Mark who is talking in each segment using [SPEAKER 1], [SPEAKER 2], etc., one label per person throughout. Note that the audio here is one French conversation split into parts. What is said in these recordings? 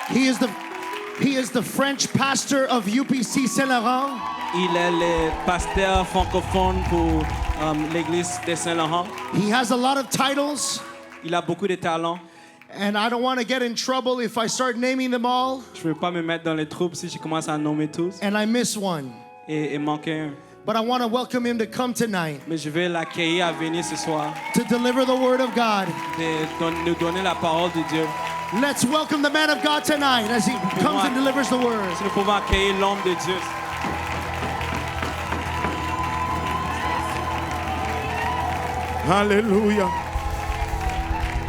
[SPEAKER 1] He is the French pastor of UPC Saint-Laurent.
[SPEAKER 2] Il est le pasteur francophone pour l'église de Saint-Laurent.
[SPEAKER 1] He has a lot of titles,
[SPEAKER 2] Il a beaucoup de talents.
[SPEAKER 1] and I don't want to get in trouble if I start naming them all
[SPEAKER 2] Je ne veux pas me mettre dans les troubles si je commence à nommer tous
[SPEAKER 1] and I miss one.
[SPEAKER 2] et manquer un.
[SPEAKER 1] But I want to welcome him to come tonight
[SPEAKER 2] Mais je vais l'accueillir à venir ce soir,
[SPEAKER 1] to deliver the word of God.
[SPEAKER 2] de nous donner la parole de Dieu.
[SPEAKER 1] Let's welcome the man of God tonight as he comes and delivers the word.
[SPEAKER 2] Si nous pouvons accueillir l'homme de Dieu.
[SPEAKER 3] Alléluia.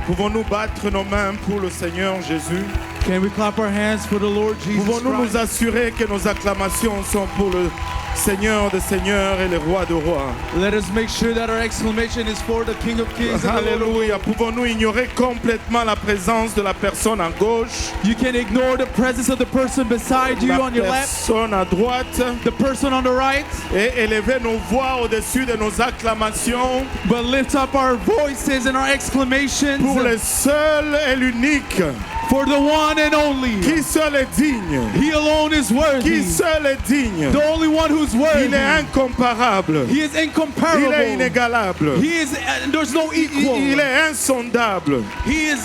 [SPEAKER 3] Pouvons-nous battre nos mains pour le Seigneur Jésus?
[SPEAKER 4] Can we clap our hands for the Lord Jesus
[SPEAKER 3] Pouvons-nous nous
[SPEAKER 4] Christ?
[SPEAKER 3] assurer que nos acclamations sont pour le Seigneur des Seigneurs et le Roi de Rois?
[SPEAKER 4] Let us make sure that our exclamation is for the King of Kings and the Lord of
[SPEAKER 3] Alléluia. Pouvons-nous ignorer complètement la présence de la personne à gauche,
[SPEAKER 4] You can ignore the presence of the person beside you
[SPEAKER 3] la
[SPEAKER 4] on your left,
[SPEAKER 3] personne à droite,
[SPEAKER 4] the person on the right,
[SPEAKER 3] et élever nos voix au-dessus de nos acclamations
[SPEAKER 4] but lift up our voices and our exclamations
[SPEAKER 3] pour le seul et l'unique,
[SPEAKER 4] for the one and only.
[SPEAKER 3] qui seul est digne,
[SPEAKER 4] He alone is
[SPEAKER 3] qui
[SPEAKER 4] worthy.
[SPEAKER 3] seul est digne.
[SPEAKER 4] The only one who's
[SPEAKER 3] Il
[SPEAKER 4] worthy.
[SPEAKER 3] est incomparable.
[SPEAKER 4] He is
[SPEAKER 3] Il est
[SPEAKER 4] incomparable.
[SPEAKER 3] inégalable.
[SPEAKER 4] He is, there's no equal.
[SPEAKER 3] Il est insondable.
[SPEAKER 4] He is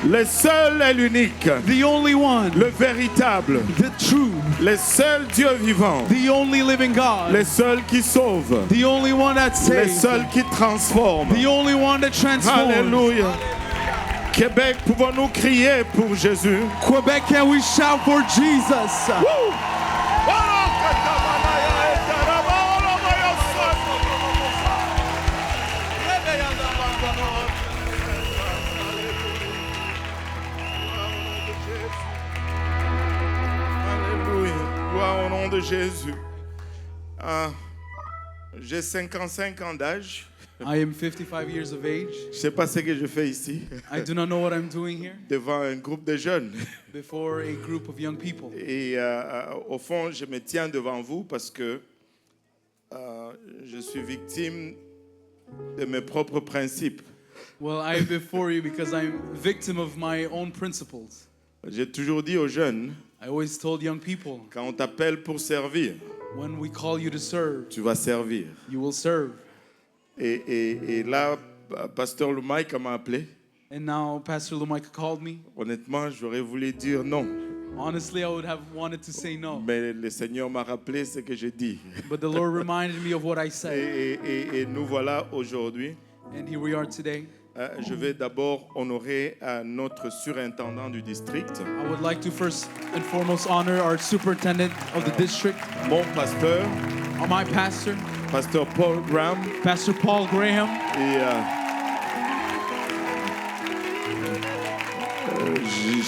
[SPEAKER 3] Le seul et l'unique.
[SPEAKER 4] the only one,
[SPEAKER 3] Le véritable.
[SPEAKER 4] the true,
[SPEAKER 3] Le seul Dieu vivant.
[SPEAKER 4] the only living God,
[SPEAKER 3] Le seul qui sauve.
[SPEAKER 4] the only one that
[SPEAKER 3] Le
[SPEAKER 4] saves,
[SPEAKER 3] seul qui transforme.
[SPEAKER 4] the only one that transforms.
[SPEAKER 3] Alléluia. Québec, pouvons-nous crier pour Jésus?
[SPEAKER 4] Quebec, can we shout for Jesus?
[SPEAKER 3] Alléluia. Gloire au nom de Jésus. J'ai 55 ans d'âge.
[SPEAKER 4] I am 55 years of age.
[SPEAKER 3] Je ne sais pas ce que je fais ici,
[SPEAKER 4] I do not know what I'm doing here
[SPEAKER 3] devant un groupe de jeunes.
[SPEAKER 4] before a group of young people.
[SPEAKER 3] Et au fond, je me tiens devant vous parce que je suis victime de mes propres principes.
[SPEAKER 4] Well, I am before you because I'm victim of my own principles.
[SPEAKER 3] J'ai toujours dit aux jeunes,
[SPEAKER 4] I always told young people,
[SPEAKER 3] quand on t'appelle pour servir,
[SPEAKER 4] when we call you to serve,
[SPEAKER 3] tu vas servir.
[SPEAKER 4] you will serve.
[SPEAKER 3] Et là, Pasteur Lumaïka m'a appelé.
[SPEAKER 4] And now Pastor Lumaika called me.
[SPEAKER 3] Honnêtement, j'aurais voulu dire non.
[SPEAKER 4] Honestly, I would have wanted to say no.
[SPEAKER 3] Mais le Seigneur m'a rappelé ce que j'ai dit.
[SPEAKER 4] But the Lord reminded me of what I said.
[SPEAKER 3] Et nous voilà aujourd'hui.
[SPEAKER 4] And here we are today.
[SPEAKER 3] Je vais d'abord honorer notre surintendant du district,
[SPEAKER 4] I would like to first and foremost honor our superintendent of the district,
[SPEAKER 3] mon pasteur,
[SPEAKER 4] my pastor,
[SPEAKER 3] Pasteur Paul Graham.
[SPEAKER 4] Pastor Paul Graham.
[SPEAKER 3] Et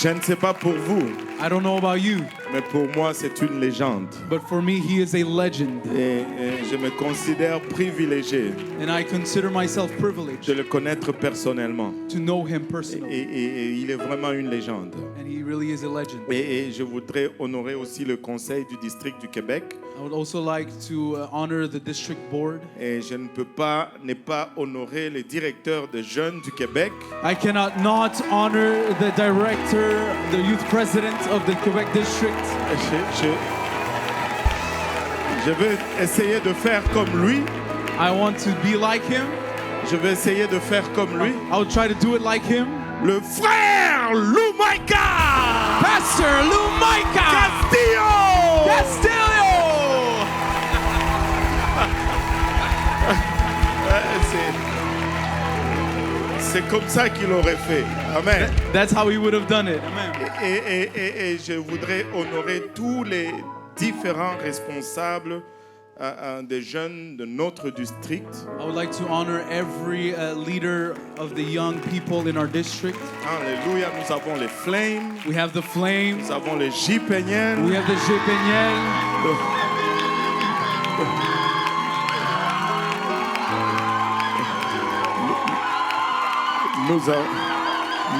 [SPEAKER 3] je ne sais pas pour vous,
[SPEAKER 4] I don't know about you,
[SPEAKER 3] mais pour moi c'est une légende.
[SPEAKER 4] but for me, he is a legend.
[SPEAKER 3] Et je me considère privilégié
[SPEAKER 4] And I consider myself
[SPEAKER 3] de
[SPEAKER 4] privileged
[SPEAKER 3] le connaître personnellement.
[SPEAKER 4] to know him personally.
[SPEAKER 3] Et il est vraiment une légende.
[SPEAKER 4] And he really is a legend.
[SPEAKER 3] Et je voudrais honorer aussi le conseil du district du Québec.
[SPEAKER 4] I would also like to honor the district board.
[SPEAKER 3] Et je ne peux pas ne pas honorer le directeur de jeunes du Québec.
[SPEAKER 4] I cannot not honor the director, the youth president of the Quebec district.
[SPEAKER 3] Je vais essayer de faire comme lui.
[SPEAKER 4] I want to be like him.
[SPEAKER 3] Je vais essayer de faire comme lui.
[SPEAKER 4] I'll try to do it like him.
[SPEAKER 3] Le frère Lumaïka
[SPEAKER 4] Pastor Lumaika
[SPEAKER 3] Castillo.
[SPEAKER 4] Castillo!
[SPEAKER 3] C'est comme ça qu'il aurait fait. Amen.
[SPEAKER 4] That's how he would have done it. Amen.
[SPEAKER 3] Et je voudrais honorer tous les différents responsables des jeunes de notre district.
[SPEAKER 4] I would like to honor every leader of the young people in our district.
[SPEAKER 3] Alléluia. Nous avons les Flames.
[SPEAKER 4] We have the Flames.
[SPEAKER 3] Nous avons les Jipeniens.
[SPEAKER 4] We have the Jipeniel.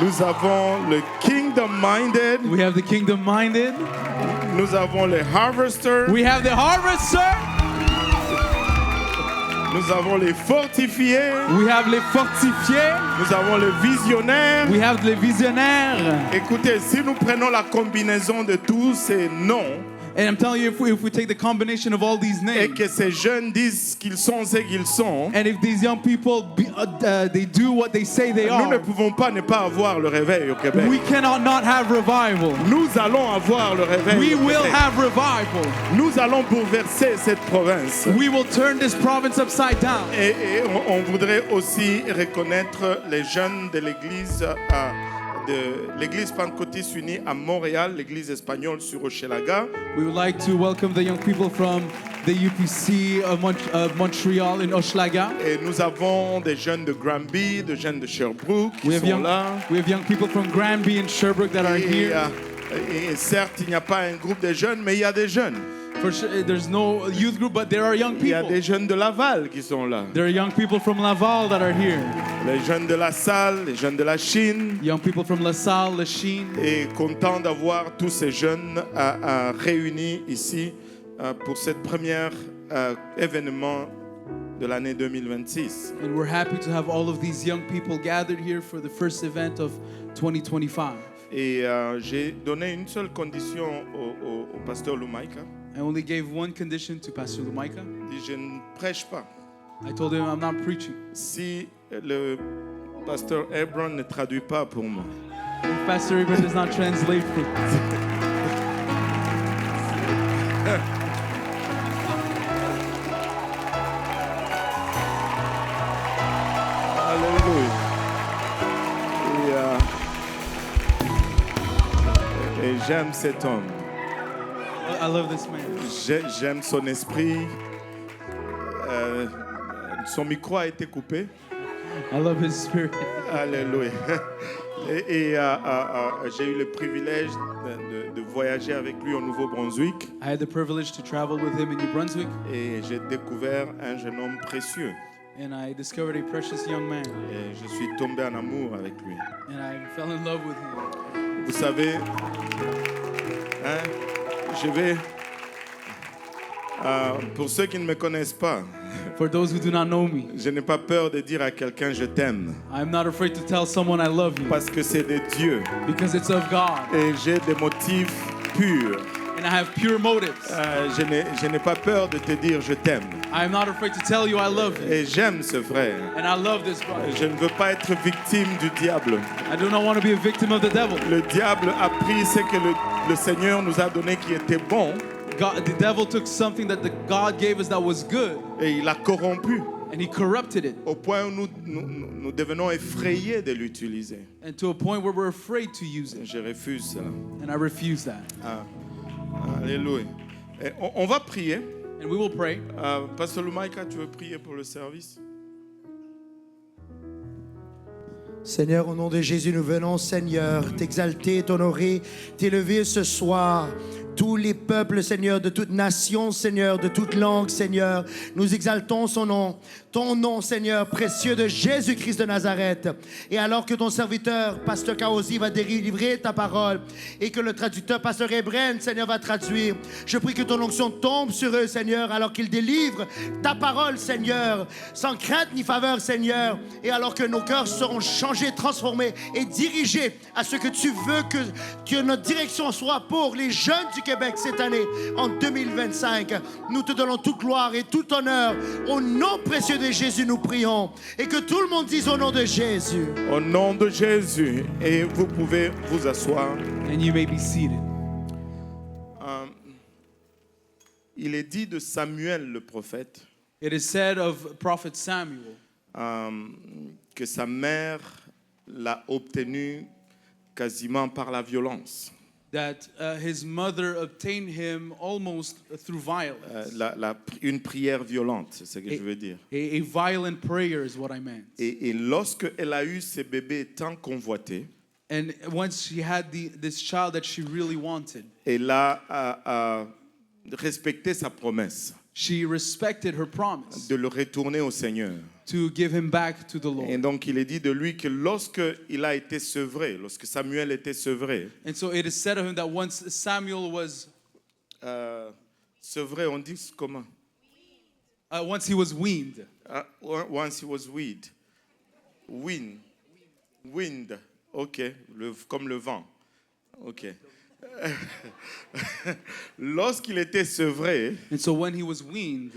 [SPEAKER 3] Nous avons le Kingdom Minded.
[SPEAKER 4] We have the Kingdom Minded.
[SPEAKER 3] Nous avons les Harvesters.
[SPEAKER 4] We have the Harvester.
[SPEAKER 3] Nous avons les fortifiés.
[SPEAKER 4] We have les fortifiés.
[SPEAKER 3] Nous avons les visionnaires.
[SPEAKER 4] We have les visionnaires.
[SPEAKER 3] Écoutez, si nous prenons la combinaison de tous ces noms
[SPEAKER 4] And I'm telling you, if we take the combination of all these
[SPEAKER 3] et
[SPEAKER 4] names,
[SPEAKER 3] que ces jeunes disent qu'ils sont ce qu'ils sont,
[SPEAKER 4] and if these young people they do what they say they
[SPEAKER 3] nous ne
[SPEAKER 4] are,
[SPEAKER 3] pouvons pas ne pas avoir le réveil au Québec.
[SPEAKER 4] we cannot not have revival.
[SPEAKER 3] Nous allons avoir le réveil
[SPEAKER 4] We
[SPEAKER 3] au
[SPEAKER 4] will
[SPEAKER 3] Québec.
[SPEAKER 4] have revival.
[SPEAKER 3] Nous allons bouleverser cette province.
[SPEAKER 4] We will turn this province upside down.
[SPEAKER 3] Et on voudrait aussi reconnaître les jeunes de l'église de l'église pentecôtiste unie à Montréal, l'église espagnole sur Hochelaga.
[SPEAKER 4] We would like to welcome the young people from the UPC of Montreal in Hochelaga.
[SPEAKER 3] Et nous avons des jeunes de Granby, des jeunes de Sherbrooke qui
[SPEAKER 4] We have
[SPEAKER 3] sont là.
[SPEAKER 4] young people from Granby and Sherbrooke that are here.
[SPEAKER 3] Et certes, il n'y a pas un groupe de jeunes, mais il y a des jeunes.
[SPEAKER 4] For sure, there's no youth group, but there are young
[SPEAKER 3] Il y a
[SPEAKER 4] people.
[SPEAKER 3] des jeunes de Laval qui sont là.
[SPEAKER 4] There are young people from Laval that are here.
[SPEAKER 3] Les jeunes de la Salle, les jeunes de la Chine.
[SPEAKER 4] Young people from La Salle, Lachine.
[SPEAKER 3] Et content d'avoir tous ces jeunes réunis ici pour cette première événement de l'année 2026.
[SPEAKER 4] And we're happy to have all of these young people gathered here for the first event of 2025.
[SPEAKER 3] Et j'ai donné une seule condition au pasteur Lumaika.
[SPEAKER 4] I only gave one condition to Pastor Lumaika.
[SPEAKER 3] Il dit, je ne prêche pas.
[SPEAKER 4] I told him I'm not preaching.
[SPEAKER 3] Si le pasteur Hebron ne traduit pas pour moi,
[SPEAKER 4] If Pastor Ibrahim does not translate for
[SPEAKER 3] Alléluia. Et j'aime cet homme.
[SPEAKER 4] I love this man.
[SPEAKER 3] J'aime son esprit. Son micro a été coupé.
[SPEAKER 4] I love his spirit.
[SPEAKER 3] Alléluia. Et j'ai eu le privilège de voyager avec lui au Nouveau-Brunswick.
[SPEAKER 4] I had the privilege to travel with him in New Brunswick,
[SPEAKER 3] Et j'ai découvert un jeune homme précieux.
[SPEAKER 4] and I discovered a precious young man,
[SPEAKER 3] Et je suis tombé en amour avec lui.
[SPEAKER 4] and I fell in love with him.
[SPEAKER 3] Vous savez, hein, je vais... pour ceux qui ne me connaissent pas,
[SPEAKER 4] For those who do not know me,
[SPEAKER 3] je n'ai pas peur de dire à quelqu'un je t'aime.
[SPEAKER 4] I'm not afraid to tell someone I love you
[SPEAKER 3] Parce que c'est de Dieu.
[SPEAKER 4] because it's of God,
[SPEAKER 3] Et j'ai des motifs purs.
[SPEAKER 4] and I have pure motives.
[SPEAKER 3] Je n'ai pas peur de te dire je t'aime.
[SPEAKER 4] I am not afraid to tell you I love you,
[SPEAKER 3] Et j'aime ce frère.
[SPEAKER 4] and I love this brother.
[SPEAKER 3] Je ne veux pas être victime du diable.
[SPEAKER 4] I do not want to be a victim of the devil.
[SPEAKER 3] Le diable a pris ce que le Seigneur nous a donné qui était bon
[SPEAKER 4] The devil took something that God gave us that was good,
[SPEAKER 3] et il l'a corrompu
[SPEAKER 4] and he corrupted it,
[SPEAKER 3] au point où nous devenons effrayés de l'utiliser.
[SPEAKER 4] and to a point where we're afraid to use it,
[SPEAKER 3] Je refuse ça.
[SPEAKER 4] and I refuse that.
[SPEAKER 3] Alléluia. Et on va prier.
[SPEAKER 4] And we will pray.
[SPEAKER 3] Pasteur Lumaika, tu veux prier pour le service?
[SPEAKER 1] Seigneur, au nom de Jésus, nous venons, Seigneur, t'exalter, t'honorer, t'élever ce soir. Tous les peuples, Seigneur, de toute nation, Seigneur, de toute langue, Seigneur, nous exaltons son nom. Ton nom, Seigneur, précieux de Jésus-Christ de Nazareth. Et alors que ton serviteur, Pasteur Kaosi, va délivrer ta parole et que le traducteur, Pasteur Ebren, Seigneur, va traduire, je prie que ton onction tombe sur eux, Seigneur, alors qu'ils délivrent ta parole, Seigneur, sans crainte ni faveur, Seigneur. Et alors que nos cœurs seront changés, transformés et dirigés à ce que tu veux que notre direction soit pour les jeunes du Québec cette année, en 2025. Nous te donnons toute gloire et tout honneur. Au nom précieux de Jésus, nous prions. Et que tout le monde dise au nom de Jésus.
[SPEAKER 3] Au nom de Jésus. Et vous pouvez vous asseoir.
[SPEAKER 4] And you may be seated.
[SPEAKER 3] Il est dit de Samuel le prophète
[SPEAKER 4] It is said of Prophet Samuel
[SPEAKER 3] que sa mère l'a obtenu quasiment par la violence.
[SPEAKER 4] that his mother obtained him almost through violence.
[SPEAKER 3] Une prière violente, c'est ce que je veux dire.
[SPEAKER 4] A violent prayer is what I meant.
[SPEAKER 3] Et lorsque elle a eu ce bébé tant convoité,
[SPEAKER 4] And once she had this child that she really wanted,
[SPEAKER 3] elle a respecté sa promesse
[SPEAKER 4] she respected her promise
[SPEAKER 3] de le retourner au Seigneur.
[SPEAKER 4] to give him back to the
[SPEAKER 3] Et
[SPEAKER 4] Lord.
[SPEAKER 3] donc il est dit de lui que lorsque il a été sevré, lorsque Samuel était sevré,
[SPEAKER 4] And so it is said of him that once Samuel was
[SPEAKER 3] sevré, on dit comment?
[SPEAKER 4] Once he was weaned.
[SPEAKER 3] Once he was weaned. Wind. OK. Comme le vent. OK. Lorsqu'il était sevré,
[SPEAKER 4] And so when he was weaned,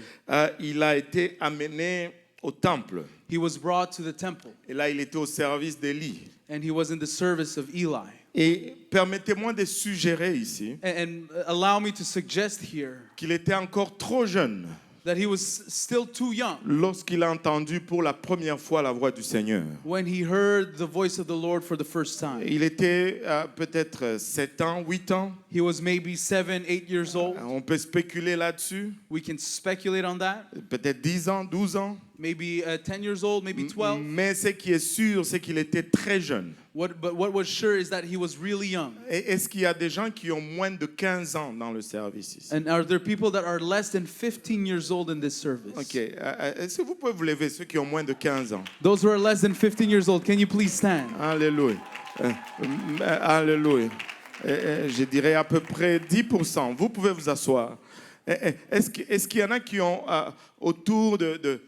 [SPEAKER 3] il a été amené au temple.
[SPEAKER 4] he was brought to the temple.
[SPEAKER 3] Et là, il était au service d'Élie.
[SPEAKER 4] And he was in the service of Eli.
[SPEAKER 3] Et permettez-moi de suggérer ici
[SPEAKER 4] And allow me to suggest here
[SPEAKER 3] qu'il était encore trop jeune
[SPEAKER 4] that he was still too young
[SPEAKER 3] lorsqu'il a entendu pour la première fois la voix du Seigneur.
[SPEAKER 4] when he heard the voice of the Lord for the first time.
[SPEAKER 3] Il était peut-être 7 ans, 8 ans.
[SPEAKER 4] He was maybe 7, 8 years old.
[SPEAKER 3] On peut spéculer là-dessus.
[SPEAKER 4] We can speculate on that.
[SPEAKER 3] Peut-être 10 ans, 12 ans.
[SPEAKER 4] Maybe 10 years old, maybe 12.
[SPEAKER 3] Mais ce qui est sûr, c'est qu'il était très jeune.
[SPEAKER 4] But what was sure is that he was really young.
[SPEAKER 3] Et est-ce qu'il y a des gens qui ont moins de 15 ans dans le service ici?
[SPEAKER 4] And are there people that are less than 15 years old in this service?
[SPEAKER 3] OK. Est-ce que vous pouvez vous lever, ceux qui ont moins de 15 ans?
[SPEAKER 4] Those who are less than 15 years old, can you please stand?
[SPEAKER 3] Alléluia. Alléluia. Je dirais à peu près 10%. Vous pouvez vous asseoir. Est-ce qu'il y en a qui ont autour de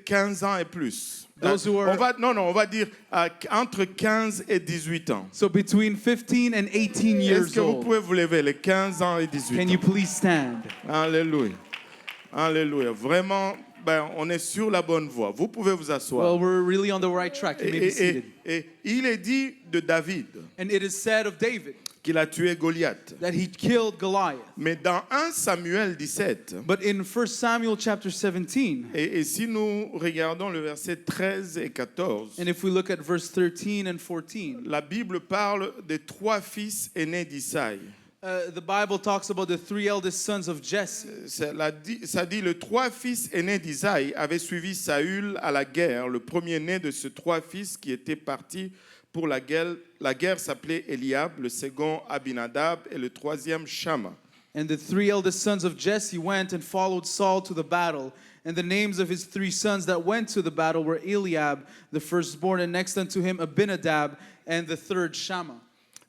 [SPEAKER 3] 15 ans et plus?
[SPEAKER 4] Those who are-
[SPEAKER 3] On va dire entre 15 et 18 ans.
[SPEAKER 4] So between 15 and 18
[SPEAKER 3] Est-ce
[SPEAKER 4] years
[SPEAKER 3] que vous
[SPEAKER 4] old,
[SPEAKER 3] pouvez vous lever, les 15 ans et 18
[SPEAKER 4] can
[SPEAKER 3] ans?
[SPEAKER 4] you please stand?
[SPEAKER 3] Alléluia. Alléluia. Vraiment, on est sur la bonne voie. Vous pouvez vous asseoir.
[SPEAKER 4] Well, we're really on the right track. You may be seated.
[SPEAKER 3] Et il est dit de David
[SPEAKER 4] And it is said of David
[SPEAKER 3] qu'il a tué Goliath.
[SPEAKER 4] that he killed Goliath.
[SPEAKER 3] Mais dans 1 Samuel 17,
[SPEAKER 4] But in 1 Samuel chapter 17,
[SPEAKER 3] et si nous regardons le verset 13 et 14,
[SPEAKER 4] and if we look at verse 13 and 14,
[SPEAKER 3] la Bible parle des 3 fils aînés d'Isaïe.
[SPEAKER 4] the Bible talks about the 3 eldest sons of Jesse.
[SPEAKER 3] Ça dit, les 3 fils aînés d'Isaïe avaient suivi Saül à la guerre. Le premier-né de ces 3 fils qui étaient partis pour la guerre s'appelait Eliab, le second Abinadab et le troisième Shama.
[SPEAKER 4] And the 3 eldest sons of Jesse went and followed Saul to the battle. And the names of his 3 sons that went to the battle were Eliab, the firstborn, and next unto him Abinadab, and the third Shammah.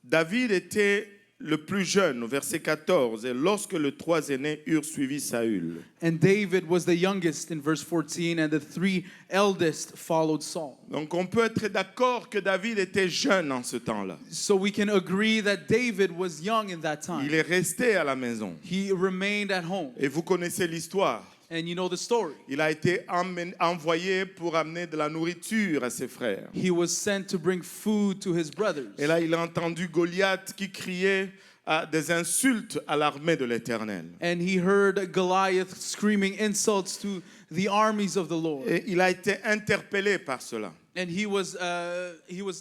[SPEAKER 3] David était le plus jeune, au verset 14, et lorsque les 3 aînés eurent suivi Saül.
[SPEAKER 4] And David was the youngest in verse 14, and the 3 eldest followed Saul.
[SPEAKER 3] Donc on peut être d'accord que David était jeune en ce temps-là.
[SPEAKER 4] So we can agree that David was young in that time.
[SPEAKER 3] Il est resté à la maison.
[SPEAKER 4] He remained at home.
[SPEAKER 3] Et vous connaissez l'histoire.
[SPEAKER 4] And you know the story.
[SPEAKER 3] Il a été envoyé pour amener de la nourriture à ses frères.
[SPEAKER 4] He was sent to bring food to his brothers.
[SPEAKER 3] Et là, il a entendu Goliath qui criait des insultes à l'armée de l'Éternel.
[SPEAKER 4] And he heard Goliath screaming insults to the armies of the Lord.
[SPEAKER 3] Et il a été interpellé par cela.
[SPEAKER 4] And he was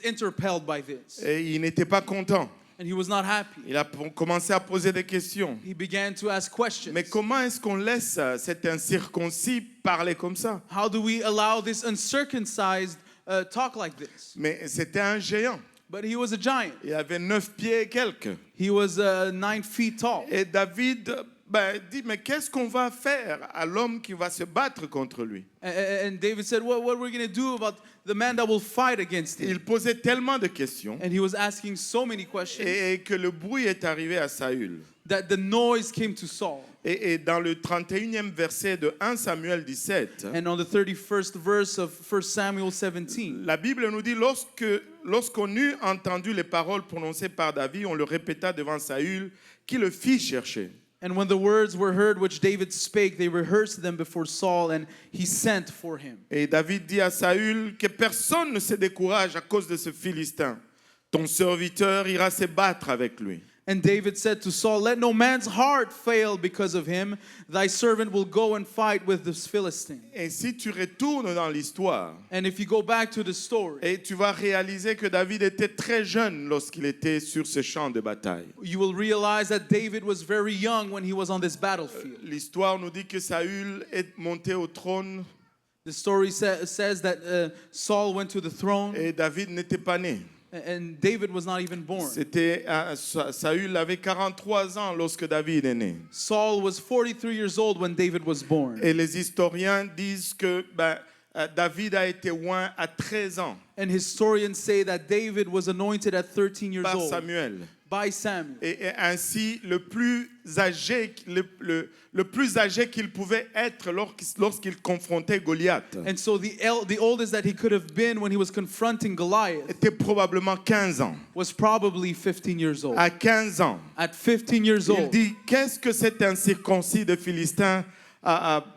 [SPEAKER 4] interpelled by this.
[SPEAKER 3] Et il n'était pas content.
[SPEAKER 4] And he was not happy.
[SPEAKER 3] Il a commencé à poser des questions.
[SPEAKER 4] He began to ask questions.
[SPEAKER 3] Mais comment est-ce qu'on laisse cet incirconcis parler comme ça?
[SPEAKER 4] How do we allow this uncircumcised talk like this?
[SPEAKER 3] Mais c'était un géant.
[SPEAKER 4] But he was a giant.
[SPEAKER 3] Il avait 9 pieds et quelques.
[SPEAKER 4] He was 9 feet tall.
[SPEAKER 3] Et David dit, mais qu'est-ce qu'on va faire à l'homme qui va se battre contre lui?
[SPEAKER 4] And David said, what are we going to do about the man that will fight against him?
[SPEAKER 3] Il posait tellement de questions
[SPEAKER 4] And he was asking so many questions
[SPEAKER 3] et que le bruit est arrivé à Saül.
[SPEAKER 4] that the noise came to Saul.
[SPEAKER 3] Et dans le 31e verset de 1 Samuel 17,
[SPEAKER 4] And on the 31st verse of 1 Samuel 17,
[SPEAKER 3] la Bible nous dit, lorsqu'on eut entendu les paroles prononcées par David, on le répéta devant Saül, qui le fit chercher.
[SPEAKER 4] and when the words were heard which David spake, they rehearsed them before Saul, and he sent for him.
[SPEAKER 3] Et David dit à Saül que personne ne se décourage à cause de ce Philistin. Ton serviteur ira se battre avec lui.
[SPEAKER 4] And David said to Saul, let no man's heart fail because of him. Thy servant will go and fight with this Philistine.
[SPEAKER 3] Et si tu retournes dans l'histoire,
[SPEAKER 4] And if you go back to the story,
[SPEAKER 3] et tu vas réaliser que David était très jeune lorsqu'il était sur ce champ de bataille.
[SPEAKER 4] you will realize that David was very young when he was on this battlefield.
[SPEAKER 3] L'histoire nous dit que Saül est monté au trône
[SPEAKER 4] The story says that Saul went to the throne,
[SPEAKER 3] et David n'était pas né.
[SPEAKER 4] and David was not even born.
[SPEAKER 3] Saül avait 43 ans lorsque David est né.
[SPEAKER 4] Saul was 43 years old when David was born.
[SPEAKER 3] Et les historiens disent que David a été oint à 13 ans
[SPEAKER 4] And historians say that David was anointed at 13 years
[SPEAKER 3] par
[SPEAKER 4] old
[SPEAKER 3] Samuel.
[SPEAKER 4] by Samuel.
[SPEAKER 3] Et ainsi, le plus âgé qu'il pouvait être lorsqu'il confrontait Goliath
[SPEAKER 4] And so the oldest that he could have been when he was confronting Goliath
[SPEAKER 3] était probablement 15 ans.
[SPEAKER 4] was probably 15 years old.
[SPEAKER 3] À 15 ans,
[SPEAKER 4] At 15 years
[SPEAKER 3] il
[SPEAKER 4] old,
[SPEAKER 3] dit, qu'est-ce que cet incirconcis de Philistin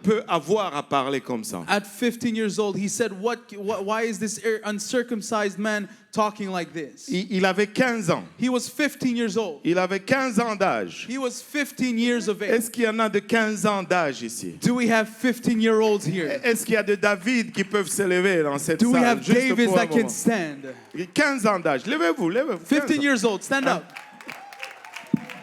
[SPEAKER 3] peut avoir à parler comme ça?
[SPEAKER 4] at 15 years old, he said, why is this uncircumcised man talking like this?
[SPEAKER 3] Il avait 15 ans.
[SPEAKER 4] He was 15 years old.
[SPEAKER 3] Il avait 15 ans d'âge.
[SPEAKER 4] He was 15 years of age.
[SPEAKER 3] Est-ce qu'il y en a de 15 ans d'âge ici?
[SPEAKER 4] Do we have 15-year-olds here?
[SPEAKER 3] Est-ce qu'il y a de David qui peuvent se lever dans cette
[SPEAKER 4] Do we
[SPEAKER 3] salle?
[SPEAKER 4] have
[SPEAKER 3] Juste
[SPEAKER 4] Davids
[SPEAKER 3] pour un
[SPEAKER 4] that can
[SPEAKER 3] moment.
[SPEAKER 4] stand?
[SPEAKER 3] 15 ans d'âge. Levez-vous, levez-vous. 15
[SPEAKER 4] 15
[SPEAKER 3] ans.
[SPEAKER 4] years old, stand up.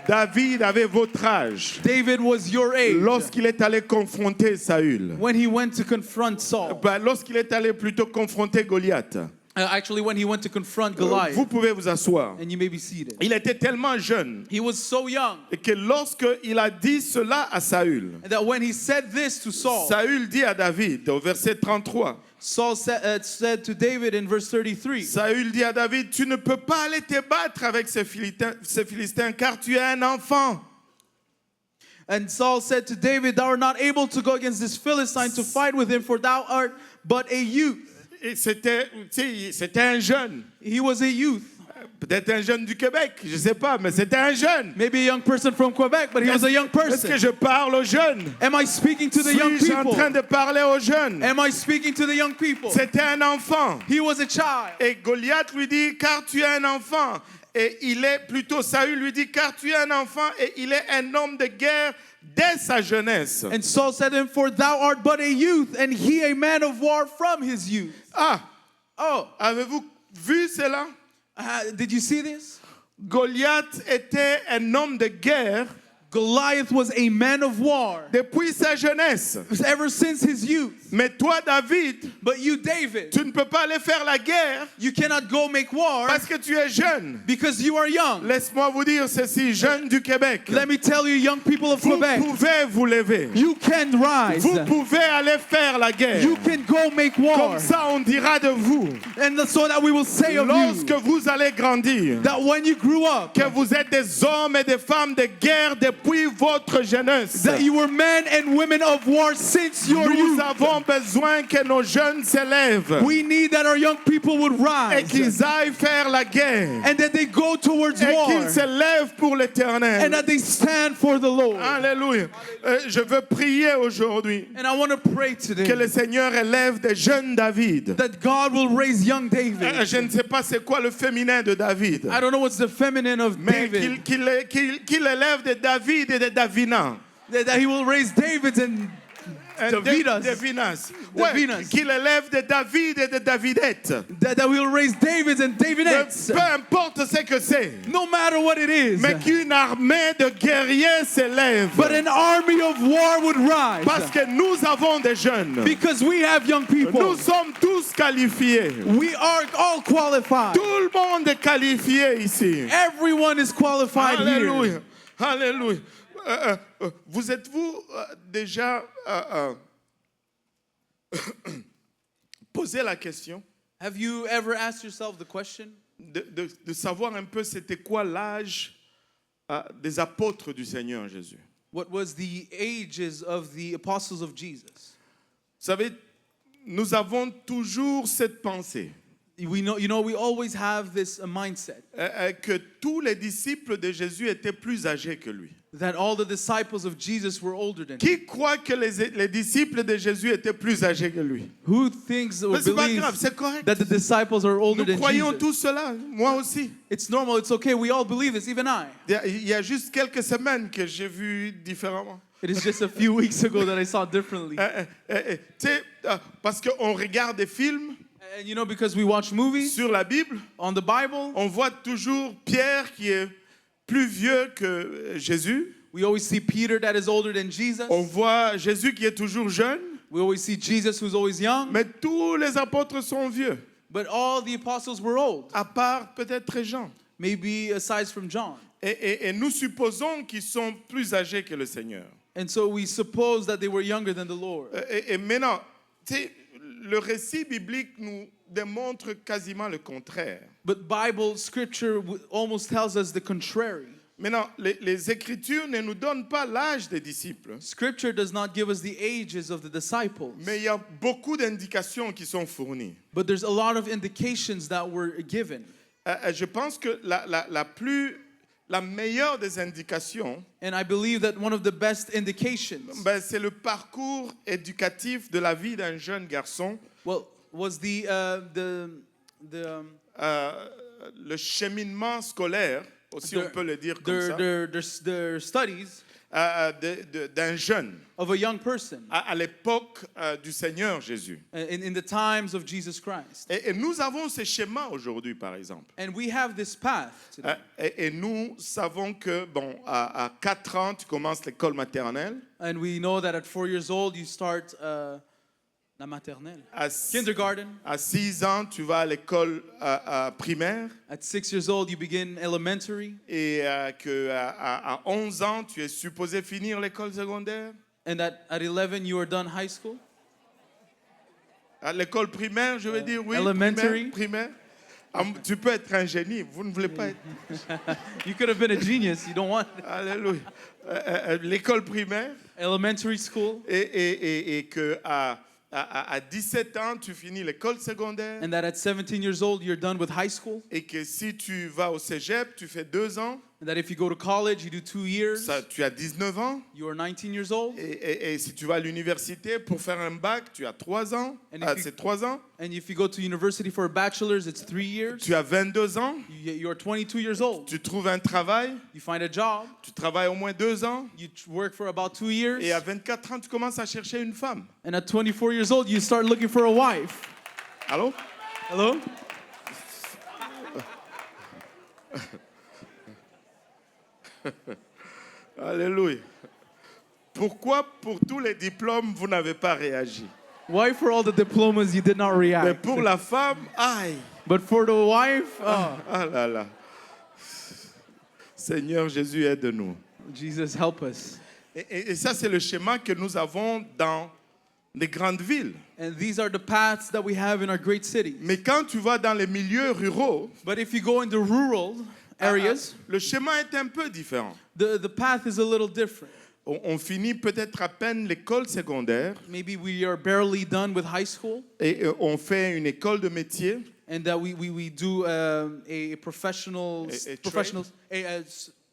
[SPEAKER 3] David avait votre âge
[SPEAKER 4] David was your age
[SPEAKER 3] lorsqu'il est allé confronter Saül.
[SPEAKER 4] when he went to confront Saul.
[SPEAKER 3] Lorsqu'il est allé plutôt confronter Goliath.
[SPEAKER 4] Actually, when he went to confront Goliath.
[SPEAKER 3] Vous pouvez vous asseoir.
[SPEAKER 4] And you may be seated.
[SPEAKER 3] Il était tellement jeune
[SPEAKER 4] He was so young
[SPEAKER 3] que lorsqu'il a dit cela à Saül,
[SPEAKER 4] that when he said this to Saul,
[SPEAKER 3] Saül dit à David au verset 33,
[SPEAKER 4] Saul said to David in verse 33,
[SPEAKER 3] Saül dit à David, tu ne peux pas aller te battre avec ces Philistins car tu es un enfant.
[SPEAKER 4] and Saul said to David, thou art not able to go against this Philistine to fight with him, for thou art but a youth.
[SPEAKER 3] Et c'était un jeune.
[SPEAKER 4] He was a youth.
[SPEAKER 3] Peut-être un jeune du Québec, je ne sais pas, mais c'était un jeune.
[SPEAKER 4] Maybe a young person from Quebec, but he was a young
[SPEAKER 3] Est-ce que
[SPEAKER 4] person.
[SPEAKER 3] je parle aux jeunes?
[SPEAKER 4] Am I speaking to the young
[SPEAKER 3] Suis-je en
[SPEAKER 4] people?
[SPEAKER 3] train de parler aux jeunes?
[SPEAKER 4] Am I speaking to the young people?
[SPEAKER 3] C'était un enfant.
[SPEAKER 4] He was a child.
[SPEAKER 3] Et Goliath lui dit, car tu es un enfant. Et il est plutôt, Saül lui dit, car tu es un enfant et il est un homme de guerre dès sa jeunesse.
[SPEAKER 4] And Saul said to him, for thou art but a youth, and he a man of war from his youth.
[SPEAKER 3] Ah,
[SPEAKER 4] Oh,
[SPEAKER 3] avez-vous vu cela?
[SPEAKER 4] did you see this?
[SPEAKER 3] Goliath était un homme de guerre
[SPEAKER 4] Goliath was a man of war
[SPEAKER 3] depuis sa jeunesse.
[SPEAKER 4] ever since his youth.
[SPEAKER 3] Mais toi, David,
[SPEAKER 4] But you, David,
[SPEAKER 3] tu ne peux pas aller faire la guerre
[SPEAKER 4] you cannot go make war
[SPEAKER 3] parce que tu es jeune.
[SPEAKER 4] because you are young.
[SPEAKER 3] Laisse-moi vous dire ceci, jeunes du Québec.
[SPEAKER 4] Let me tell you, young people of
[SPEAKER 3] Vous
[SPEAKER 4] Quebec,
[SPEAKER 3] pouvez vous lever.
[SPEAKER 4] you can rise.
[SPEAKER 3] Vous pouvez aller faire la guerre.
[SPEAKER 4] You can go make war.
[SPEAKER 3] Comme ça, on dira de vous,
[SPEAKER 4] And so that we will say of
[SPEAKER 3] lorsque
[SPEAKER 4] you,
[SPEAKER 3] vous allez grandir,
[SPEAKER 4] that when you grew up,
[SPEAKER 3] que vous êtes des hommes et des femmes de guerre depuis votre jeunesse.
[SPEAKER 4] that you were men and women of war since your
[SPEAKER 3] Nous
[SPEAKER 4] youth.
[SPEAKER 3] avons besoin que nos jeunes s'élèvent
[SPEAKER 4] We need that our young people would
[SPEAKER 3] et
[SPEAKER 4] rise
[SPEAKER 3] qu'ils aillent faire la guerre
[SPEAKER 4] and that they go towards
[SPEAKER 3] et
[SPEAKER 4] war
[SPEAKER 3] qu'ils se lèvent pour
[SPEAKER 4] and
[SPEAKER 3] l'éternel.
[SPEAKER 4] that they stand for the Lord.
[SPEAKER 3] Alléluia. Je veux prier aujourd'hui
[SPEAKER 4] And I want to pray
[SPEAKER 3] que
[SPEAKER 4] today
[SPEAKER 3] le Seigneur élève des jeunes David.
[SPEAKER 4] that God will raise young David.
[SPEAKER 3] Je ne sais pas c'est quoi le féminin de David,
[SPEAKER 4] I don't know what's the feminine of
[SPEAKER 3] mais
[SPEAKER 4] David.
[SPEAKER 3] qu'il élève des David et des Davina.
[SPEAKER 4] That he will raise Davids and Davidas.
[SPEAKER 3] Davinas. Ouais,
[SPEAKER 4] Davinas.
[SPEAKER 3] qu'il élève des David et des Davidettes.
[SPEAKER 4] That he will raise Davids and Davidettes.
[SPEAKER 3] Peu importe ce que c'est,
[SPEAKER 4] No matter what it is.
[SPEAKER 3] mais qu'une armée de guerriers s'élève.
[SPEAKER 4] But an army of war would rise.
[SPEAKER 3] Parce que nous avons des jeunes.
[SPEAKER 4] Because we have young people.
[SPEAKER 3] Nous sommes tous qualifiés.
[SPEAKER 4] We are all qualified.
[SPEAKER 3] Tout le monde est qualifié ici.
[SPEAKER 4] Everyone is qualified
[SPEAKER 3] Alléluia.
[SPEAKER 4] here.
[SPEAKER 3] Alléluia. Vous êtes-vous déjà posé la question
[SPEAKER 4] Have you ever asked yourself the question
[SPEAKER 3] de savoir un peu c'était quoi l'âge des apôtres du Seigneur Jésus?
[SPEAKER 4] what was the ages of the apostles of Jesus?
[SPEAKER 3] Vous savez, nous avons toujours cette pensée
[SPEAKER 4] We always have this mindset
[SPEAKER 3] que tous les disciples de Jésus étaient plus âgés que lui.
[SPEAKER 4] that all the disciples of Jesus were older than him.
[SPEAKER 3] Qui croit que les disciples de Jésus étaient plus âgés que lui?
[SPEAKER 4] Who thinks or
[SPEAKER 3] Mais c'est pas
[SPEAKER 4] believes
[SPEAKER 3] grave, c'est correct.
[SPEAKER 4] that the disciples are older
[SPEAKER 3] Nous
[SPEAKER 4] than
[SPEAKER 3] croyons
[SPEAKER 4] Jesus?
[SPEAKER 3] tous cela, moi aussi.
[SPEAKER 4] It's normal, it's okay, we all believe this, even I.
[SPEAKER 3] Il y a juste quelques semaines que j'ai vu différemment.
[SPEAKER 4] It is just a few weeks ago that I saw differently.
[SPEAKER 3] Tu sais, parce qu'on regarde des films
[SPEAKER 4] And because we watch movies
[SPEAKER 3] sur la Bible,
[SPEAKER 4] on the Bible,
[SPEAKER 3] on voit toujours Pierre qui est plus vieux que Jésus.
[SPEAKER 4] we always see Peter that is older than Jesus.
[SPEAKER 3] On voit Jésus qui est toujours jeune.
[SPEAKER 4] We always see Jesus who's always young.
[SPEAKER 3] Mais tous les apôtres sont vieux,
[SPEAKER 4] But all the apostles were old,
[SPEAKER 3] à part peut-être Jean.
[SPEAKER 4] maybe aside from John.
[SPEAKER 3] Et nous supposons qu'ils sont plus âgés que le Seigneur.
[SPEAKER 4] And so we suppose that they were younger than the Lord.
[SPEAKER 3] Et maintenant, tu sais, le récit biblique nous démontre quasiment le contraire.
[SPEAKER 4] But Bible scripture almost tells us the contrary.
[SPEAKER 3] Maintenant, les Écritures ne nous donnent pas l'âge des disciples,
[SPEAKER 4] Scripture does not give us the ages of the disciples,
[SPEAKER 3] mais il y a beaucoup d'indications qui sont fournies.
[SPEAKER 4] but there's a lot of indications that were given.
[SPEAKER 3] Je pense que la meilleure des indications,
[SPEAKER 4] And I believe that one of the best indications,
[SPEAKER 3] c'est le parcours éducatif de la vie d'un jeune garçon,
[SPEAKER 4] well, was
[SPEAKER 3] le cheminement scolaire, aussi on peut le dire comme ça,
[SPEAKER 4] their studies
[SPEAKER 3] d'un jeune
[SPEAKER 4] of a young person
[SPEAKER 3] à l'époque du Seigneur Jésus.
[SPEAKER 4] in the times of Jesus Christ.
[SPEAKER 3] Et nous avons ce schéma aujourd'hui, par exemple.
[SPEAKER 4] And we have this path today.
[SPEAKER 3] Et nous savons que, à 4 ans, tu commences l'école maternelle.
[SPEAKER 4] And we know that at 4 years old, you start la maternelle, kindergarten.
[SPEAKER 3] À 6 ans, tu vas à l'école primaire.
[SPEAKER 4] At 6 years old, you begin elementary.
[SPEAKER 3] Et qu'à 11 ans, tu es supposé finir l'école secondaire.
[SPEAKER 4] And at 11, you are done high school.
[SPEAKER 3] À l'école primaire, je veux dire, oui.
[SPEAKER 4] Elementary.
[SPEAKER 3] Primaire. Tu peux être un génie. Vous ne voulez pas être.
[SPEAKER 4] You could have been a genius. You don't want
[SPEAKER 3] Alléluia. L'école primaire.
[SPEAKER 4] elementary school.
[SPEAKER 3] Et que à 17 ans, tu finis l'école secondaire.
[SPEAKER 4] And that at 17 years old, you're done with high school.
[SPEAKER 3] Et que si tu vas au cégep, tu fais 2 ans.
[SPEAKER 4] And that if you go to college, you do 2 years.
[SPEAKER 3] Ça, tu as 19 ans.
[SPEAKER 4] You are 19 years old.
[SPEAKER 3] Et si tu vas à l'université pour faire un bac, tu as 3 ans. C'est 3 ans.
[SPEAKER 4] And if you go to university for a bachelor's, it's 3 years.
[SPEAKER 3] Tu as 22 ans.
[SPEAKER 4] You are 22 years old.
[SPEAKER 3] Tu trouves un travail.
[SPEAKER 4] You find a job.
[SPEAKER 3] Tu travailles au moins 2 ans.
[SPEAKER 4] You work for about 2 years.
[SPEAKER 3] Et à 24 ans, tu commences à chercher une femme.
[SPEAKER 4] And at 24 years old, you start looking for a wife.
[SPEAKER 3] Allô?
[SPEAKER 4] Hello?
[SPEAKER 3] Alléluia. Pourquoi pour tous les diplômes, vous n'avez pas réagi?
[SPEAKER 4] Why for all the diplomas you did not
[SPEAKER 3] Mais
[SPEAKER 4] react?
[SPEAKER 3] pour la femme, aïe.
[SPEAKER 4] But for the wife, oh,
[SPEAKER 3] Ah là là. Seigneur Jésus, aide-nous.
[SPEAKER 4] Jesus, help us.
[SPEAKER 3] Et ça, c'est le schéma que nous avons dans les grandes villes.
[SPEAKER 4] And these are the paths that we have in our great cities.
[SPEAKER 3] Mais quand tu vas dans les milieux ruraux,
[SPEAKER 4] But if you go into rural areas,
[SPEAKER 3] le schéma est un peu différent.
[SPEAKER 4] the path is a little different.
[SPEAKER 3] On finit peut-être à peine l'école secondaire
[SPEAKER 4] Maybe we are barely done with high school,
[SPEAKER 3] et on fait une école de métier.
[SPEAKER 4] and that we do a professional
[SPEAKER 3] A
[SPEAKER 4] professional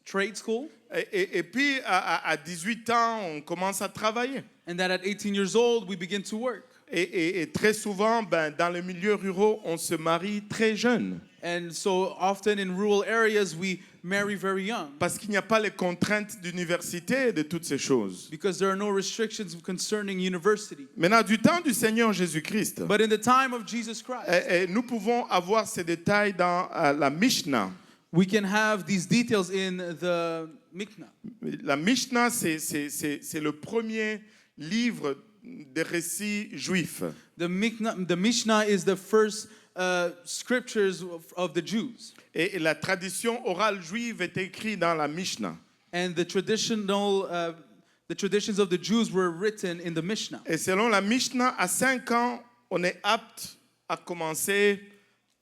[SPEAKER 4] trade school,
[SPEAKER 3] Et puis à 18 ans, on commence à travailler.
[SPEAKER 4] and that at 18 years old we begin to work.
[SPEAKER 3] Et très souvent, dans les milieux ruraux, on se marie très jeune.
[SPEAKER 4] And so often in rural areas we marry very young
[SPEAKER 3] Parce qu'il n'y a pas les contraintes d'université et de toutes ces choses.
[SPEAKER 4] because there are no restrictions concerning university.
[SPEAKER 3] Maintenant, du temps du Seigneur Jésus-Christ,
[SPEAKER 4] But in the time of Jesus Christ,
[SPEAKER 3] nous pouvons avoir ces détails dans la Mishnah.
[SPEAKER 4] we can have these details in the Mishnah.
[SPEAKER 3] La Mishnah, c'est le premier livre des récits juifs.
[SPEAKER 4] The Mishnah is the first scriptures of the Jews.
[SPEAKER 3] Et la tradition orale juive est écrite dans la Mishnah.
[SPEAKER 4] And the traditions of the Jews were written in the Mishnah.
[SPEAKER 3] Et selon la Mishnah, à 5 ans, on est apte à commencer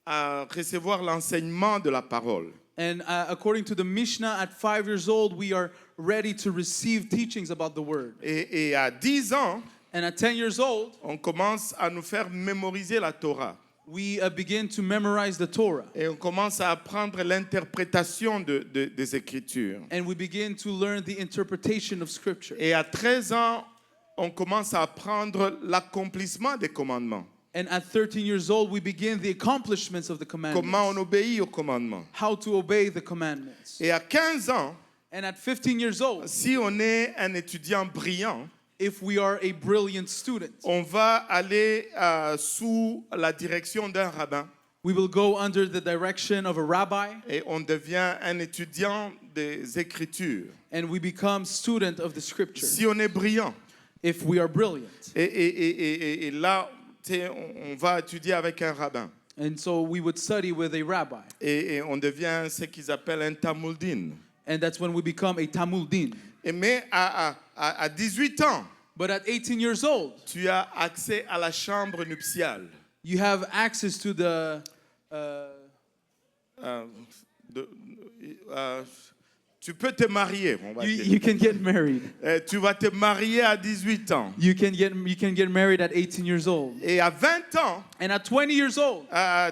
[SPEAKER 3] à recevoir l'enseignement de la parole.
[SPEAKER 4] And according to the Mishnah, at 5 years old, we are ready to receive teachings about the word.
[SPEAKER 3] Et à 10 ans,
[SPEAKER 4] And at 10 years old,
[SPEAKER 3] on commence à nous faire mémoriser la Torah.
[SPEAKER 4] we begin to memorize the Torah.
[SPEAKER 3] Et on commence à apprendre l'interprétation des Écritures.
[SPEAKER 4] And we begin to learn the interpretation of Scripture.
[SPEAKER 3] Et à 13 ans, on commence à apprendre l'accomplissement des commandements.
[SPEAKER 4] And at 13 years old, we begin the accomplishments of the
[SPEAKER 3] Comment
[SPEAKER 4] commandments.
[SPEAKER 3] on obéit aux commandements.
[SPEAKER 4] How to obey the commandments.
[SPEAKER 3] Et à 15 ans,
[SPEAKER 4] And at 15 years old,
[SPEAKER 3] si on est un étudiant brillant,
[SPEAKER 4] if we are a brilliant student,
[SPEAKER 3] on va aller sous la direction d'un rabbin
[SPEAKER 4] we will go under the direction of a rabbi,
[SPEAKER 3] et on devient un étudiant des Écritures.
[SPEAKER 4] and we become student of the Scripture.
[SPEAKER 3] Si on est brillant,
[SPEAKER 4] If we are brilliant.
[SPEAKER 3] et là, on va étudier avec un rabbin.
[SPEAKER 4] And so we would study with a rabbi.
[SPEAKER 3] Et on devient ce qu'ils appellent un tamuldin.
[SPEAKER 4] And that's when we become a Tamuldin.
[SPEAKER 3] Mais à 18 ans,
[SPEAKER 4] But at 18 years old,
[SPEAKER 3] tu as accès à la chambre nuptiale.
[SPEAKER 4] you have access to the
[SPEAKER 3] Euh, de- tu peux te marier, on va dire.
[SPEAKER 4] you can get married.
[SPEAKER 3] Tu vas te marier à 18 ans.
[SPEAKER 4] You can get married at 18 years old.
[SPEAKER 3] Et à 20 ans,
[SPEAKER 4] And at 20 years old,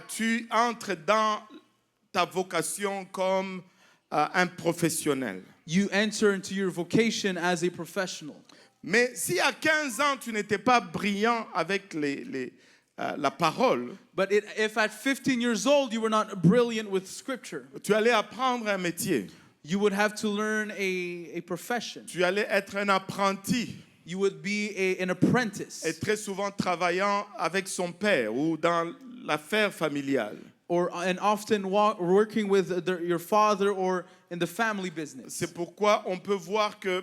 [SPEAKER 3] tu entres dans ta vocation comme un professionnel.
[SPEAKER 4] you enter into your vocation as a professional.
[SPEAKER 3] Mais si à 15 ans, tu n'étais pas brillant avec la parole,
[SPEAKER 4] But if at 15 years old you were not brilliant with scripture,
[SPEAKER 3] tu allais apprendre un métier.
[SPEAKER 4] you would have to learn a profession.
[SPEAKER 3] Tu allais être un apprenti
[SPEAKER 4] You would be an apprentice,
[SPEAKER 3] et très souvent travaillant avec son père ou dans l'affaire familiale.
[SPEAKER 4] and often working with your father or in the family business.
[SPEAKER 3] C'est pourquoi on peut voir que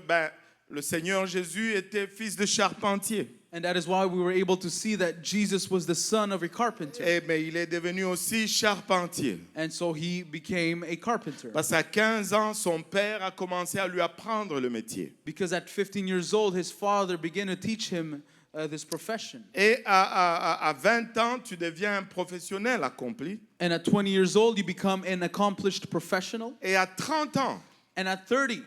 [SPEAKER 3] le Seigneur Jésus était fils de charpentier.
[SPEAKER 4] And that is why we were able to see that Jesus was the son of a carpenter.
[SPEAKER 3] Mais il est devenu aussi charpentier.
[SPEAKER 4] And so he became a carpenter.
[SPEAKER 3] Parce qu'à 15 ans, son père a commencé à lui apprendre le métier.
[SPEAKER 4] Because at 15 years old, his father began to teach him this profession.
[SPEAKER 3] Et à 20 ans, tu deviens un professionnel accompli.
[SPEAKER 4] And at 20 years old, you become an accomplished professional.
[SPEAKER 3] Et à 30 ans,
[SPEAKER 4] And at 30,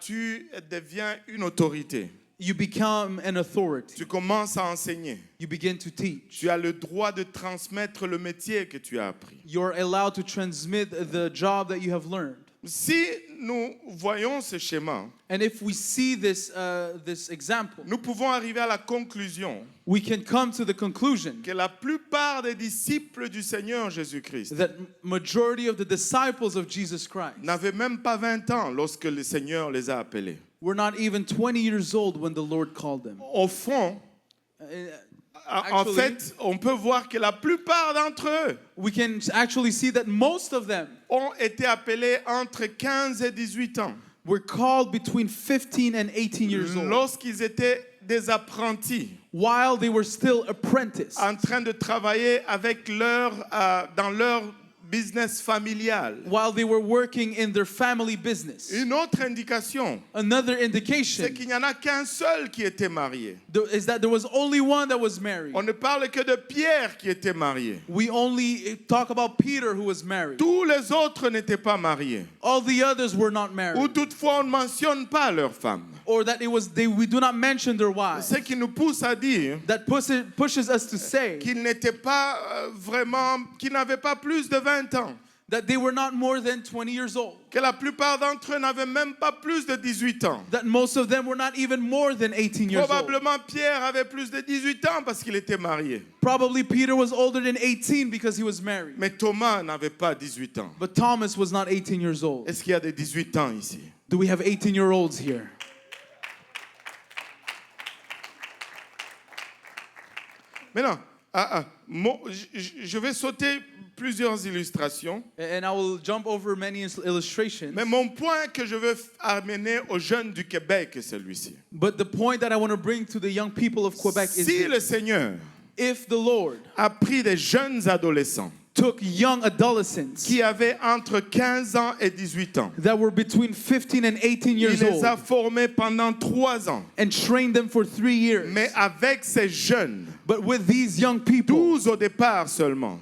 [SPEAKER 3] tu deviens une autorité.
[SPEAKER 4] you become an authority.
[SPEAKER 3] Tu commences à enseigner.
[SPEAKER 4] You begin to teach.
[SPEAKER 3] Tu as le droit de transmettre le métier que tu as appris.
[SPEAKER 4] You're allowed to transmit the job that you have learned.
[SPEAKER 3] Si nous voyons ce schéma,
[SPEAKER 4] And if we see this example,
[SPEAKER 3] nous pouvons arriver à la conclusion
[SPEAKER 4] we can come to the conclusion
[SPEAKER 3] que la plupart des disciples du Seigneur Jésus-Christ
[SPEAKER 4] that majority of the disciples of Jesus Christ
[SPEAKER 3] n'avaient même pas 20 ans lorsque le Seigneur les a appelés.
[SPEAKER 4] were not even 20 years old when the Lord called them.
[SPEAKER 3] Au fond, en
[SPEAKER 4] Actually,
[SPEAKER 3] fait, on peut voir que la plupart d'entre eux
[SPEAKER 4] we can actually see that most of them
[SPEAKER 3] ont été appelés entre 15 et 18 ans,
[SPEAKER 4] were called between 15 and 18 years old
[SPEAKER 3] lorsqu'ils étaient des apprentis,
[SPEAKER 4] while they were still apprentices,
[SPEAKER 3] en train de travailler avec dans leur business familial.
[SPEAKER 4] while they were working in their family business.
[SPEAKER 3] Une autre indication,
[SPEAKER 4] Another
[SPEAKER 3] c'est
[SPEAKER 4] indication
[SPEAKER 3] qu'il n'y en a qu'un seul qui était marié.
[SPEAKER 4] is that there was only one that was married.
[SPEAKER 3] On ne parle que de Pierre qui était marié.
[SPEAKER 4] We only talk about Peter who was married.
[SPEAKER 3] Tous les autres n'étaient pas mariés.
[SPEAKER 4] All the others were not
[SPEAKER 3] Ou
[SPEAKER 4] married.
[SPEAKER 3] toutefois, on ne mentionne pas leurs femmes.
[SPEAKER 4] Or that we do not mention their wives.
[SPEAKER 3] Ce qui nous pousse à dire
[SPEAKER 4] That pushes us to say
[SPEAKER 3] qu'ils n'étaient pas qu'ils n'avaient pas plus de 20 ans.
[SPEAKER 4] that they were not more than 20 years old.
[SPEAKER 3] Que la plupart d'entre eux n'avaient même pas plus de 18 ans.
[SPEAKER 4] That most of them were not even more than 18 years old.
[SPEAKER 3] Probablement Pierre avait plus de 18 ans parce qu'il était marié.
[SPEAKER 4] Probably Peter was older than 18 because he was married.
[SPEAKER 3] Mais Thomas n'avait pas 18 ans.
[SPEAKER 4] But Thomas was not 18 years old.
[SPEAKER 3] Est-ce qu'il y a des 18 ans ici?
[SPEAKER 4] Do we have 18-year-olds here?
[SPEAKER 3] Maintenant, je vais sauter plusieurs illustrations.
[SPEAKER 4] And I will jump over many illustrations.
[SPEAKER 3] Mais mon point que je veux amener aux jeunes du Québec est celui-ci.
[SPEAKER 4] But the point that I want to bring to the young people of Quebec is
[SPEAKER 3] Si
[SPEAKER 4] this.
[SPEAKER 3] le Seigneur
[SPEAKER 4] If the Lord
[SPEAKER 3] a pris des jeunes adolescents
[SPEAKER 4] took young adolescents
[SPEAKER 3] qui avaient entre 15 ans et 18 ans,
[SPEAKER 4] that were between 15 and 18
[SPEAKER 3] il
[SPEAKER 4] years
[SPEAKER 3] les a
[SPEAKER 4] old
[SPEAKER 3] formés pendant 3 ans.
[SPEAKER 4] and trained them for 3 years.
[SPEAKER 3] Mais avec ces jeunes,
[SPEAKER 4] But with these young people,
[SPEAKER 3] 12 au départ seulement,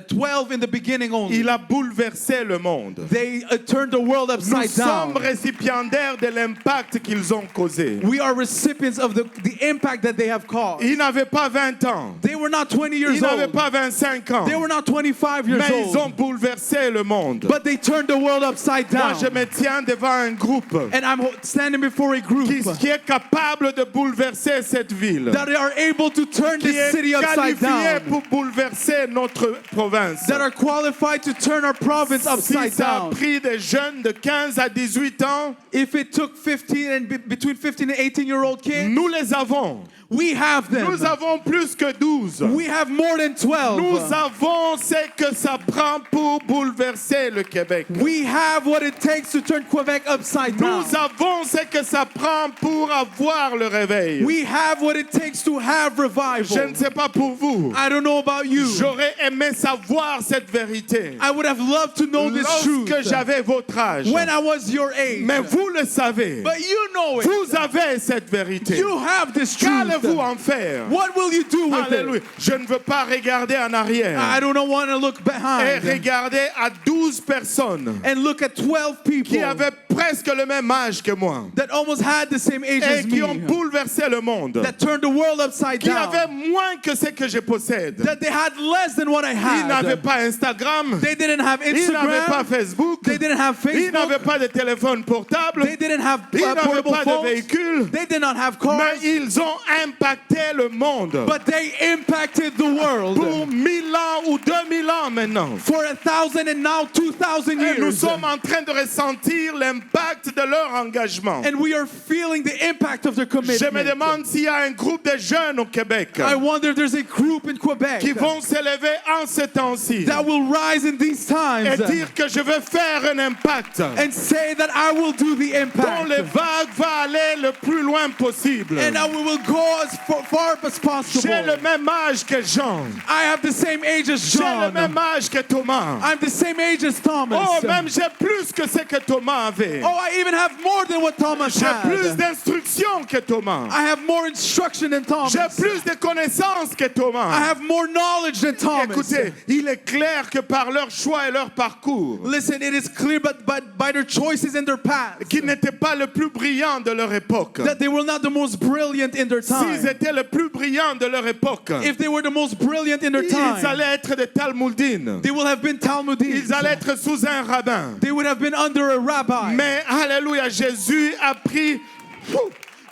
[SPEAKER 4] 12 in the beginning only,
[SPEAKER 3] il a bouleversé le monde.
[SPEAKER 4] they turned the world
[SPEAKER 3] Nous
[SPEAKER 4] upside
[SPEAKER 3] sommes
[SPEAKER 4] down.
[SPEAKER 3] récipiendaires de l'impact qu'ils ont causé.
[SPEAKER 4] We are recipients of the impact that they have caused.
[SPEAKER 3] Ils n'avaient pas 20 ans.
[SPEAKER 4] They were not 20
[SPEAKER 3] Ils
[SPEAKER 4] years
[SPEAKER 3] n'avaient
[SPEAKER 4] old.
[SPEAKER 3] pas 25 ans.
[SPEAKER 4] They were not 25 years
[SPEAKER 3] Mais ils ont
[SPEAKER 4] old.
[SPEAKER 3] bouleversé le monde.
[SPEAKER 4] But they turned the world upside
[SPEAKER 3] Moi,
[SPEAKER 4] down.
[SPEAKER 3] je me tiens devant un groupe
[SPEAKER 4] And I'm standing before a group
[SPEAKER 3] qui est capable de bouleverser cette ville,
[SPEAKER 4] that are able to turn
[SPEAKER 3] qui
[SPEAKER 4] this
[SPEAKER 3] est
[SPEAKER 4] city upside
[SPEAKER 3] qualifié
[SPEAKER 4] down,
[SPEAKER 3] pour bouleverser notre province.
[SPEAKER 4] that are qualified to turn our province
[SPEAKER 3] Si
[SPEAKER 4] upside
[SPEAKER 3] ça a
[SPEAKER 4] down.
[SPEAKER 3] pris des jeunes de 15 à 18 ans,
[SPEAKER 4] If it took 15 and between 15 and 18-year-old kids,
[SPEAKER 3] nous les avons.
[SPEAKER 4] We have them.
[SPEAKER 3] Nous avons plus que 12.
[SPEAKER 4] We have more than 12.
[SPEAKER 3] Nous avons ce que ça prend pour bouleverser le Québec.
[SPEAKER 4] We have what it takes to turn Quebec upside down.
[SPEAKER 3] Nous avons ce que ça prend pour avoir le réveil.
[SPEAKER 4] We have what it takes to have revival.
[SPEAKER 3] Je ne sais pas pour vous.
[SPEAKER 4] I don't know about you.
[SPEAKER 3] J'aurais aimé savoir cette vérité
[SPEAKER 4] I would have loved to know this truth
[SPEAKER 3] lorsque j'avais votre âge.
[SPEAKER 4] when I was your age.
[SPEAKER 3] Mais vous le savez.
[SPEAKER 4] But you know it.
[SPEAKER 3] Vous avez cette vérité.
[SPEAKER 4] You have this truth.
[SPEAKER 3] Qu'allez-vous en faire?
[SPEAKER 4] What will you do with
[SPEAKER 3] Alléluia.
[SPEAKER 4] it?
[SPEAKER 3] Je ne veux pas regarder en arrière
[SPEAKER 4] I don't want to look
[SPEAKER 3] et
[SPEAKER 4] behind
[SPEAKER 3] regarder à 12 personnes
[SPEAKER 4] and look at 12
[SPEAKER 3] qui
[SPEAKER 4] people
[SPEAKER 3] avaient presque le même âge que moi
[SPEAKER 4] that almost had the same age
[SPEAKER 3] et
[SPEAKER 4] as
[SPEAKER 3] qui ont
[SPEAKER 4] me,
[SPEAKER 3] bouleversé le monde,
[SPEAKER 4] that turned the world upside
[SPEAKER 3] qui avaient
[SPEAKER 4] down,
[SPEAKER 3] moins que ce que je possède.
[SPEAKER 4] that they had less than what I
[SPEAKER 3] Ils n'avaient
[SPEAKER 4] had.
[SPEAKER 3] pas Instagram,
[SPEAKER 4] They didn't have
[SPEAKER 3] ils n'avaient pas
[SPEAKER 4] Instagram.
[SPEAKER 3] Facebook,
[SPEAKER 4] They didn't have
[SPEAKER 3] ils n'avaient
[SPEAKER 4] Facebook.
[SPEAKER 3] pas de téléphone portable,
[SPEAKER 4] They didn't have
[SPEAKER 3] ils n'avaient
[SPEAKER 4] portable
[SPEAKER 3] pas de
[SPEAKER 4] phones.
[SPEAKER 3] véhicule,
[SPEAKER 4] They did not have
[SPEAKER 3] mais
[SPEAKER 4] cars.
[SPEAKER 3] ils ont impacté le monde
[SPEAKER 4] But they impacted the world
[SPEAKER 3] pour 1000 ans ou 2000 ans maintenant.
[SPEAKER 4] for 1,000 and now 2,000
[SPEAKER 3] Et nous
[SPEAKER 4] years.
[SPEAKER 3] sommes en train de ressentir l'impact de leur engagement.
[SPEAKER 4] And we are feeling the impact of their
[SPEAKER 3] Je me
[SPEAKER 4] commitment.
[SPEAKER 3] demande s'il y a un groupe de jeunes au Québec
[SPEAKER 4] I wonder if there's a group in Quebec
[SPEAKER 3] qui vont s'élever en ce temps-ci
[SPEAKER 4] that will rise in these
[SPEAKER 3] et
[SPEAKER 4] times
[SPEAKER 3] dire que je veux faire un impact
[SPEAKER 4] and say that I will do the
[SPEAKER 3] dont les
[SPEAKER 4] impact.
[SPEAKER 3] vagues va aller le plus loin possible.
[SPEAKER 4] And we will go as far as possible.
[SPEAKER 3] J'ai le même âge que Jean.
[SPEAKER 4] I have the same age as
[SPEAKER 3] J'ai le
[SPEAKER 4] John.
[SPEAKER 3] même âge que Thomas.
[SPEAKER 4] I'm the same age as Thomas.
[SPEAKER 3] Oh, même j'ai plus que ce que Thomas avait.
[SPEAKER 4] Oh, I even have more than what Thomas
[SPEAKER 3] J'ai plus
[SPEAKER 4] had.
[SPEAKER 3] d'instructions que Thomas.
[SPEAKER 4] I have more instruction than Thomas.
[SPEAKER 3] J'ai plus de connaissances que
[SPEAKER 4] I
[SPEAKER 3] Thomas.
[SPEAKER 4] have more knowledge than Thomas.
[SPEAKER 3] Écoutez, il est clair que par leur choix et leur parcours,
[SPEAKER 4] Listen, it is clear, but by their choices and their paths,
[SPEAKER 3] qu'ils n'étaient pas le plus brillant de leur époque.
[SPEAKER 4] that they were not the most brilliant in their time.
[SPEAKER 3] S'ils étaient le plus brillant de leur époque,
[SPEAKER 4] If they were the most brilliant in their
[SPEAKER 3] ils
[SPEAKER 4] time,
[SPEAKER 3] allaient être des Talmudines.
[SPEAKER 4] they will have been Talmudists.
[SPEAKER 3] Ils allaient être sous un rabbin.
[SPEAKER 4] They would have been under a rabbi.
[SPEAKER 3] Mais, alléluia, Jésus a pris...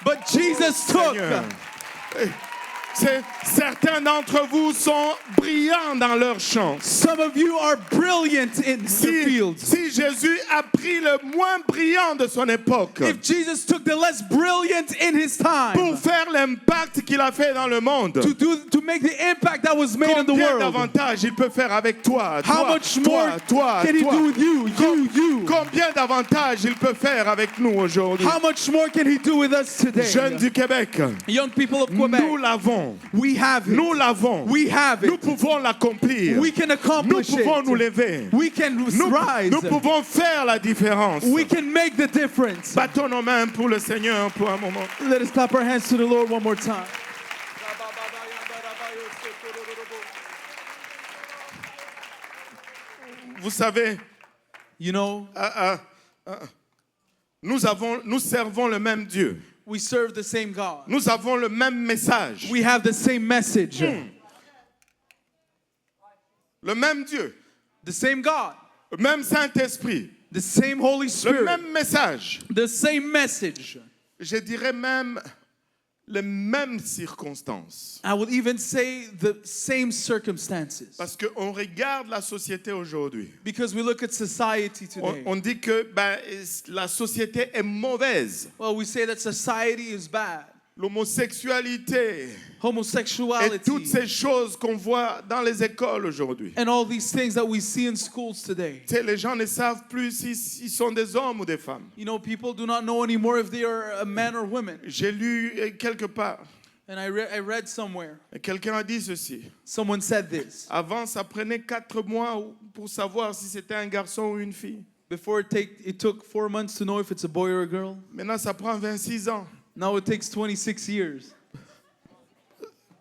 [SPEAKER 4] But Jesus took.
[SPEAKER 3] Seigneur. Certains d'entre vous sont brillants dans leur champ.
[SPEAKER 4] Some of you are brilliant in the fields.
[SPEAKER 3] Si Jésus a pris le moins brillant de son époque
[SPEAKER 4] If Jesus took the less brilliant in his time
[SPEAKER 3] pour faire l'impact qu'il a fait dans le monde,
[SPEAKER 4] to make the impact that was made in the
[SPEAKER 3] combien
[SPEAKER 4] world,
[SPEAKER 3] d'avantages il peut faire avec toi,
[SPEAKER 4] how
[SPEAKER 3] toi,
[SPEAKER 4] much more
[SPEAKER 3] toi,
[SPEAKER 4] can he
[SPEAKER 3] toi.
[SPEAKER 4] do with you?
[SPEAKER 3] Combien d'avantages il peut faire avec nous aujourd'hui?
[SPEAKER 4] How much more can he do with us today?
[SPEAKER 3] Jeunes du Québec,
[SPEAKER 4] Young people of Quebec,
[SPEAKER 3] nous l'avons.
[SPEAKER 4] we have it.
[SPEAKER 3] Nous l'avons.
[SPEAKER 4] We have
[SPEAKER 3] Nous
[SPEAKER 4] it.
[SPEAKER 3] pouvons l'accomplir.
[SPEAKER 4] We can
[SPEAKER 3] Nous
[SPEAKER 4] accomplish
[SPEAKER 3] pouvons nous
[SPEAKER 4] it.
[SPEAKER 3] lever.
[SPEAKER 4] We can rise.
[SPEAKER 3] Nous pouvons faire la différence.
[SPEAKER 4] We can make the difference.
[SPEAKER 3] Battons nos mains pour le Seigneur pour un moment.
[SPEAKER 4] Let us clap our hands to the Lord one more time.
[SPEAKER 3] Vous savez,
[SPEAKER 4] You know,
[SPEAKER 3] nous servons le même Dieu.
[SPEAKER 4] we serve the same God.
[SPEAKER 3] Nous avons le même message.
[SPEAKER 4] We have the same message.
[SPEAKER 3] Le même Dieu.
[SPEAKER 4] The same God.
[SPEAKER 3] Le même Saint-Esprit.
[SPEAKER 4] The same Holy
[SPEAKER 3] Le
[SPEAKER 4] Spirit.
[SPEAKER 3] même message.
[SPEAKER 4] The same message.
[SPEAKER 3] Je dirais même les mêmes circonstances.
[SPEAKER 4] I would even say the same circumstances.
[SPEAKER 3] Parce qu'on regarde la société aujourd'hui.
[SPEAKER 4] Because we look at society today.
[SPEAKER 3] On dit que la société est mauvaise.
[SPEAKER 4] Well, we say that society is bad.
[SPEAKER 3] L'homosexualité et
[SPEAKER 4] Homosexuality.
[SPEAKER 3] toutes ces choses qu'on voit dans les écoles aujourd'hui.
[SPEAKER 4] And all these things that we see in schools today.
[SPEAKER 3] Tu sais, les gens ne savent plus s'ils sont des hommes ou des femmes.
[SPEAKER 4] You know, people do not know anymore if they are a man or woman.
[SPEAKER 3] J'ai lu quelque part,
[SPEAKER 4] And I read somewhere,
[SPEAKER 3] et quelqu'un a dit ceci.
[SPEAKER 4] someone said this.
[SPEAKER 3] Avant, ça prenait 4 mois pour savoir si c'était un garçon ou une fille.
[SPEAKER 4] Before it took 4 months to know if it's a boy or a girl.
[SPEAKER 3] Maintenant, ça prend 26 ans.
[SPEAKER 4] Now it takes 26 years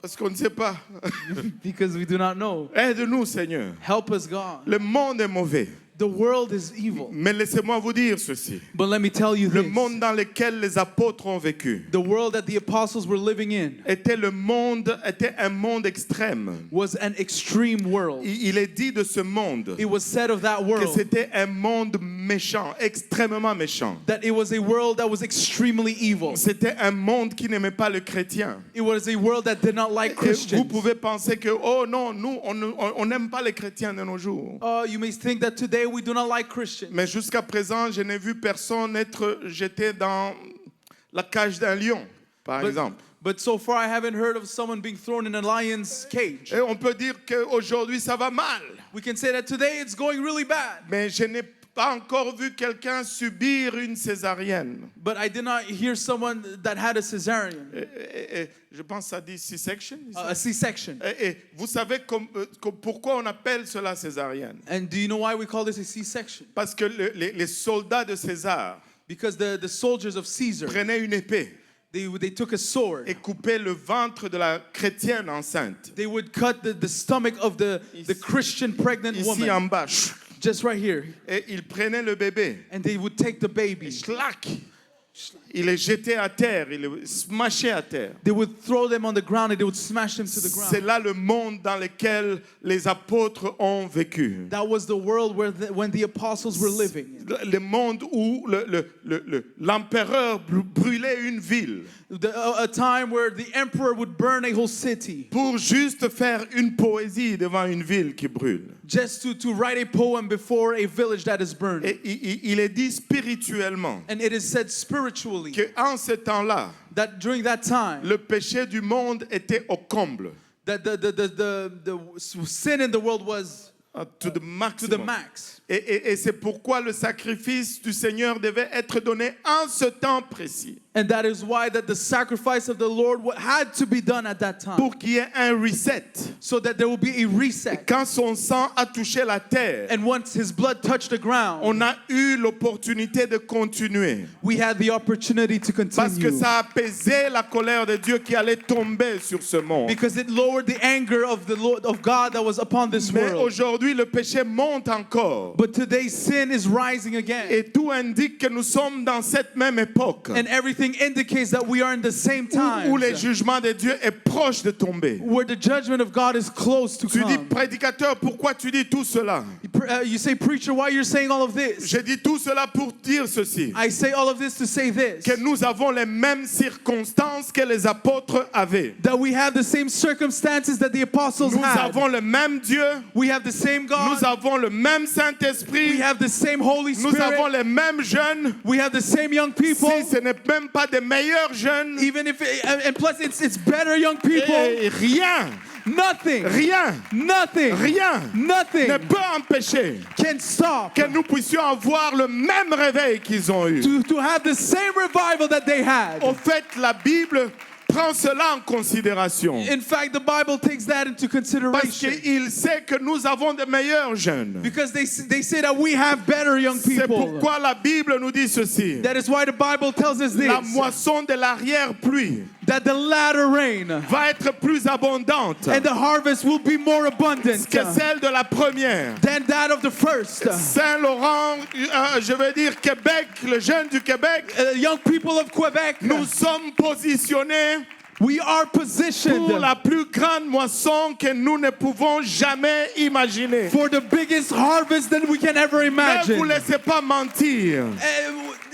[SPEAKER 3] Parce qu'on ne sait pas.
[SPEAKER 4] because we do not know.
[SPEAKER 3] Aide-nous, Seigneur.
[SPEAKER 4] Help us, God.
[SPEAKER 3] Le monde est mauvais.
[SPEAKER 4] The world is evil.
[SPEAKER 3] Mais laissez-moi vous dire ceci.
[SPEAKER 4] But let me tell you
[SPEAKER 3] Le
[SPEAKER 4] this.
[SPEAKER 3] monde dans lequel les apôtres ont vécu
[SPEAKER 4] The world that the apostles were living in
[SPEAKER 3] était un monde extrême.
[SPEAKER 4] was an extreme world.
[SPEAKER 3] Il est dit de ce monde
[SPEAKER 4] It was said of that
[SPEAKER 3] que
[SPEAKER 4] world
[SPEAKER 3] c'était un monde méchant, extrêmement méchant.
[SPEAKER 4] that it was a world that was extremely evil.
[SPEAKER 3] C'était un monde qui n'aimait pas le chrétien.
[SPEAKER 4] It was a world that did not like
[SPEAKER 3] Et vous
[SPEAKER 4] Christians.
[SPEAKER 3] pouvez penser que, oh non, nous, on n'aime pas les chrétiens de nos jours.
[SPEAKER 4] You may think that today we do not like Christians.
[SPEAKER 3] Mais jusqu'à présent, je n'ai vu personne être jeté dans la cage d'un lion, par exemple.
[SPEAKER 4] But so far, I haven't heard of someone being thrown in a lion's cage.
[SPEAKER 3] Et on peut dire qu'aujourd'hui, ça va mal.
[SPEAKER 4] We can say that today it's going really bad.
[SPEAKER 3] Mais je n'ai pas encore vu quelqu'un subir une césarienne.
[SPEAKER 4] But I did not hear someone that had a cesarean,
[SPEAKER 3] Je pense que ça dit C-section.
[SPEAKER 4] a C-section.
[SPEAKER 3] Et vous savez pourquoi on appelle cela césarienne?
[SPEAKER 4] And do you know why we call this a C-section?
[SPEAKER 3] Parce que les soldats de César
[SPEAKER 4] Because the soldiers of Caesar,
[SPEAKER 3] prenaient une épée
[SPEAKER 4] they took a sword.
[SPEAKER 3] et coupaient le ventre de la chrétienne enceinte.
[SPEAKER 4] They would cut the stomach of the Christian pregnant
[SPEAKER 3] Ici
[SPEAKER 4] woman,
[SPEAKER 3] en bas.
[SPEAKER 4] just right here.
[SPEAKER 3] Et ils prenaient le bébé.
[SPEAKER 4] And they would take the baby.
[SPEAKER 3] Schlac. Il est jeté à terre, il est smashé à terre.
[SPEAKER 4] They would throw them on the ground and they would smash them to the
[SPEAKER 3] C'est
[SPEAKER 4] ground.
[SPEAKER 3] là le monde dans lequel les apôtres ont vécu.
[SPEAKER 4] That was the world when the apostles were living.
[SPEAKER 3] Le monde où l'empereur brûlait une ville
[SPEAKER 4] A time where the emperor would burn a whole city
[SPEAKER 3] pour juste faire une poésie devant une ville qui brûle.
[SPEAKER 4] just to write a poem before a village that is burned.
[SPEAKER 3] Et il est dit spirituellement
[SPEAKER 4] And it is said spiritually
[SPEAKER 3] qu'en ce temps-là,
[SPEAKER 4] that during that time,
[SPEAKER 3] le péché du monde était au comble,
[SPEAKER 4] that the sin in the world was
[SPEAKER 3] to the
[SPEAKER 4] to the
[SPEAKER 3] maximum.
[SPEAKER 4] max.
[SPEAKER 3] Et c'est pourquoi le sacrifice du Seigneur devait être donné en ce temps précis,
[SPEAKER 4] And that is why that the sacrifice of the Lord had to be done at that time,
[SPEAKER 3] pour qu'il y ait un reset.
[SPEAKER 4] so that there will be a reset.
[SPEAKER 3] Quand son sang a touché la terre,
[SPEAKER 4] And once his blood touched the ground,
[SPEAKER 3] on a eu l'opportunité de continuer.
[SPEAKER 4] we had the opportunity to
[SPEAKER 3] Parce que
[SPEAKER 4] continue.
[SPEAKER 3] ça apaisait la colère de Dieu qui allait tomber sur ce monde.
[SPEAKER 4] Because it lowered the anger of the Lord of God that was upon this
[SPEAKER 3] Mais
[SPEAKER 4] world.
[SPEAKER 3] aujourd'hui, le péché monte encore.
[SPEAKER 4] But today sin is rising again.
[SPEAKER 3] Et tout indique que nous sommes dans cette même époque
[SPEAKER 4] And everything indicates that we are in the same time
[SPEAKER 3] où le jugement de Dieu est proche de tomber.
[SPEAKER 4] where the judgment of God is close to
[SPEAKER 3] Tu dis,
[SPEAKER 4] come.
[SPEAKER 3] prédicateur, pourquoi tu dis tout cela?
[SPEAKER 4] You say, preacher, why you're saying all of this?
[SPEAKER 3] Je dis tout cela pour dire ceci,
[SPEAKER 4] I say all of this to say this.
[SPEAKER 3] que nous avons les mêmes circonstances que les apôtres avaient.
[SPEAKER 4] That we have the same circumstances that the apostles
[SPEAKER 3] Nous
[SPEAKER 4] had.
[SPEAKER 3] avons le même Dieu,
[SPEAKER 4] We have the same God.
[SPEAKER 3] nous avons le même
[SPEAKER 4] We
[SPEAKER 3] Saint-Esprit,
[SPEAKER 4] have the same Holy
[SPEAKER 3] nous avons
[SPEAKER 4] Spirit.
[SPEAKER 3] les mêmes jeunes.
[SPEAKER 4] We have the same young people.
[SPEAKER 3] Si ce n'est même pas des meilleurs jeunes,
[SPEAKER 4] Even if and plus it's better young people.
[SPEAKER 3] et rien,
[SPEAKER 4] Nothing
[SPEAKER 3] rien
[SPEAKER 4] Nothing
[SPEAKER 3] ne peut empêcher
[SPEAKER 4] can stop
[SPEAKER 3] que nous puissions avoir le même réveil qu'ils ont eu.
[SPEAKER 4] to have the same revival that they had.
[SPEAKER 3] Au fait, la Bible prend cela en considération.
[SPEAKER 4] In fact, the Bible takes that into
[SPEAKER 3] Parce
[SPEAKER 4] consideration.
[SPEAKER 3] qu'il sait que nous avons de meilleurs jeunes.
[SPEAKER 4] Because they say that we have better young
[SPEAKER 3] C'est
[SPEAKER 4] people.
[SPEAKER 3] pourquoi la Bible nous dit ceci.
[SPEAKER 4] That is why the Bible tells us
[SPEAKER 3] La
[SPEAKER 4] this.
[SPEAKER 3] moisson de l'arrière-pluie
[SPEAKER 4] That the latter rain
[SPEAKER 3] va être plus abondante
[SPEAKER 4] and the harvest will be more abundant
[SPEAKER 3] que celle de la première.
[SPEAKER 4] than that of the first.
[SPEAKER 3] Saint-Laurent, je veux dire Québec, le jeune du Québec,
[SPEAKER 4] Young people of Quebec,
[SPEAKER 3] nous sommes positionnés
[SPEAKER 4] we are positioned
[SPEAKER 3] pour la plus grande moisson que nous ne pouvons jamais imaginer.
[SPEAKER 4] for the biggest harvest that we can ever
[SPEAKER 3] Ne
[SPEAKER 4] imagine.
[SPEAKER 3] vous laissez pas mentir.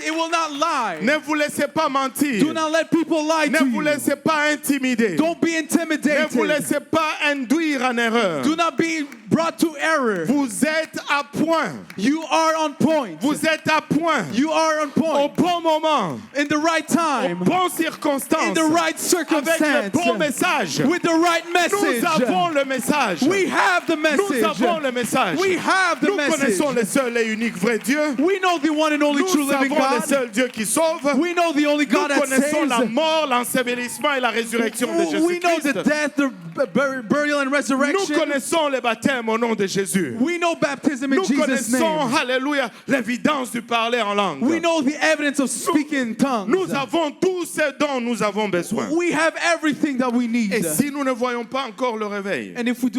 [SPEAKER 4] It will not lie.
[SPEAKER 3] Ne vous laissez pas mentir.
[SPEAKER 4] Do not let people lie
[SPEAKER 3] Ne
[SPEAKER 4] to
[SPEAKER 3] vous
[SPEAKER 4] you.
[SPEAKER 3] laissez pas intimider.
[SPEAKER 4] Don't be
[SPEAKER 3] Ne
[SPEAKER 4] intimidated.
[SPEAKER 3] vous laissez pas induire en erreur.
[SPEAKER 4] Do not be brought to error.
[SPEAKER 3] Vous êtes à point.
[SPEAKER 4] You are on point.
[SPEAKER 3] Vous êtes à point.
[SPEAKER 4] You are on
[SPEAKER 3] Au
[SPEAKER 4] point.
[SPEAKER 3] bon moment.
[SPEAKER 4] In the right
[SPEAKER 3] Aux
[SPEAKER 4] time.
[SPEAKER 3] bonnes
[SPEAKER 4] In
[SPEAKER 3] circonstances.
[SPEAKER 4] the right
[SPEAKER 3] Avec le
[SPEAKER 4] circumstance.
[SPEAKER 3] bon message.
[SPEAKER 4] With the right
[SPEAKER 3] Nous
[SPEAKER 4] message.
[SPEAKER 3] avons le message.
[SPEAKER 4] We have the
[SPEAKER 3] Nous
[SPEAKER 4] message.
[SPEAKER 3] avons le message.
[SPEAKER 4] We have the
[SPEAKER 3] Nous connaissons
[SPEAKER 4] message.
[SPEAKER 3] le seul et unique vrai Dieu.
[SPEAKER 4] We know the one and only true
[SPEAKER 3] Nous
[SPEAKER 4] living
[SPEAKER 3] savons le
[SPEAKER 4] God.
[SPEAKER 3] seul Dieu qui sauve.
[SPEAKER 4] We know the only
[SPEAKER 3] Nous
[SPEAKER 4] God that
[SPEAKER 3] connaissons la
[SPEAKER 4] saves.
[SPEAKER 3] mort, l'ensevelissement et la résurrection de
[SPEAKER 4] We know the
[SPEAKER 3] Jésus-Christ.
[SPEAKER 4] death, the burial, and
[SPEAKER 3] Nous
[SPEAKER 4] resurrection.
[SPEAKER 3] connaissons le baptême au nom de Jésus.
[SPEAKER 4] We know baptism in
[SPEAKER 3] Nous
[SPEAKER 4] Jesus'
[SPEAKER 3] connaissons,
[SPEAKER 4] name.
[SPEAKER 3] alléluia, l'évidence du parler en langue.
[SPEAKER 4] We know the evidence of speaking in tongues.
[SPEAKER 3] Nous avons tout ce dont nous avons besoin.
[SPEAKER 4] We have everything that we need.
[SPEAKER 3] Et si nous ne voyons pas encore le réveil,
[SPEAKER 4] And if we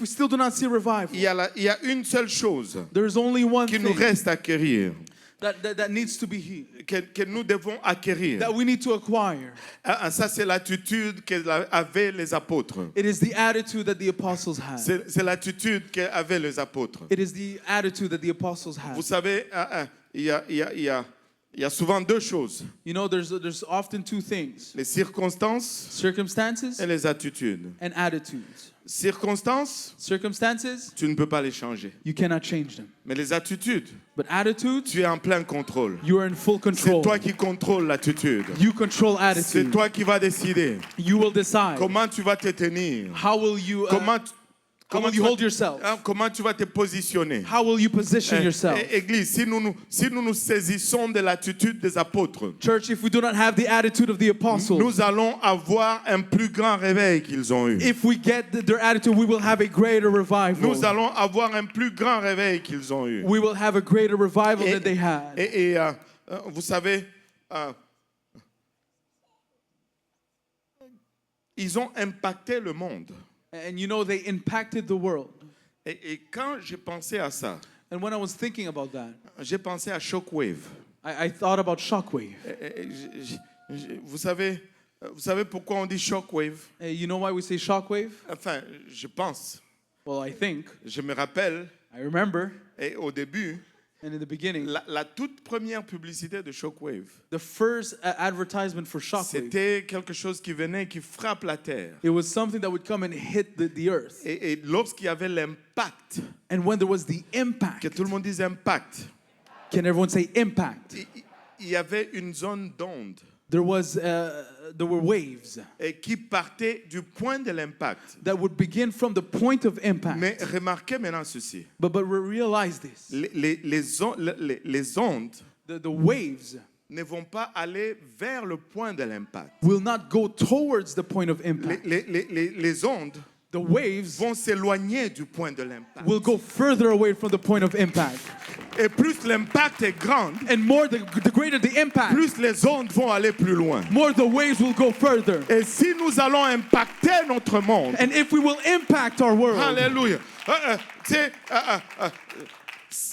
[SPEAKER 4] still do not see revival,
[SPEAKER 3] il y a une seule chose
[SPEAKER 4] there's only one
[SPEAKER 3] qui nous
[SPEAKER 4] thing
[SPEAKER 3] reste à acquérir,
[SPEAKER 4] that needs to be here,
[SPEAKER 3] que nous devons acquérir.
[SPEAKER 4] that we need to acquire.
[SPEAKER 3] Ça, c'est l'attitude qu'avaient les apôtres.
[SPEAKER 4] It is the attitude that the apostles had.
[SPEAKER 3] C'est l'attitude qu'avaient les apôtres.
[SPEAKER 4] It is the attitude that the apostles
[SPEAKER 3] Vous
[SPEAKER 4] had.
[SPEAKER 3] savez, il y a souvent deux choses,
[SPEAKER 4] You know, there's often two things:
[SPEAKER 3] les circonstances
[SPEAKER 4] circumstances
[SPEAKER 3] et les attitudes.
[SPEAKER 4] and attitudes.
[SPEAKER 3] Circonstances,
[SPEAKER 4] Circumstances,
[SPEAKER 3] tu ne peux pas les changer.
[SPEAKER 4] you cannot change them.
[SPEAKER 3] Mais les attitudes,
[SPEAKER 4] But attitudes,
[SPEAKER 3] tu es en plein contrôle.
[SPEAKER 4] you are in full
[SPEAKER 3] C'est
[SPEAKER 4] control.
[SPEAKER 3] toi qui contrôles l'attitude.
[SPEAKER 4] You control
[SPEAKER 3] C'est
[SPEAKER 4] attitude.
[SPEAKER 3] toi qui vas décider
[SPEAKER 4] You will decide.
[SPEAKER 3] comment tu vas te tenir.
[SPEAKER 4] How will you,
[SPEAKER 3] Comment
[SPEAKER 4] how will
[SPEAKER 3] tu
[SPEAKER 4] you
[SPEAKER 3] vas-
[SPEAKER 4] hold yourself?
[SPEAKER 3] Comment tu vas te positionner.
[SPEAKER 4] How will you position yourself?
[SPEAKER 3] Église, si nous nous saisissons de l'attitude des apôtres,
[SPEAKER 4] Church, if we do not have the attitude of the apostles,
[SPEAKER 3] nous allons avoir un plus grand réveil qu'ils ont eu.
[SPEAKER 4] if we get their attitude, we will have a greater revival.
[SPEAKER 3] Nous allons avoir un plus grand réveil qu'ils ont eu.
[SPEAKER 4] We will have a greater revival than they had.
[SPEAKER 3] Vous savez, ils ont impacté le monde.
[SPEAKER 4] And you know, they impacted the world.
[SPEAKER 3] Et quand j'ai pensé à ça,
[SPEAKER 4] And when I was thinking about that,
[SPEAKER 3] j'ai pensé à Shockwave.
[SPEAKER 4] I thought about Shockwave.
[SPEAKER 3] Vous savez pourquoi on dit Shockwave?
[SPEAKER 4] You know why we say Shockwave?
[SPEAKER 3] Enfin, je pense,
[SPEAKER 4] Well, I think,
[SPEAKER 3] je me rappelle,
[SPEAKER 4] I remember,
[SPEAKER 3] et au début,
[SPEAKER 4] and in the beginning,
[SPEAKER 3] la toute première publicité de Shockwave,
[SPEAKER 4] the first advertisement for Shockwave,
[SPEAKER 3] c'était quelque chose qui venait, qui frappe la terre.
[SPEAKER 4] it was something that would come and hit the earth.
[SPEAKER 3] Et lorsqu'il y avait l'impact,
[SPEAKER 4] And when there was the
[SPEAKER 3] que
[SPEAKER 4] impact,
[SPEAKER 3] tout le monde dise impact,
[SPEAKER 4] can everyone say impact?
[SPEAKER 3] il y avait une zone d'onde
[SPEAKER 4] There were waves
[SPEAKER 3] qui partait du point de l'impact.
[SPEAKER 4] that would begin from the point of impact.
[SPEAKER 3] Mais remarquez maintenant ceci.
[SPEAKER 4] But we realize this.
[SPEAKER 3] Les ondes
[SPEAKER 4] The waves
[SPEAKER 3] ne vont pas aller vers le point de l'impact.
[SPEAKER 4] will not go towards the point of impact.
[SPEAKER 3] Les ondes
[SPEAKER 4] The waves
[SPEAKER 3] vont s'éloigner du point de l'impact.
[SPEAKER 4] will go further away from the point of impact.
[SPEAKER 3] Et plus l'impact est grand,
[SPEAKER 4] And more the greater the impact,
[SPEAKER 3] plus les ondes vont aller plus loin.
[SPEAKER 4] more the waves will go further.
[SPEAKER 3] Et si nous allons impacter notre monde,
[SPEAKER 4] And if we will impact our world,
[SPEAKER 3] alléluia,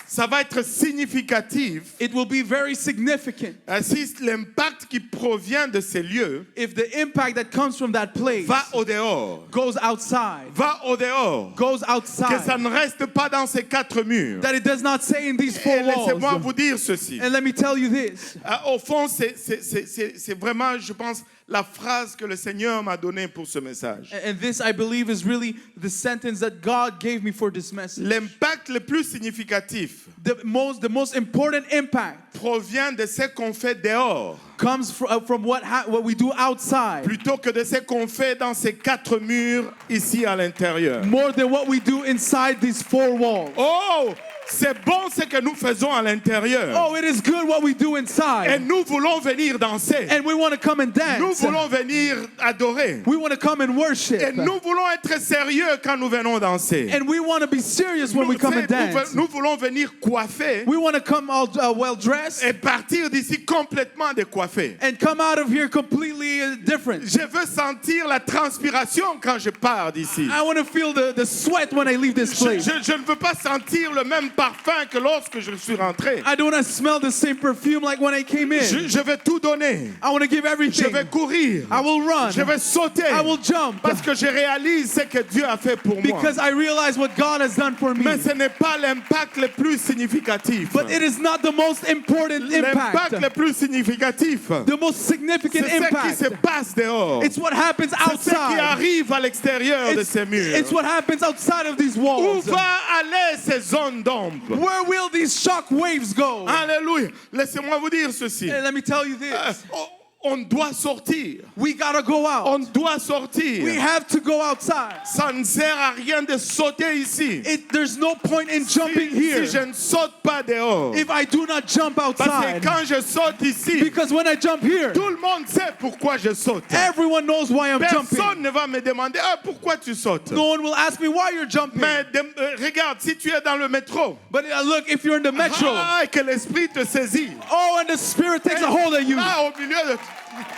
[SPEAKER 3] ça va être significatif
[SPEAKER 4] it will be very significant
[SPEAKER 3] si l'impact qui provient de ces lieux
[SPEAKER 4] if the impact that comes from that place
[SPEAKER 3] va au dehors,
[SPEAKER 4] goes outside,
[SPEAKER 3] que ça
[SPEAKER 4] outside,
[SPEAKER 3] ne reste pas dans ces quatre murs.
[SPEAKER 4] that it does not say in these four
[SPEAKER 3] Et laissez-moi
[SPEAKER 4] walls.
[SPEAKER 3] vous dire ceci.
[SPEAKER 4] And let me tell you this.
[SPEAKER 3] Au fond, c'est vraiment, je pense, la phrase que le Seigneur m'a donnée pour ce message.
[SPEAKER 4] And this, I believe, is really the sentence that God gave me for this message.
[SPEAKER 3] L'impact le plus significatif
[SPEAKER 4] The most important impact
[SPEAKER 3] provient de ce qu'on fait dehors,
[SPEAKER 4] comes from what we do outside,
[SPEAKER 3] plutôt que de ce qu'on fait dans ces quatre murs ici à l'intérieur.
[SPEAKER 4] more than what we do inside these four walls.
[SPEAKER 3] Oh, c'est bon ce que nous faisons à l'intérieur.
[SPEAKER 4] Oh, it is good what we do
[SPEAKER 3] Et
[SPEAKER 4] inside.
[SPEAKER 3] nous voulons venir danser.
[SPEAKER 4] And we want to come and
[SPEAKER 3] Nous
[SPEAKER 4] dance.
[SPEAKER 3] voulons venir adorer.
[SPEAKER 4] We want to come and worship.
[SPEAKER 3] Et nous voulons être sérieux quand nous venons danser.
[SPEAKER 4] And we want to be serious when we come and dance.
[SPEAKER 3] Nous voulons venir coiffer
[SPEAKER 4] We want to come all well dressed
[SPEAKER 3] et partir d'ici complètement décoiffé.
[SPEAKER 4] and come out of here completely different.
[SPEAKER 3] Je veux sentir la transpiration quand je pars d'ici.
[SPEAKER 4] I want to feel the sweat when I leave this place.
[SPEAKER 3] Je ne veux pas sentir le même parfum que lorsque je suis rentré.
[SPEAKER 4] I don't want to smell the same perfume like when I came in.
[SPEAKER 3] Je vais tout donner.
[SPEAKER 4] I want to give
[SPEAKER 3] Je
[SPEAKER 4] everything.
[SPEAKER 3] vais courir.
[SPEAKER 4] I will run.
[SPEAKER 3] Je vais sauter.
[SPEAKER 4] I will jump.
[SPEAKER 3] Parce que je réalise ce que Dieu a fait pour moi.
[SPEAKER 4] Because I realize what God has done for me.
[SPEAKER 3] Mais ce n'est pas l'impact le plus significatif.
[SPEAKER 4] But it is not the most important
[SPEAKER 3] L'impact
[SPEAKER 4] impact.
[SPEAKER 3] le plus significatif,
[SPEAKER 4] The most significant
[SPEAKER 3] c'est ce qui
[SPEAKER 4] impact.
[SPEAKER 3] se passe dehors.
[SPEAKER 4] It's what happens
[SPEAKER 3] C'est ce qui
[SPEAKER 4] outside.
[SPEAKER 3] arrive à l'extérieur de ces murs.
[SPEAKER 4] It's what happens outside of these
[SPEAKER 3] Où
[SPEAKER 4] walls.
[SPEAKER 3] va aller ces zones d'ombre?
[SPEAKER 4] Where will these shock waves go?
[SPEAKER 3] Alléluia. Laissez-moi vous dire ceci.
[SPEAKER 4] Hey, let me tell you this.
[SPEAKER 3] On doit sortir.
[SPEAKER 4] We gotta go out.
[SPEAKER 3] On doit sortir.
[SPEAKER 4] We have to go outside.
[SPEAKER 3] Ça ne sert à rien de sauter ici.
[SPEAKER 4] There's no point in jumping here
[SPEAKER 3] Si je ne saute pas dehors.
[SPEAKER 4] if I do not jump
[SPEAKER 3] Parce
[SPEAKER 4] outside.
[SPEAKER 3] que quand je saute ici,
[SPEAKER 4] Because when I jump here,
[SPEAKER 3] tout le monde sait pourquoi je saute.
[SPEAKER 4] everyone knows why I'm jumping.
[SPEAKER 3] Personne ne va me demander pourquoi tu sautes.
[SPEAKER 4] No one will ask me why you're jumping.
[SPEAKER 3] Mais regarde, si tu es dans le métro,
[SPEAKER 4] But look, if you're in the metro,
[SPEAKER 3] et que l'esprit te saisit,
[SPEAKER 4] oh, and the Spirit takes a hold of you,
[SPEAKER 3] là au milieu de...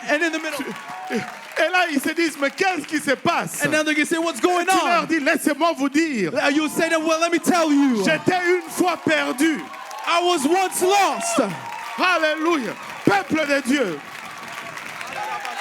[SPEAKER 4] and in the middle,
[SPEAKER 3] Et là, ils se disent, mais qu'est-ce qui se passe?
[SPEAKER 4] and now they're gonna say, what's going
[SPEAKER 3] Tu leur
[SPEAKER 4] on?
[SPEAKER 3] dis, laissez-moi vous dire,
[SPEAKER 4] You say that, well, let me tell you,
[SPEAKER 3] j'étais une fois perdu.
[SPEAKER 4] I was once lost.
[SPEAKER 3] Alléluia. Peuple de Dieu.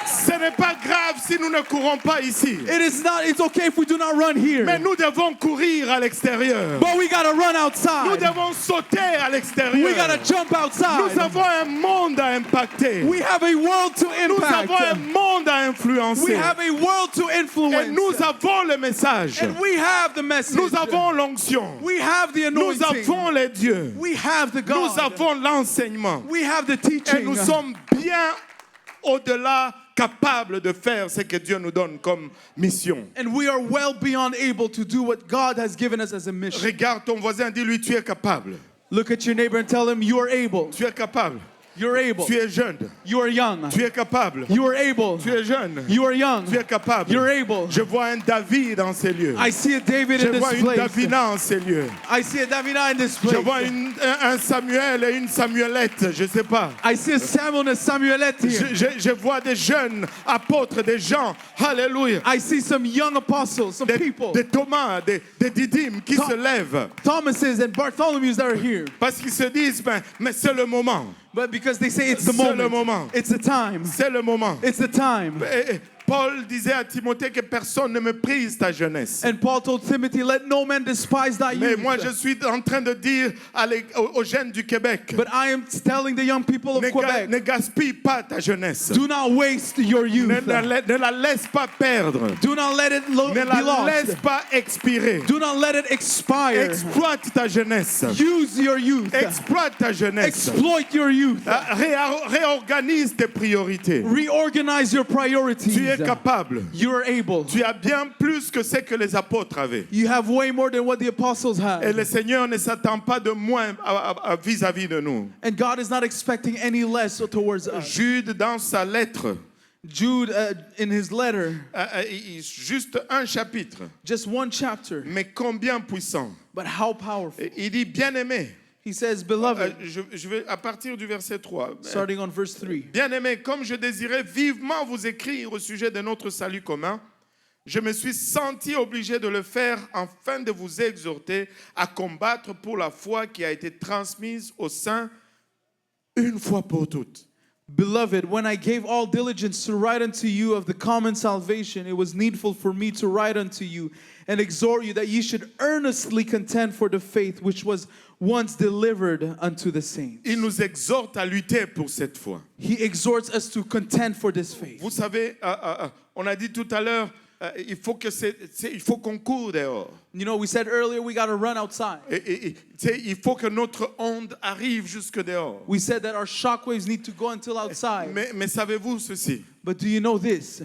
[SPEAKER 3] Ce n'est pas grave si nous ne courons pas ici.
[SPEAKER 4] It's okay if we do not run here.
[SPEAKER 3] Mais nous devons courir à l'extérieur.
[SPEAKER 4] But we gotta run
[SPEAKER 3] Nous
[SPEAKER 4] outside.
[SPEAKER 3] devons sauter à l'extérieur.
[SPEAKER 4] We gotta jump
[SPEAKER 3] Nous
[SPEAKER 4] outside.
[SPEAKER 3] avons un monde à impacter.
[SPEAKER 4] We have a world to
[SPEAKER 3] Nous avons un
[SPEAKER 4] impact.
[SPEAKER 3] monde à influencer.
[SPEAKER 4] We have a world to
[SPEAKER 3] Et
[SPEAKER 4] influence.
[SPEAKER 3] nous avons le message.
[SPEAKER 4] And we have the message.
[SPEAKER 3] Nous avons l'onction.
[SPEAKER 4] We have the
[SPEAKER 3] Nous
[SPEAKER 4] anointing.
[SPEAKER 3] avons les dieux.
[SPEAKER 4] We have the
[SPEAKER 3] Nous
[SPEAKER 4] God.
[SPEAKER 3] avons l'enseignement.
[SPEAKER 4] We have the
[SPEAKER 3] Et
[SPEAKER 4] teaching.
[SPEAKER 3] nous sommes bien au-delà capables de faire ce que Dieu nous donne comme mission.
[SPEAKER 4] And we are well beyond able to do what God has given us as a mission.
[SPEAKER 3] Regarde ton voisin, dis-lui, tu es capable.
[SPEAKER 4] Look at your neighbor and tell him you are able.
[SPEAKER 3] Tu es capable.
[SPEAKER 4] You're able.
[SPEAKER 3] Tu es jeune.
[SPEAKER 4] You are young.
[SPEAKER 3] Tu es capable.
[SPEAKER 4] You are able.
[SPEAKER 3] Tu es jeune.
[SPEAKER 4] You are young.
[SPEAKER 3] Tu es capable.
[SPEAKER 4] You're able.
[SPEAKER 3] Je vois un David dans ces lieux.
[SPEAKER 4] I see a David
[SPEAKER 3] Je
[SPEAKER 4] in
[SPEAKER 3] vois
[SPEAKER 4] this
[SPEAKER 3] une
[SPEAKER 4] place.
[SPEAKER 3] Davina en ces lieux.
[SPEAKER 4] I see a Davina in this
[SPEAKER 3] Je
[SPEAKER 4] place.
[SPEAKER 3] vois un Samuel et une Samuelette, je ne sais pas.
[SPEAKER 4] I see a Samuel and a Samuelette here.
[SPEAKER 3] Je vois des jeunes apôtres, des gens, alléluia,
[SPEAKER 4] I see some young apostles, some people,
[SPEAKER 3] des Thomas, des Didymes qui se lèvent
[SPEAKER 4] Thomases and Bartholomews that are here.
[SPEAKER 3] parce qu'ils se disent, mais c'est le moment,
[SPEAKER 4] But because they say it's the
[SPEAKER 3] C'est le
[SPEAKER 4] moment.
[SPEAKER 3] moment.
[SPEAKER 4] It's the time.
[SPEAKER 3] c'est le moment.
[SPEAKER 4] It's the time.
[SPEAKER 3] Et Paul disait à Timothée que personne ne méprise ta jeunesse.
[SPEAKER 4] And Paul told Timothy, let no man despise thy
[SPEAKER 3] Mais
[SPEAKER 4] youth.
[SPEAKER 3] moi, je suis en train de dire aux jeunes du Québec,
[SPEAKER 4] But I am telling the young people of Quebec,
[SPEAKER 3] ne gaspille pas ta jeunesse.
[SPEAKER 4] do not waste your youth.
[SPEAKER 3] Ne la laisse pas perdre.
[SPEAKER 4] Do not let it
[SPEAKER 3] Ne
[SPEAKER 4] be
[SPEAKER 3] la
[SPEAKER 4] lost.
[SPEAKER 3] laisse pas expirer.
[SPEAKER 4] Do not let it expire.
[SPEAKER 3] Exploite ta jeunesse.
[SPEAKER 4] Use your youth.
[SPEAKER 3] Exploite ta jeunesse.
[SPEAKER 4] Exploit your youth.
[SPEAKER 3] Réorganise tes priorités.
[SPEAKER 4] Reorganize your priorities.
[SPEAKER 3] Tu es capable.
[SPEAKER 4] You are able.
[SPEAKER 3] Tu as bien plus que ce que les apôtres avaient.
[SPEAKER 4] You have way more than what the apostles
[SPEAKER 3] Et
[SPEAKER 4] had.
[SPEAKER 3] le Seigneur ne s'attend pas de moins vis-à-vis de nous.
[SPEAKER 4] And God is not expecting any less towards us.
[SPEAKER 3] Jude, dans sa lettre,
[SPEAKER 4] Jude, in his letter,
[SPEAKER 3] juste un chapitre,
[SPEAKER 4] just one chapter,
[SPEAKER 3] mais combien puissant.
[SPEAKER 4] but how powerful.
[SPEAKER 3] Il dit, bien-aimé,
[SPEAKER 4] He says, beloved,
[SPEAKER 3] je vais à partir du verset 3.
[SPEAKER 4] starting on verse 3.
[SPEAKER 3] Bien-aimé, comme je désirais vivement vous écrire au sujet de notre salut commun, je me suis senti obligé de le faire afin de vous exhorter à combattre pour la foi qui a été transmise aux saints une fois pour toutes.
[SPEAKER 4] Beloved, when I gave all diligence to write unto you of the common salvation, it was needful for me to write unto you and exhort you that ye should earnestly contend for the faith which was once delivered unto the saints.
[SPEAKER 3] Il nous exhorte à lutter pour cette foi.
[SPEAKER 4] He exhorts us to contend for this faith.
[SPEAKER 3] Vous savez, on a dit tout à l'heure, il faut qu'on court dehors.
[SPEAKER 4] You know, we said earlier we got to run outside.
[SPEAKER 3] Il faut que notre onde arrive jusque dehors.
[SPEAKER 4] We said that our shockwaves need to go until outside.
[SPEAKER 3] Mais savez-vous ceci?
[SPEAKER 4] But do you know this?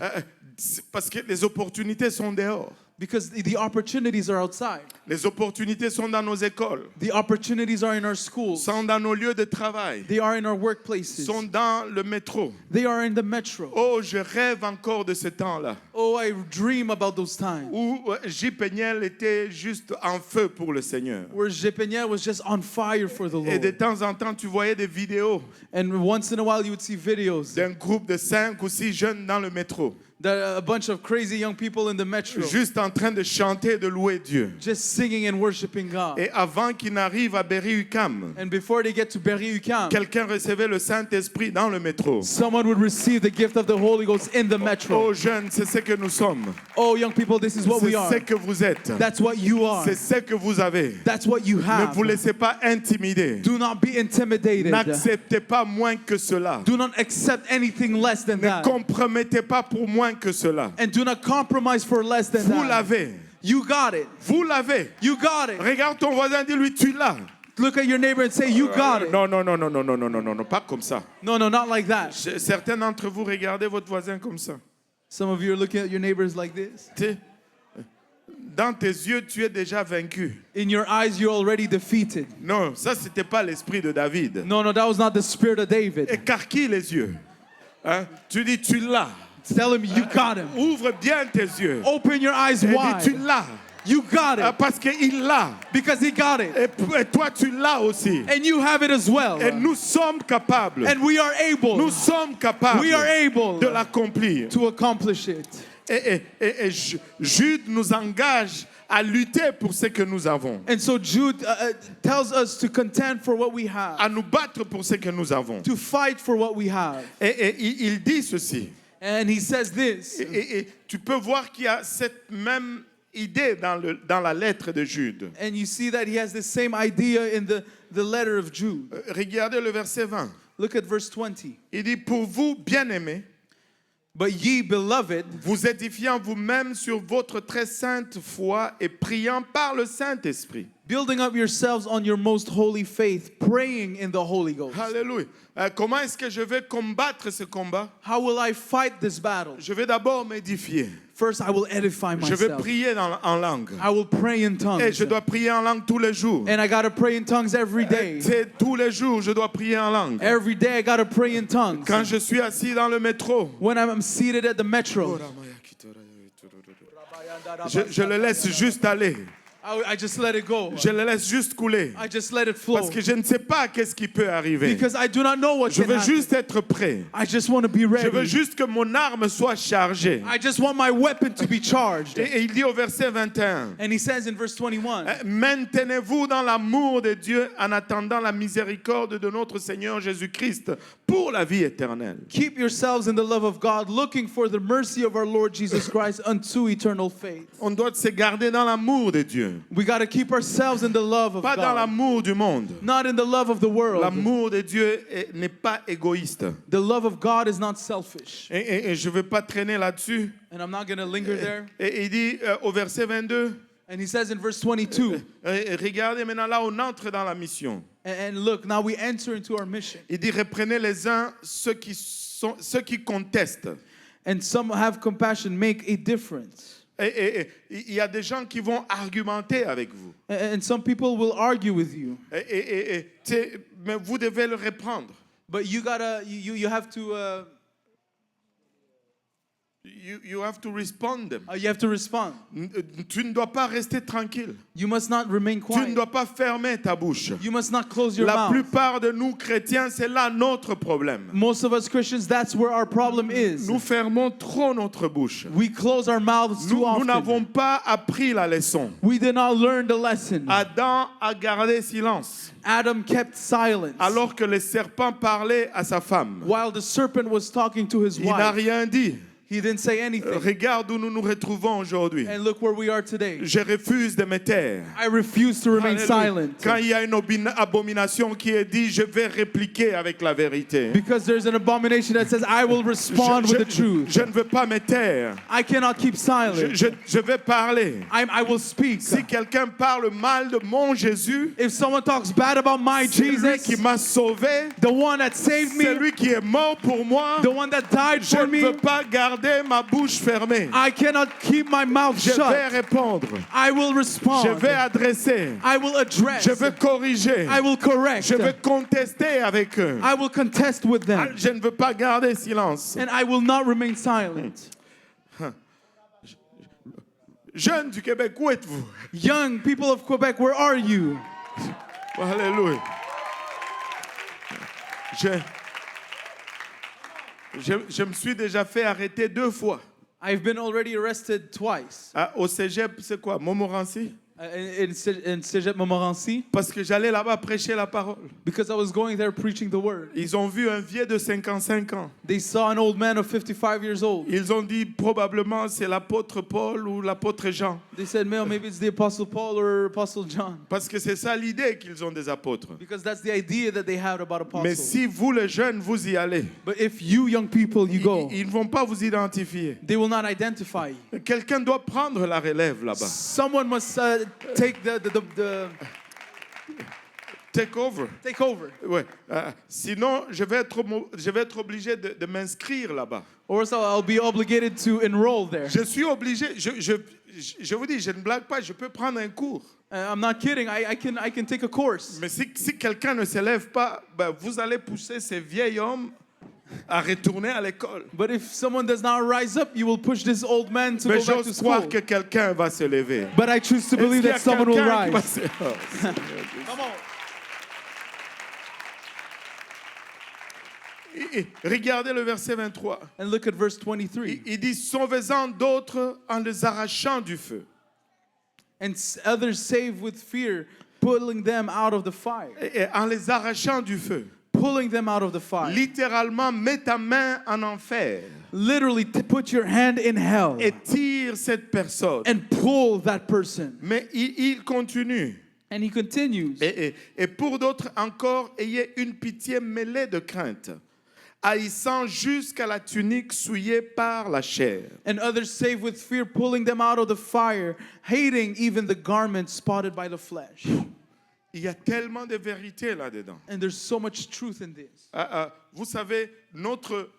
[SPEAKER 3] Parce que les opportunités sont dehors.
[SPEAKER 4] Because the opportunities are outside.
[SPEAKER 3] Les opportunités sont dans nos écoles,
[SPEAKER 4] The opportunities are in our schools.
[SPEAKER 3] sont dans nos lieux de travail,
[SPEAKER 4] They are in our workplaces.
[SPEAKER 3] sont dans le métro.
[SPEAKER 4] They are in the metro.
[SPEAKER 3] Oh, je rêve encore de ce temps-là
[SPEAKER 4] Oh, I dream about those times
[SPEAKER 3] où J. Peniel était juste en feu pour le Seigneur.
[SPEAKER 4] where Jepenia was just on fire for the
[SPEAKER 3] Et de
[SPEAKER 4] Lord.
[SPEAKER 3] temps en temps, tu voyais des vidéos
[SPEAKER 4] And once in a while you would see videos
[SPEAKER 3] d'un groupe de 5 ou 6 jeunes dans le métro,
[SPEAKER 4] that a bunch of crazy young people in the metro
[SPEAKER 3] juste en train de chanter et de louer Dieu.
[SPEAKER 4] just singing and worshiping God.
[SPEAKER 3] Et avant qu'ils n'arrivent à Berry-UQAM,
[SPEAKER 4] And before they get to Berry-UQAM,
[SPEAKER 3] quelqu'un recevait le Saint-Esprit dans le métro.
[SPEAKER 4] someone would receive the gift of the Holy Ghost in the metro.
[SPEAKER 3] Oh jeunes, c'est ce que nous sommes.
[SPEAKER 4] Oh, young people, this is what we
[SPEAKER 3] C'est
[SPEAKER 4] are.
[SPEAKER 3] ce que vous êtes.
[SPEAKER 4] That's what you are.
[SPEAKER 3] C'est ce que vous avez.
[SPEAKER 4] That's what you
[SPEAKER 3] Ne
[SPEAKER 4] have.
[SPEAKER 3] vous laissez pas intimider.
[SPEAKER 4] Do not be intimidated.
[SPEAKER 3] N'acceptez pas moins que cela.
[SPEAKER 4] Do not accept anything less than
[SPEAKER 3] Ne
[SPEAKER 4] that.
[SPEAKER 3] compromettez pas pour moins que cela.
[SPEAKER 4] And do not compromise for less than
[SPEAKER 3] Vous
[SPEAKER 4] that.
[SPEAKER 3] l'avez.
[SPEAKER 4] You got it.
[SPEAKER 3] Vous l'avez.
[SPEAKER 4] You got it.
[SPEAKER 3] Regarde ton voisin, dis-lui, tu l'as.
[SPEAKER 4] Look at your neighbor and say, you got it.
[SPEAKER 3] Non, pas comme ça.
[SPEAKER 4] No, not like that.
[SPEAKER 3] Certains d'entre vous, regardez votre voisin comme ça.
[SPEAKER 4] Some of you are looking at your neighbors like this.
[SPEAKER 3] Tu sais, dans tes yeux, tu es déjà vaincu.
[SPEAKER 4] In your eyes, you're already defeated.
[SPEAKER 3] Non, ça, c'était pas l'esprit de David.
[SPEAKER 4] No, that was not the spirit of David.
[SPEAKER 3] Écarquille les yeux. Hein? Tu dis, tu l'as.
[SPEAKER 4] Tell him you got him.
[SPEAKER 3] Ouvre bien tes yeux.
[SPEAKER 4] Open your eyes
[SPEAKER 3] Et dis, tu
[SPEAKER 4] wide.
[SPEAKER 3] l'as.
[SPEAKER 4] You got it.
[SPEAKER 3] Parce qu'il l'a.
[SPEAKER 4] Because he got it.
[SPEAKER 3] Et toi, tu l'as aussi.
[SPEAKER 4] And you have it as well.
[SPEAKER 3] Et nous sommes capables.
[SPEAKER 4] And we are able.
[SPEAKER 3] Nous sommes capables
[SPEAKER 4] We are able
[SPEAKER 3] de l'accomplir.
[SPEAKER 4] to accomplish it.
[SPEAKER 3] Et Jude nous engage à lutter pour ce que nous avons.
[SPEAKER 4] And so Jude tells us to contend for what we have.
[SPEAKER 3] À nous battre pour ce que nous avons.
[SPEAKER 4] To fight for what we have.
[SPEAKER 3] Et il dit ceci.
[SPEAKER 4] And he says this.
[SPEAKER 3] Et tu peux voir qu'il y a cette même idée dans la lettre de Jude.
[SPEAKER 4] And you see that he has the same idea in the letter of Jude.
[SPEAKER 3] Regardez le verset 20.
[SPEAKER 4] Look at verse 20.
[SPEAKER 3] Il dit, pour vous, bien-aimés,
[SPEAKER 4] But ye, beloved,
[SPEAKER 3] vous édifiant vous-même sur votre très sainte foi et priant par le Saint-Esprit.
[SPEAKER 4] building up yourselves on your most holy faith, praying in the Holy Ghost.
[SPEAKER 3] Alléluia. Comment est-ce que je vais combattre ce combat?
[SPEAKER 4] How will I fight this battle?
[SPEAKER 3] Je vais d'abord m'édifier.
[SPEAKER 4] First, I will edify
[SPEAKER 3] Je vais
[SPEAKER 4] myself.
[SPEAKER 3] prier en langue.
[SPEAKER 4] I will pray in
[SPEAKER 3] Et
[SPEAKER 4] tongues.
[SPEAKER 3] je dois prier en langue tous les jours.
[SPEAKER 4] And I got to pray in tongues every day.
[SPEAKER 3] C'est tous les jours, je dois prier en langue.
[SPEAKER 4] Every day I got to pray in tongues.
[SPEAKER 3] Quand je suis assis dans le métro,
[SPEAKER 4] When I'm seated at the metro,
[SPEAKER 3] je le laisse juste aller.
[SPEAKER 4] I just let it go.
[SPEAKER 3] Je le laisse juste couler.
[SPEAKER 4] I just let it flow.
[SPEAKER 3] Parce que je ne sais pas qu'est-ce qui peut arriver.
[SPEAKER 4] Because I do not know what
[SPEAKER 3] Je
[SPEAKER 4] can
[SPEAKER 3] veux
[SPEAKER 4] happen.
[SPEAKER 3] juste être prêt.
[SPEAKER 4] I just want to be
[SPEAKER 3] Je veux
[SPEAKER 4] ready.
[SPEAKER 3] juste que mon arme soit chargée.
[SPEAKER 4] I just want my weapon to be charged.
[SPEAKER 3] Et il dit au verset 21,
[SPEAKER 4] And he says in verse 21,
[SPEAKER 3] maintenez-vous dans l'amour de Dieu en attendant la miséricorde de notre Seigneur Jésus-Christ pour la vie éternelle.
[SPEAKER 4] keep yourselves in the love of God, looking for the mercy of our Lord Jesus Christ unto eternal faith.
[SPEAKER 3] On doit se garder dans l'amour de Dieu,
[SPEAKER 4] We got to keep ourselves in the love of
[SPEAKER 3] pas dans
[SPEAKER 4] God,
[SPEAKER 3] l'amour du monde.
[SPEAKER 4] not in the love of the world.
[SPEAKER 3] L'amour de Dieu n'est pas égoïste.
[SPEAKER 4] The love of God is not selfish.
[SPEAKER 3] Et je ne vais pas traîner là-dessus.
[SPEAKER 4] And I'm not going to linger there.
[SPEAKER 3] Et il dit au verset 22,
[SPEAKER 4] And he says in verse 22,
[SPEAKER 3] regardez maintenant là, on entre dans la mission.
[SPEAKER 4] and look, now we enter into our mission.
[SPEAKER 3] Il dit reprenez les uns ceux qui contestent.
[SPEAKER 4] And some have compassion, make a difference.
[SPEAKER 3] Et il y a des gens qui vont argumenter avec vous.
[SPEAKER 4] And some people will argue with you.
[SPEAKER 3] Mais vous devez le reprendre.
[SPEAKER 4] But you gotta, you have to,
[SPEAKER 3] You have to respond them.
[SPEAKER 4] you have to respond.
[SPEAKER 3] Tu ne dois pas rester tranquille.
[SPEAKER 4] You must not remain
[SPEAKER 3] Tu ne
[SPEAKER 4] quiet.
[SPEAKER 3] dois pas fermer ta bouche.
[SPEAKER 4] You must not close your
[SPEAKER 3] La
[SPEAKER 4] mouth.
[SPEAKER 3] plupart de nous chrétiens, c'est là notre problème.
[SPEAKER 4] Most of us Christians, that's where our problem is.
[SPEAKER 3] Nous fermons trop notre bouche.
[SPEAKER 4] We close our mouths too
[SPEAKER 3] Nous n'avons
[SPEAKER 4] often.
[SPEAKER 3] pas appris la leçon.
[SPEAKER 4] We did not learn the lesson.
[SPEAKER 3] Adam a gardé silence
[SPEAKER 4] Adam kept silence
[SPEAKER 3] alors que le serpent parlait à sa femme.
[SPEAKER 4] while the serpent was talking to his
[SPEAKER 3] Il n'a
[SPEAKER 4] wife.
[SPEAKER 3] rien dit.
[SPEAKER 4] He didn't say anything.
[SPEAKER 3] Regarde où nous nous retrouvons aujourd'hui.
[SPEAKER 4] And look where we are today.
[SPEAKER 3] Je refuse de me taire.
[SPEAKER 4] I refuse to remain
[SPEAKER 3] Alléluia.
[SPEAKER 4] silent.
[SPEAKER 3] Quand il y a une abomination qui est dit, je vais répliquer avec la vérité.
[SPEAKER 4] Because there's an abomination that says, I will respond with the truth.
[SPEAKER 3] Je ne veux pas me taire.
[SPEAKER 4] I cannot keep silent.
[SPEAKER 3] Je vais parler.
[SPEAKER 4] I will speak.
[SPEAKER 3] Si quelqu'un parle mal de mon Jésus,
[SPEAKER 4] If someone talks bad about my
[SPEAKER 3] celui
[SPEAKER 4] Jesus,
[SPEAKER 3] qui m'a sauvé,
[SPEAKER 4] the one that saved me,
[SPEAKER 3] celui qui est mort pour moi,
[SPEAKER 4] the one that died
[SPEAKER 3] je
[SPEAKER 4] for
[SPEAKER 3] ne
[SPEAKER 4] me,
[SPEAKER 3] veux pas garder ma bouche fermée.
[SPEAKER 4] I cannot keep my mouth
[SPEAKER 3] Je vais
[SPEAKER 4] shut.
[SPEAKER 3] répondre.
[SPEAKER 4] I will
[SPEAKER 3] Je
[SPEAKER 4] respond.
[SPEAKER 3] vais adresser.
[SPEAKER 4] I will address.
[SPEAKER 3] Je vais corriger.
[SPEAKER 4] I will correct.
[SPEAKER 3] Je vais contester avec eux.
[SPEAKER 4] I will contest with them.
[SPEAKER 3] Je ne veux pas garder silence.
[SPEAKER 4] And I will not remain silent.
[SPEAKER 3] Jeunes du Québec, où êtes-vous?
[SPEAKER 4] Young people of Quebec, where are you?
[SPEAKER 3] Alléluia. Je me suis déjà fait arrêter 2 fois.
[SPEAKER 4] I've been already arrested twice.
[SPEAKER 3] Au cégep, c'est quoi? Montmorency?
[SPEAKER 4] In Cégep Montmorency,
[SPEAKER 3] Parce que j'allais là-bas prêcher la parole.
[SPEAKER 4] because I was going there preaching the word.
[SPEAKER 3] Ils ont vu un vieux de 55 ans.
[SPEAKER 4] They saw an old man of 55 years old.
[SPEAKER 3] Ils ont dit probablement c'est l'apôtre Paul ou l'apôtre Jean.
[SPEAKER 4] They said, maybe it's the Apostle Paul or Apostle John.
[SPEAKER 3] Parce que c'est ça l'idée qu'ils ont des apôtres.
[SPEAKER 4] Because that's the idea that they had about
[SPEAKER 3] Mais
[SPEAKER 4] apostles.
[SPEAKER 3] si vous les jeunes, vous y allez,
[SPEAKER 4] But if you young people, you go,
[SPEAKER 3] ils ne vont pas vous identifier.
[SPEAKER 4] they will not identify you.
[SPEAKER 3] Quelqu'un doit prendre la relève là-bas.
[SPEAKER 4] Someone must take the
[SPEAKER 3] Take over.
[SPEAKER 4] take over.
[SPEAKER 3] Ouais. Sinon, je vais être obligé de m'inscrire là-bas.
[SPEAKER 4] Or else I'll be obligated to enroll there.
[SPEAKER 3] Je suis obligé, je vous dis, je ne blague pas, je peux prendre un cours.
[SPEAKER 4] I'm not kidding. I can take a course.
[SPEAKER 3] Mais si quelqu'un ne se lève pas, vous allez pousser ces vieils hommes à retourner à l'école.
[SPEAKER 4] But if someone does not rise up, you will push this old man to
[SPEAKER 3] Mais
[SPEAKER 4] go back to
[SPEAKER 3] j'ose
[SPEAKER 4] school.
[SPEAKER 3] croire que quelqu'un va se lever.
[SPEAKER 4] But I choose to believe that
[SPEAKER 3] Est-ce qu'il y a
[SPEAKER 4] someone will
[SPEAKER 3] quelqu'un qui va
[SPEAKER 4] rise.
[SPEAKER 3] se- Oh,
[SPEAKER 4] Come on.
[SPEAKER 3] Regardez le verset 23.
[SPEAKER 4] And look at verse 23.
[SPEAKER 3] Il dit, sauvez-en d'autres en les arrachant du feu.
[SPEAKER 4] And others save with fear, pulling them out of the fire.
[SPEAKER 3] Et en les arrachant du feu.
[SPEAKER 4] pulling them out of the fire.
[SPEAKER 3] Littéralement, mets ta main en enfer
[SPEAKER 4] Literally, put your hand in hell
[SPEAKER 3] et tire cette personne.
[SPEAKER 4] and pull that person.
[SPEAKER 3] Mais il continue.
[SPEAKER 4] And he continues.
[SPEAKER 3] Et pour d'autres encore, ayez une pitié mêlée de crainte, haïssant jusqu'à la tunique souillée par la chair.
[SPEAKER 4] And others save with fear, pulling them out of the fire, hating even the garment spotted by the flesh.
[SPEAKER 3] Il y a tellement de vérité là-dedans.
[SPEAKER 4] And there's so much truth in this.
[SPEAKER 3] Vous savez, notre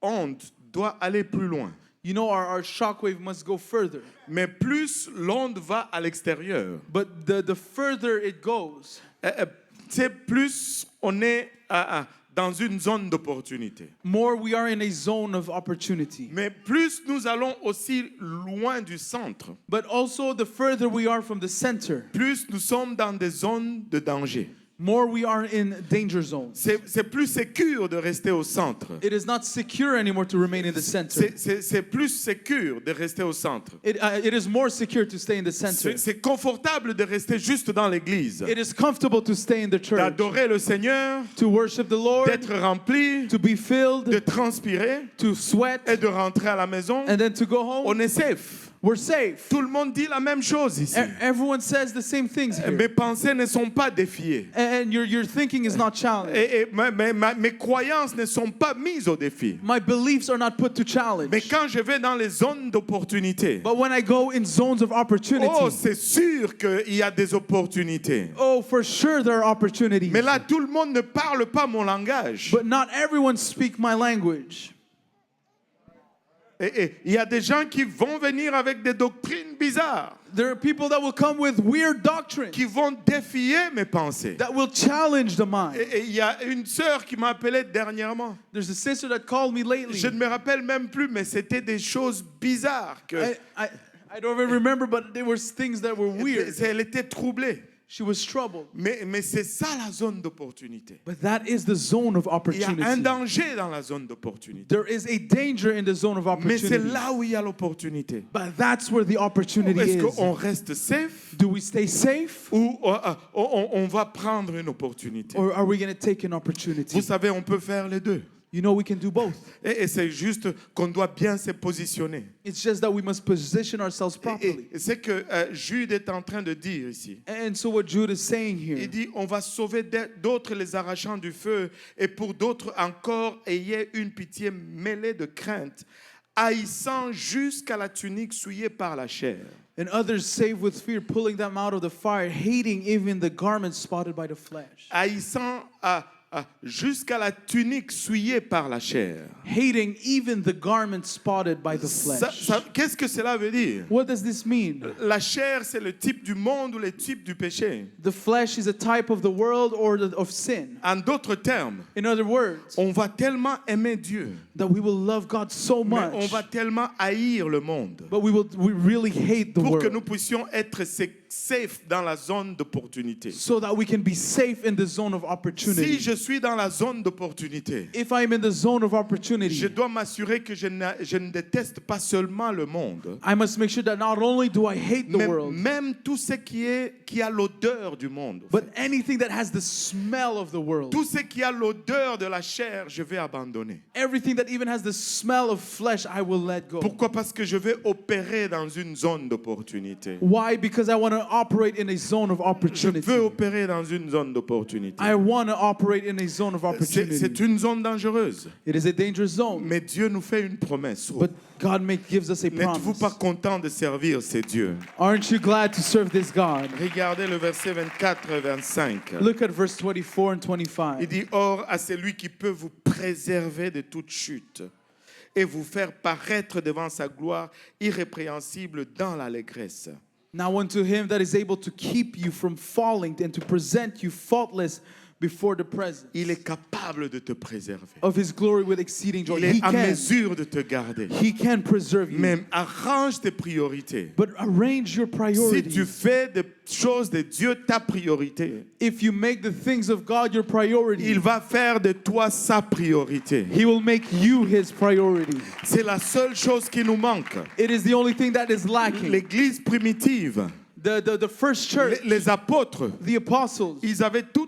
[SPEAKER 3] onde doit aller plus loin.
[SPEAKER 4] You know, our shockwave must go further.
[SPEAKER 3] Mais plus l'onde va à l'extérieur,
[SPEAKER 4] But the further it goes,
[SPEAKER 3] c'est plus on est dans une zone d'opportunité.
[SPEAKER 4] more we are in a zone of opportunity.
[SPEAKER 3] Mais plus nous allons aussi loin du centre,
[SPEAKER 4] But also, the further we are from the center,
[SPEAKER 3] plus nous sommes dans des zones de danger.
[SPEAKER 4] more we are in danger zones.
[SPEAKER 3] C'est plus sécure de rester au centre.
[SPEAKER 4] It is not secure anymore to remain in the center.
[SPEAKER 3] C'est plus sécure de rester au centre.
[SPEAKER 4] It is more secure to stay in the center.
[SPEAKER 3] C'est confortable de rester juste dans l'église,
[SPEAKER 4] It is comfortable to stay in the church,
[SPEAKER 3] d'adorer le Seigneur,
[SPEAKER 4] to worship the Lord,
[SPEAKER 3] d'être rempli,
[SPEAKER 4] to be
[SPEAKER 3] de
[SPEAKER 4] filled,
[SPEAKER 3] transpirer
[SPEAKER 4] to sweat,
[SPEAKER 3] et de rentrer à la maison.
[SPEAKER 4] and then to go home.
[SPEAKER 3] On est safe.
[SPEAKER 4] We're safe.
[SPEAKER 3] Tout le monde dit la même chose ici.
[SPEAKER 4] Everyone says the same things here.
[SPEAKER 3] Mes pensées ne sont pas défiées.
[SPEAKER 4] And your thinking is not challenged.
[SPEAKER 3] Et mes croyances ne sont pas mises au défi.
[SPEAKER 4] My beliefs are not put to challenge.
[SPEAKER 3] Mais quand je vais dans les zones d'opportunité,
[SPEAKER 4] But when I go in zones of opportunity,
[SPEAKER 3] oh, c'est sûr qu'il y a des opportunités.
[SPEAKER 4] oh, for sure there are opportunities.
[SPEAKER 3] Mais là, tout le monde ne parle pas mon langage.
[SPEAKER 4] But not everyone speak my language.
[SPEAKER 3] Et il y a des gens qui vont venir avec des doctrines bizarres,
[SPEAKER 4] There are people that will come with weird doctrine
[SPEAKER 3] qui vont défier mes pensées.
[SPEAKER 4] that will challenge the mind.
[SPEAKER 3] Et il y a une sœur qui m'a appelé dernièrement.
[SPEAKER 4] There's a sister that called me lately.
[SPEAKER 3] Je ne me rappelle même plus, mais c'était des choses bizarres.
[SPEAKER 4] I don't even remember, but there were things that were weird.
[SPEAKER 3] Elle était troublée.
[SPEAKER 4] She was troubled.
[SPEAKER 3] Mais c'est ça la zone d'opportunité.
[SPEAKER 4] But that is the zone of
[SPEAKER 3] Il y a un
[SPEAKER 4] opportunity.
[SPEAKER 3] danger dans la zone d'opportunité.
[SPEAKER 4] There is a danger in the zone of
[SPEAKER 3] Mais c'est
[SPEAKER 4] opportunity.
[SPEAKER 3] là où il y a l'opportunité.
[SPEAKER 4] But that's where the opportunity
[SPEAKER 3] Est-ce
[SPEAKER 4] is.
[SPEAKER 3] qu'on reste safe
[SPEAKER 4] Do we stay safe,
[SPEAKER 3] ou on va prendre une opportunité?
[SPEAKER 4] or are we going to take an opportunity?
[SPEAKER 3] Vous savez, on peut faire les deux.
[SPEAKER 4] You know, we can do both.
[SPEAKER 3] Et c'est juste qu'on doit bien se positionner.
[SPEAKER 4] It's just that we must position ourselves properly.
[SPEAKER 3] Et c'est que Jude est en train de dire ici.
[SPEAKER 4] And so what Jude is saying here,
[SPEAKER 3] Il dit, on va sauver d'autres les arrachant du feu, et pour d'autres encore, ayez une pitié mêlée de crainte, haïssant jusqu'à la tunique souillée par la chair.
[SPEAKER 4] and others save with fear, pulling them out of the fire, hating even the garments spotted by the flesh.
[SPEAKER 3] Haïssant jusqu'à la tunique souillée par la chair.
[SPEAKER 4] Hating even the garments spotted by the flesh.
[SPEAKER 3] Qu'est-ce que cela veut dire?
[SPEAKER 4] What does this mean?
[SPEAKER 3] La chair, c'est le type du monde ou le type du péché.
[SPEAKER 4] The flesh is a type of the world or of sin.
[SPEAKER 3] En d'autres termes,
[SPEAKER 4] In other words,
[SPEAKER 3] on va tellement aimer Dieu,
[SPEAKER 4] that we will love God so
[SPEAKER 3] mais on
[SPEAKER 4] much,
[SPEAKER 3] va tellement haïr le monde
[SPEAKER 4] but we really hate the
[SPEAKER 3] pour que
[SPEAKER 4] world,
[SPEAKER 3] nous puissions être safe dans la zone d'opportunité.
[SPEAKER 4] so that we can be safe in the zone of
[SPEAKER 3] Si
[SPEAKER 4] opportunity.
[SPEAKER 3] je suis dans la zone d'opportunité,
[SPEAKER 4] If I'm in the zone of
[SPEAKER 3] je
[SPEAKER 4] opportunity,
[SPEAKER 3] dois m'assurer que je ne déteste pas seulement le monde,
[SPEAKER 4] I must make sure that not only do I hate the
[SPEAKER 3] mais
[SPEAKER 4] world,
[SPEAKER 3] même tout ce qui a l'odeur du monde.
[SPEAKER 4] but anything that has the smell of the world.
[SPEAKER 3] Tout ce qui a l'odeur de la chair, je vais abandonner.
[SPEAKER 4] Everything that even has the smell of flesh, I will let go.
[SPEAKER 3] Pourquoi? Parce que je vais opérer dans une zone d'opportunité.
[SPEAKER 4] Why? Because I want to operate in a zone of
[SPEAKER 3] Je
[SPEAKER 4] opportunity.
[SPEAKER 3] veux opérer dans une zone d'opportunité.
[SPEAKER 4] I want to operate in a zone of
[SPEAKER 3] C'est
[SPEAKER 4] opportunity.
[SPEAKER 3] une zone dangereuse.
[SPEAKER 4] It is a dangerous zone,
[SPEAKER 3] Mais Dieu nous fait une promesse.
[SPEAKER 4] but God gives us a
[SPEAKER 3] N'êtes-vous
[SPEAKER 4] promise.
[SPEAKER 3] pas content de servir ces dieux?
[SPEAKER 4] Aren't you glad to serve this God?
[SPEAKER 3] Regardez le verset 24 et 25.
[SPEAKER 4] Look at verse 24 and
[SPEAKER 3] Il
[SPEAKER 4] 25.
[SPEAKER 3] dit, or à celui qui peut vous préserver de toute chute et vous faire paraître devant sa gloire irrépréhensible dans l'allégresse.
[SPEAKER 4] Now unto him that is able to keep you from falling and to present you faultless before the presence
[SPEAKER 3] Il est capable de te préserver.
[SPEAKER 4] of his glory with exceeding joy.
[SPEAKER 3] Il est
[SPEAKER 4] He
[SPEAKER 3] en
[SPEAKER 4] can.
[SPEAKER 3] mesure de te garder.
[SPEAKER 4] He can preserve you.
[SPEAKER 3] Mais arrange tes priorités.
[SPEAKER 4] But arrange your
[SPEAKER 3] Si tu
[SPEAKER 4] priorities.
[SPEAKER 3] fais des choses de Dieu ta priorité,
[SPEAKER 4] If you make the things of God your priority,
[SPEAKER 3] il va faire de toi sa priorité.
[SPEAKER 4] he will make you his priority.
[SPEAKER 3] C'est la seule chose qui nous manque.
[SPEAKER 4] It is the only thing that is lacking.
[SPEAKER 3] L'église primitive,
[SPEAKER 4] The first church,
[SPEAKER 3] Les apôtres,
[SPEAKER 4] the apostles,
[SPEAKER 3] ils avaient tout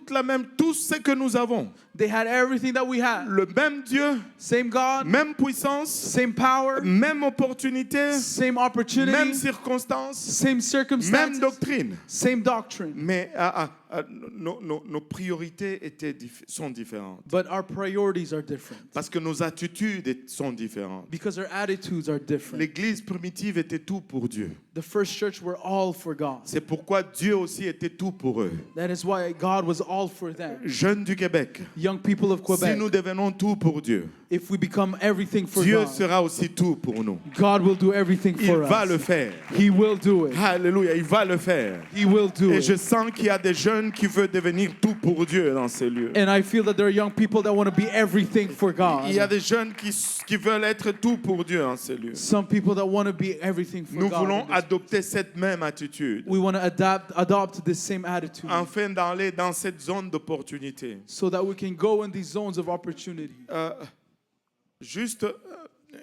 [SPEAKER 3] ce que nous avons.
[SPEAKER 4] they had everything that we had.
[SPEAKER 3] Le même Dieu,
[SPEAKER 4] Same God,
[SPEAKER 3] même puissance,
[SPEAKER 4] same power,
[SPEAKER 3] même opportunité,
[SPEAKER 4] same
[SPEAKER 3] même
[SPEAKER 4] opportunity,
[SPEAKER 3] circonstance,
[SPEAKER 4] same
[SPEAKER 3] même
[SPEAKER 4] circumstances,
[SPEAKER 3] doctrine.
[SPEAKER 4] same doctrine.
[SPEAKER 3] Mais nos priorités sont différentes.
[SPEAKER 4] But our priorities are different
[SPEAKER 3] Parce que nos attitudes sont différentes.
[SPEAKER 4] because our attitudes are different.
[SPEAKER 3] L'église primitive était tout pour Dieu.
[SPEAKER 4] The first church were all for God.
[SPEAKER 3] C'est pourquoi Dieu aussi était tout pour eux.
[SPEAKER 4] That is why God was all for them.
[SPEAKER 3] Jeunes du Québec,
[SPEAKER 4] Young people of
[SPEAKER 3] si
[SPEAKER 4] Quebec,
[SPEAKER 3] nous devenons tout pour Dieu,
[SPEAKER 4] if we become everything for
[SPEAKER 3] Dieu
[SPEAKER 4] God,
[SPEAKER 3] sera aussi tout pour nous.
[SPEAKER 4] God will do everything
[SPEAKER 3] Il
[SPEAKER 4] for
[SPEAKER 3] va
[SPEAKER 4] us.
[SPEAKER 3] le faire.
[SPEAKER 4] He will do it.
[SPEAKER 3] Alléluia, il va le faire.
[SPEAKER 4] He will do
[SPEAKER 3] Et je
[SPEAKER 4] it.
[SPEAKER 3] sens qu'il y a des jeunes qui veulent devenir tout pour Dieu dans ces lieux.
[SPEAKER 4] And I feel that there are young people that want to be everything for
[SPEAKER 3] Il y a
[SPEAKER 4] God.
[SPEAKER 3] des jeunes qui veulent être tout pour Dieu dans ces lieux.
[SPEAKER 4] Some people that want to be everything for
[SPEAKER 3] Nous
[SPEAKER 4] God.
[SPEAKER 3] voulons adopter cette même attitude
[SPEAKER 4] We want to adopt this same attitude
[SPEAKER 3] afin d'aller dans cette zone d'opportunité.
[SPEAKER 4] so that we can go in these zones of opportunity.
[SPEAKER 3] Juste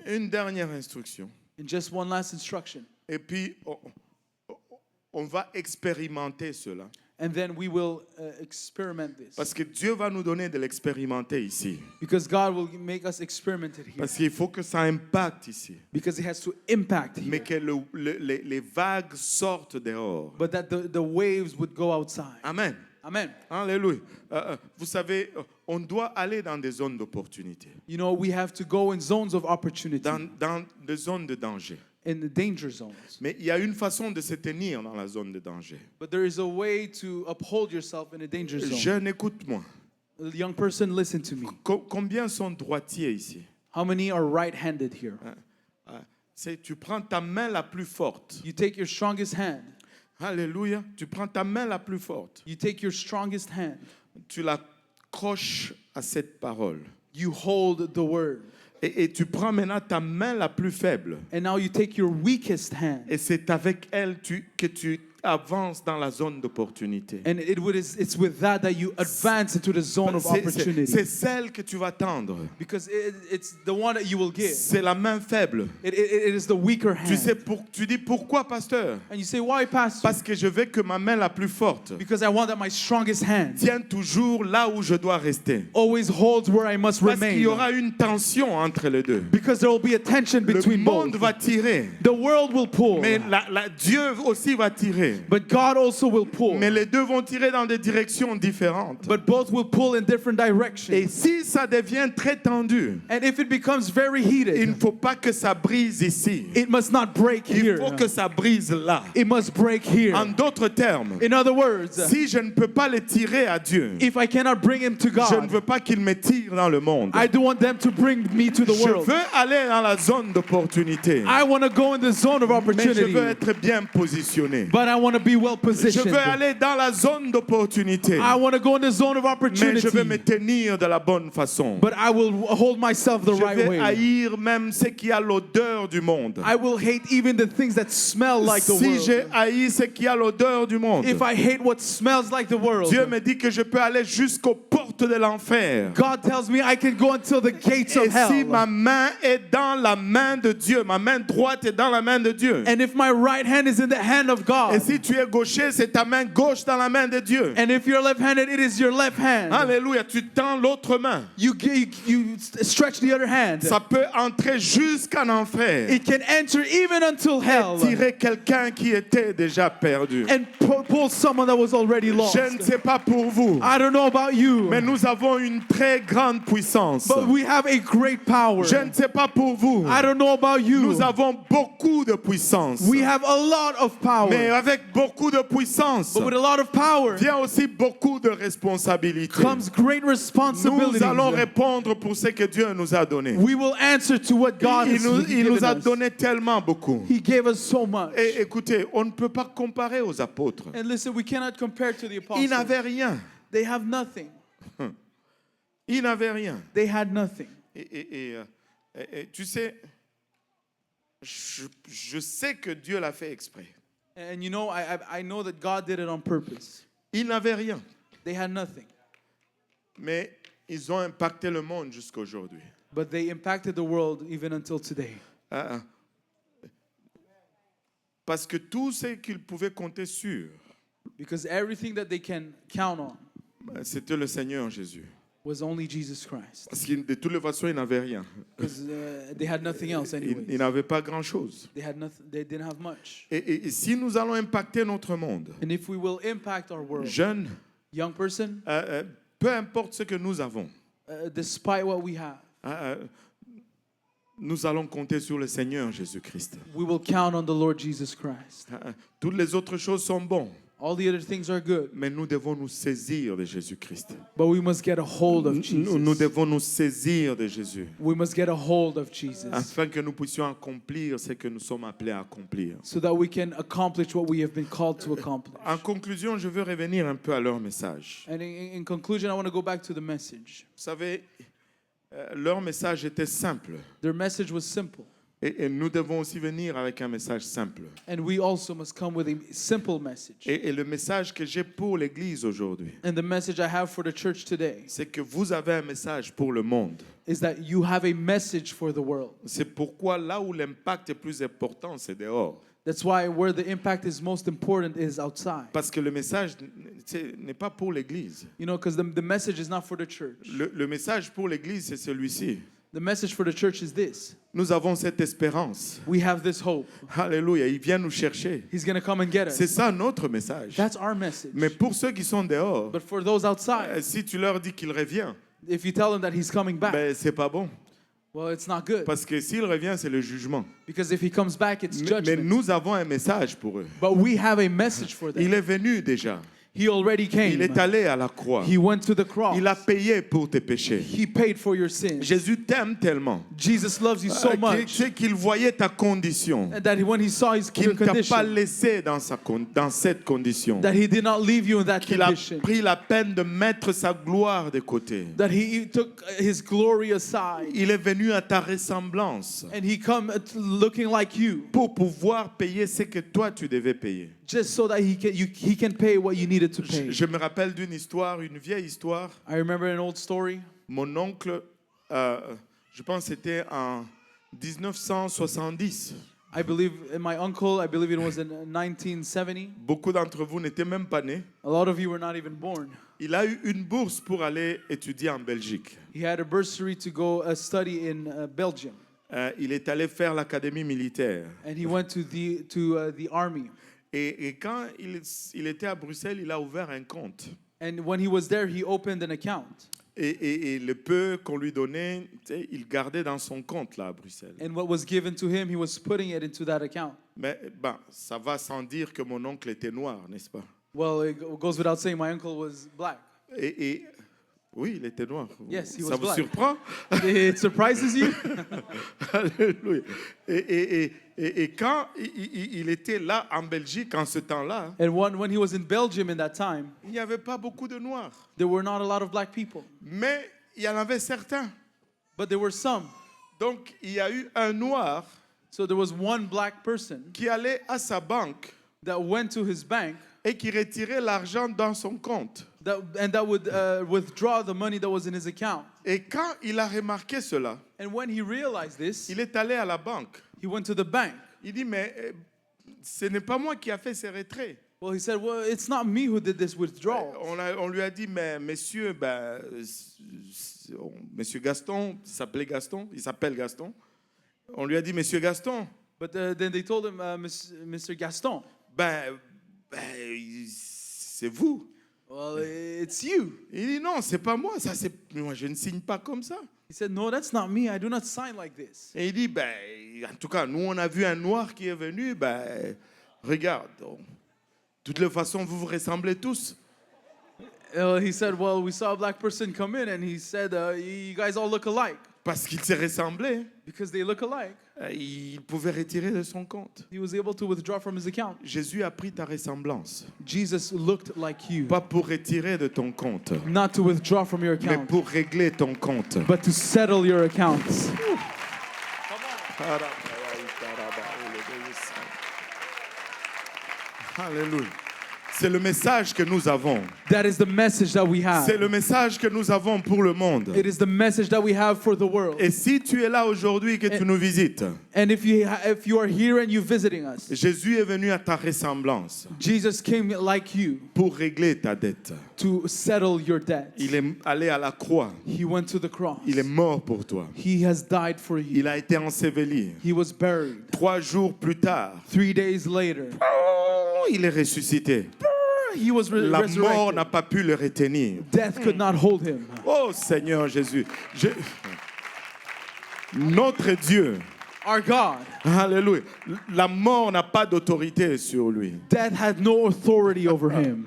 [SPEAKER 3] une dernière instruction.
[SPEAKER 4] And just one last instruction.
[SPEAKER 3] Et puis, on va expérimenter cela.
[SPEAKER 4] And then we will experiment this.
[SPEAKER 3] Parce que Dieu va nous donner de l'expérimenter ici.
[SPEAKER 4] Because God will make us experiment it here.
[SPEAKER 3] Parce qu'il faut que ça impacte ici.
[SPEAKER 4] Because it has to impact
[SPEAKER 3] Mais
[SPEAKER 4] here.
[SPEAKER 3] que les vagues sortent dehors.
[SPEAKER 4] But that the waves would go outside.
[SPEAKER 3] Amen.
[SPEAKER 4] Amen.
[SPEAKER 3] Alléluia. Vous savez, on doit aller dans des zones d'opportunité.
[SPEAKER 4] You know, we have to go in zones of opportunity,
[SPEAKER 3] Dans des zones de danger.
[SPEAKER 4] in the danger zones.
[SPEAKER 3] Mais il y a une façon de se tenir dans la zone de danger.
[SPEAKER 4] But there is a way to uphold yourself in a danger zone.
[SPEAKER 3] Jeune, écoute-moi.
[SPEAKER 4] Young person, listen to me.
[SPEAKER 3] Combien sont droitiers ici?
[SPEAKER 4] How many are right-handed here?
[SPEAKER 3] Tu prends ta main la plus forte.
[SPEAKER 4] You take your strongest hand.
[SPEAKER 3] Alléluia. Tu prends ta main la plus forte.
[SPEAKER 4] You take your strongest hand.
[SPEAKER 3] Tu l'accroches à cette parole.
[SPEAKER 4] You hold the word.
[SPEAKER 3] Et tu prends maintenant ta main la plus faible.
[SPEAKER 4] And now you take your weakest hand.
[SPEAKER 3] Et c'est avec elle que tu avances dans la zone d'opportunité.
[SPEAKER 4] And it's with that you advance into the zone of opportunity.
[SPEAKER 3] C'est celle que tu vas tendre.
[SPEAKER 4] Because it's the one that you will give.
[SPEAKER 3] C'est la main faible.
[SPEAKER 4] It is the weaker hand.
[SPEAKER 3] Tu dis pourquoi, pasteur?
[SPEAKER 4] And you say, why, Pastor?
[SPEAKER 3] Parce que je veux que ma main la plus forte
[SPEAKER 4] Because I want that my strongest hand
[SPEAKER 3] tienne toujours là où je dois rester.
[SPEAKER 4] always holds where I must
[SPEAKER 3] Parce qu'il y
[SPEAKER 4] remain.
[SPEAKER 3] aura une tension entre les deux.
[SPEAKER 4] Because there will be a tension
[SPEAKER 3] Le
[SPEAKER 4] between
[SPEAKER 3] monde
[SPEAKER 4] both.
[SPEAKER 3] va tirer,
[SPEAKER 4] The world will pull.
[SPEAKER 3] mais Dieu aussi va tirer.
[SPEAKER 4] But God also will pull.
[SPEAKER 3] Mais les deux vont tirer dans des directions différentes.
[SPEAKER 4] But both will pull in different
[SPEAKER 3] Et
[SPEAKER 4] directions.
[SPEAKER 3] si ça devient très tendu,
[SPEAKER 4] And if it becomes very
[SPEAKER 3] il ne
[SPEAKER 4] heated,
[SPEAKER 3] faut pas que ça brise ici.
[SPEAKER 4] it must not break
[SPEAKER 3] Il
[SPEAKER 4] here.
[SPEAKER 3] faut que ça brise là.
[SPEAKER 4] It must break here.
[SPEAKER 3] En d'autres termes,
[SPEAKER 4] In other words,
[SPEAKER 3] si je ne peux pas les tirer à Dieu,
[SPEAKER 4] if I cannot bring him to
[SPEAKER 3] je ne
[SPEAKER 4] God,
[SPEAKER 3] veux pas qu'il me tire dans le monde.
[SPEAKER 4] I don't want them to bring me to the
[SPEAKER 3] Je
[SPEAKER 4] world.
[SPEAKER 3] veux aller dans la zone d'opportunité.
[SPEAKER 4] I want to go in the zone of
[SPEAKER 3] Mais je
[SPEAKER 4] opportunity,
[SPEAKER 3] veux être bien positionné.
[SPEAKER 4] but I want to be well
[SPEAKER 3] Je
[SPEAKER 4] positioned.
[SPEAKER 3] veux aller dans la zone d'opportunité.
[SPEAKER 4] I want to go in the zone of
[SPEAKER 3] Mais je veux me
[SPEAKER 4] opportunity,
[SPEAKER 3] tenir de la bonne façon.
[SPEAKER 4] but I will hold myself the
[SPEAKER 3] Je
[SPEAKER 4] right
[SPEAKER 3] vais
[SPEAKER 4] way.
[SPEAKER 3] haïr même ce qui a l'odeur du monde.
[SPEAKER 4] I will hate even the things that smell like the
[SPEAKER 3] Si j'ai
[SPEAKER 4] world.
[SPEAKER 3] haï ce qui a l'odeur du monde,
[SPEAKER 4] If I hate what smells like the world,
[SPEAKER 3] Dieu me dit que je peux aller jusqu'aux portes de l'enfer.
[SPEAKER 4] God tells me I can go until the gates
[SPEAKER 3] Et
[SPEAKER 4] of
[SPEAKER 3] si
[SPEAKER 4] hell.
[SPEAKER 3] ma main est dans la main de Dieu, ma main droite est dans la main de Dieu.
[SPEAKER 4] And if my right hand is in the hand of
[SPEAKER 3] Et
[SPEAKER 4] God,
[SPEAKER 3] si tu es gaucher, c'est ta main gauche dans la main de Dieu.
[SPEAKER 4] and if you're left-handed, it is your left hand.
[SPEAKER 3] Alléluia, tu tends l'autre main.
[SPEAKER 4] You stretch the other hand.
[SPEAKER 3] Ça peut entrer jusqu'en enfer.
[SPEAKER 4] It can enter even until hell
[SPEAKER 3] Tirer quelqu'un qui était déjà perdu.
[SPEAKER 4] and pull someone that was already lost.
[SPEAKER 3] Je ne sais pas pour vous,
[SPEAKER 4] I don't know about you,
[SPEAKER 3] mais nous avons une très grande puissance.
[SPEAKER 4] but we have a great power.
[SPEAKER 3] Je ne sais pas pour vous,
[SPEAKER 4] I don't know about you.
[SPEAKER 3] nous avons beaucoup de puissance.
[SPEAKER 4] We have a lot of power.
[SPEAKER 3] Mais avec beaucoup de puissance,
[SPEAKER 4] But with a lot of power
[SPEAKER 3] vient aussi beaucoup de responsabilités.
[SPEAKER 4] comes great responsibility.
[SPEAKER 3] Nous allons répondre pour ce que Dieu nous a donné.
[SPEAKER 4] We will answer to what God has
[SPEAKER 3] Il
[SPEAKER 4] given
[SPEAKER 3] nous a
[SPEAKER 4] us.
[SPEAKER 3] donné tellement beaucoup.
[SPEAKER 4] He gave us so much.
[SPEAKER 3] Et écoutez, on ne peut pas comparer aux apôtres.
[SPEAKER 4] And listen, we cannot compare to the apostles.
[SPEAKER 3] Ils n'avaient rien.
[SPEAKER 4] They have nothing.
[SPEAKER 3] Ils n'avaient rien.
[SPEAKER 4] They had nothing.
[SPEAKER 3] Et tu sais, je sais que Dieu l'a fait exprès.
[SPEAKER 4] And you know, I know that God did it on purpose.
[SPEAKER 3] Ils n'avaient rien.
[SPEAKER 4] They had nothing.
[SPEAKER 3] Mais ils ont impacté le monde jusqu'à aujourd'hui.
[SPEAKER 4] But they impacted the world even until today.
[SPEAKER 3] Parce que tout ce qu'ils pouvaient compter sur,
[SPEAKER 4] Because everything that they can count on
[SPEAKER 3] c'était le Seigneur Jésus.
[SPEAKER 4] was only Jesus Christ.
[SPEAKER 3] Parce que de toutes les façons, ils n'avaient rien.
[SPEAKER 4] Because they had nothing else
[SPEAKER 3] Ils
[SPEAKER 4] anyways.
[SPEAKER 3] n'avaient pas grand-chose.
[SPEAKER 4] They had nothing. They didn't have much.
[SPEAKER 3] Et si nous allons impacter notre monde,
[SPEAKER 4] And if we will impact our world,
[SPEAKER 3] jeunes,
[SPEAKER 4] young person,
[SPEAKER 3] peu importe ce que nous avons,
[SPEAKER 4] despite what we have,
[SPEAKER 3] nous allons compter sur le Seigneur Jésus-Christ.
[SPEAKER 4] we will count on the Lord Jesus Christ.
[SPEAKER 3] Toutes les autres choses sont bonnes,
[SPEAKER 4] All the other things are good,
[SPEAKER 3] mais nous devons nous saisir de Jésus-Christ.
[SPEAKER 4] but we must get a hold of
[SPEAKER 3] Nous
[SPEAKER 4] Jesus.
[SPEAKER 3] devons nous saisir de Jésus,
[SPEAKER 4] We must get a hold of Jesus
[SPEAKER 3] afin que nous puissions accomplir ce que nous sommes appelés à accomplir.
[SPEAKER 4] so that we can accomplish what we have been called to accomplish.
[SPEAKER 3] En conclusion, je veux revenir un peu à leur message.
[SPEAKER 4] And in conclusion, I want to go back to the message.
[SPEAKER 3] Vous savez, leur message était simple.
[SPEAKER 4] Their message was simple,
[SPEAKER 3] Et nous devons aussi venir avec un message simple.
[SPEAKER 4] and we also must come with a simple message.
[SPEAKER 3] Et le message que j'ai pour l'Église aujourd'hui,
[SPEAKER 4] And the message I have for the church today
[SPEAKER 3] c'est que vous avez un message pour le monde.
[SPEAKER 4] is that you have a message for the world.
[SPEAKER 3] C'est pourquoi là où l'impact est plus important, c'est dehors.
[SPEAKER 4] That's why where the impact is most important is outside.
[SPEAKER 3] Parce que le message n'est pas pour l'Église.
[SPEAKER 4] You know, because the message is not for the church.
[SPEAKER 3] Le message pour l'Église, c'est celui-ci.
[SPEAKER 4] The message for the church is this.
[SPEAKER 3] Nous avons cette espérance.
[SPEAKER 4] We have this hope.
[SPEAKER 3] Alléluia, il vient nous chercher.
[SPEAKER 4] He's going to come and get
[SPEAKER 3] C'est
[SPEAKER 4] us.
[SPEAKER 3] ça notre message.
[SPEAKER 4] That's our message.
[SPEAKER 3] Mais pour ceux qui sont dehors,
[SPEAKER 4] But for those outside,
[SPEAKER 3] si tu leur dis qu'il revient,
[SPEAKER 4] if you tell them that he's coming back,
[SPEAKER 3] ben c'est pas bon.
[SPEAKER 4] well, it's not good.
[SPEAKER 3] Parce que s'il revient, c'est le jugement.
[SPEAKER 4] Because if he comes back, it's
[SPEAKER 3] Mais
[SPEAKER 4] judgment.
[SPEAKER 3] nous avons un message pour eux.
[SPEAKER 4] But we have a message for them.
[SPEAKER 3] Il est venu déjà.
[SPEAKER 4] He already
[SPEAKER 3] Il
[SPEAKER 4] came.
[SPEAKER 3] est allé à la croix.
[SPEAKER 4] He went to the cross.
[SPEAKER 3] Il a payé pour tes péchés.
[SPEAKER 4] He paid for your sins.
[SPEAKER 3] Jésus t'aime tellement
[SPEAKER 4] Jesus loves you so much.
[SPEAKER 3] c'est qu'il voyait ta condition,
[SPEAKER 4] And that when he saw his
[SPEAKER 3] qu'il ne t'a pas
[SPEAKER 4] condition,
[SPEAKER 3] laissé dans cette condition,
[SPEAKER 4] that he did not leave you in that
[SPEAKER 3] qu'il a
[SPEAKER 4] condition.
[SPEAKER 3] pris la peine de mettre sa gloire de côté.
[SPEAKER 4] That he took his glory aside.
[SPEAKER 3] Il est venu à ta ressemblance
[SPEAKER 4] And he come looking like you.
[SPEAKER 3] pour pouvoir payer ce que toi tu devais payer.
[SPEAKER 4] Just so that he can pay what you needed to pay.
[SPEAKER 3] Je me rappelle d'une histoire, une vieille histoire.
[SPEAKER 4] I remember an old story.
[SPEAKER 3] Mon oncle, je pense que c'était en 1970.
[SPEAKER 4] I believe my uncle, I believe it was in 1970.
[SPEAKER 3] Beaucoup d'entre vous n'étaient même pas nés.
[SPEAKER 4] A lot of you were not even born.
[SPEAKER 3] Il a eu une bourse pour aller étudier en Belgique.
[SPEAKER 4] He had a bursary to go study in Belgium.
[SPEAKER 3] Il est allé faire l'académie militaire.
[SPEAKER 4] And he went to the army.
[SPEAKER 3] Et quand il était à Bruxelles, il a ouvert un compte.
[SPEAKER 4] And when he was there, he opened an account.
[SPEAKER 3] Et le peu qu'on lui donnait, il gardait dans son compte là à Bruxelles.
[SPEAKER 4] And what was given to him, he was putting it into that account.
[SPEAKER 3] Mais ça va sans dire que mon oncle était noir, n'est-ce pas?
[SPEAKER 4] Well, it goes without saying my uncle was black.
[SPEAKER 3] Et oui, il était noir.
[SPEAKER 4] Yes, he was
[SPEAKER 3] Ça vous
[SPEAKER 4] black.
[SPEAKER 3] surprend?
[SPEAKER 4] It surprises you?
[SPEAKER 3] Alléluia. Et quand il était là en Belgique en ce temps-là,
[SPEAKER 4] And when he was in Belgium in that time,
[SPEAKER 3] il n'y avait pas beaucoup de noirs.
[SPEAKER 4] there were not a lot of black people.
[SPEAKER 3] Mais il y en avait certains.
[SPEAKER 4] But there were some.
[SPEAKER 3] Donc il y a eu un noir
[SPEAKER 4] So there was one black person
[SPEAKER 3] qui allait à sa banque
[SPEAKER 4] that went to his bank
[SPEAKER 3] et qui retirait l'argent dans son compte.
[SPEAKER 4] that would withdraw the money that was in his account.
[SPEAKER 3] Et quand il a remarqué cela,
[SPEAKER 4] And when he realized this,
[SPEAKER 3] il est allé à la banque.
[SPEAKER 4] he went to the bank.
[SPEAKER 3] Il dit, mais ce n'est pas moi qui a fait ces retraits.
[SPEAKER 4] Well, he said, well, it's not me who did this withdrawal.
[SPEAKER 3] On lui a dit, mais monsieur, monsieur Gaston, il s'appelle Gaston. On lui a dit, monsieur Gaston,
[SPEAKER 4] But then they told him, Mr. Gaston,
[SPEAKER 3] c'est vous.
[SPEAKER 4] well, it's you.
[SPEAKER 3] Il dit, non, c'est pas moi, moi je ne signe pas comme ça.
[SPEAKER 4] He said, no, that's not me. I do not sign like this.
[SPEAKER 3] Et il dit, en tout cas, nous on a vu un noir qui est venu, regarde, de toutes les façons, vous vous ressemblez tous.
[SPEAKER 4] He said, well, we saw a black person come in, and he said, you guys all look alike.
[SPEAKER 3] Parce qu'il s'est ressemblé,
[SPEAKER 4] Because they look alike,
[SPEAKER 3] il pouvait retirer de son compte.
[SPEAKER 4] he was able to withdraw from his account.
[SPEAKER 3] Jésus a pris ta ressemblance,
[SPEAKER 4] Jesus looked like you.
[SPEAKER 3] pas pour retirer de ton compte,
[SPEAKER 4] Not to withdraw from your
[SPEAKER 3] mais
[SPEAKER 4] account,
[SPEAKER 3] pour régler ton compte.
[SPEAKER 4] but to settle your accounts.
[SPEAKER 3] Alléluia. C'est le message que nous avons.
[SPEAKER 4] That is the message that we have.
[SPEAKER 3] C'est le message que nous avons pour le monde.
[SPEAKER 4] It is the message that we have for the world.
[SPEAKER 3] Et si tu es là aujourd'hui et que tu nous visites,
[SPEAKER 4] And if you are here and you're visiting us,
[SPEAKER 3] Jésus est venu à ta ressemblance
[SPEAKER 4] Jesus came like you
[SPEAKER 3] pour régler ta dette.
[SPEAKER 4] to settle your debt.
[SPEAKER 3] Il est allé à la croix.
[SPEAKER 4] He went to the cross.
[SPEAKER 3] Il est mort pour toi.
[SPEAKER 4] He has died for you.
[SPEAKER 3] Il a été enseveli.
[SPEAKER 4] He was buried.
[SPEAKER 3] 3 jours plus tard,
[SPEAKER 4] 3 days later,
[SPEAKER 3] il est ressuscité.
[SPEAKER 4] he was
[SPEAKER 3] La mort
[SPEAKER 4] resurrected.
[SPEAKER 3] n'a pas pu le retenir.
[SPEAKER 4] Death could not hold him.
[SPEAKER 3] Oh Seigneur Jésus. Notre Dieu,
[SPEAKER 4] Our God,
[SPEAKER 3] alléluia. La mort n'a pas d'autorité sur lui.
[SPEAKER 4] death had no authority over him.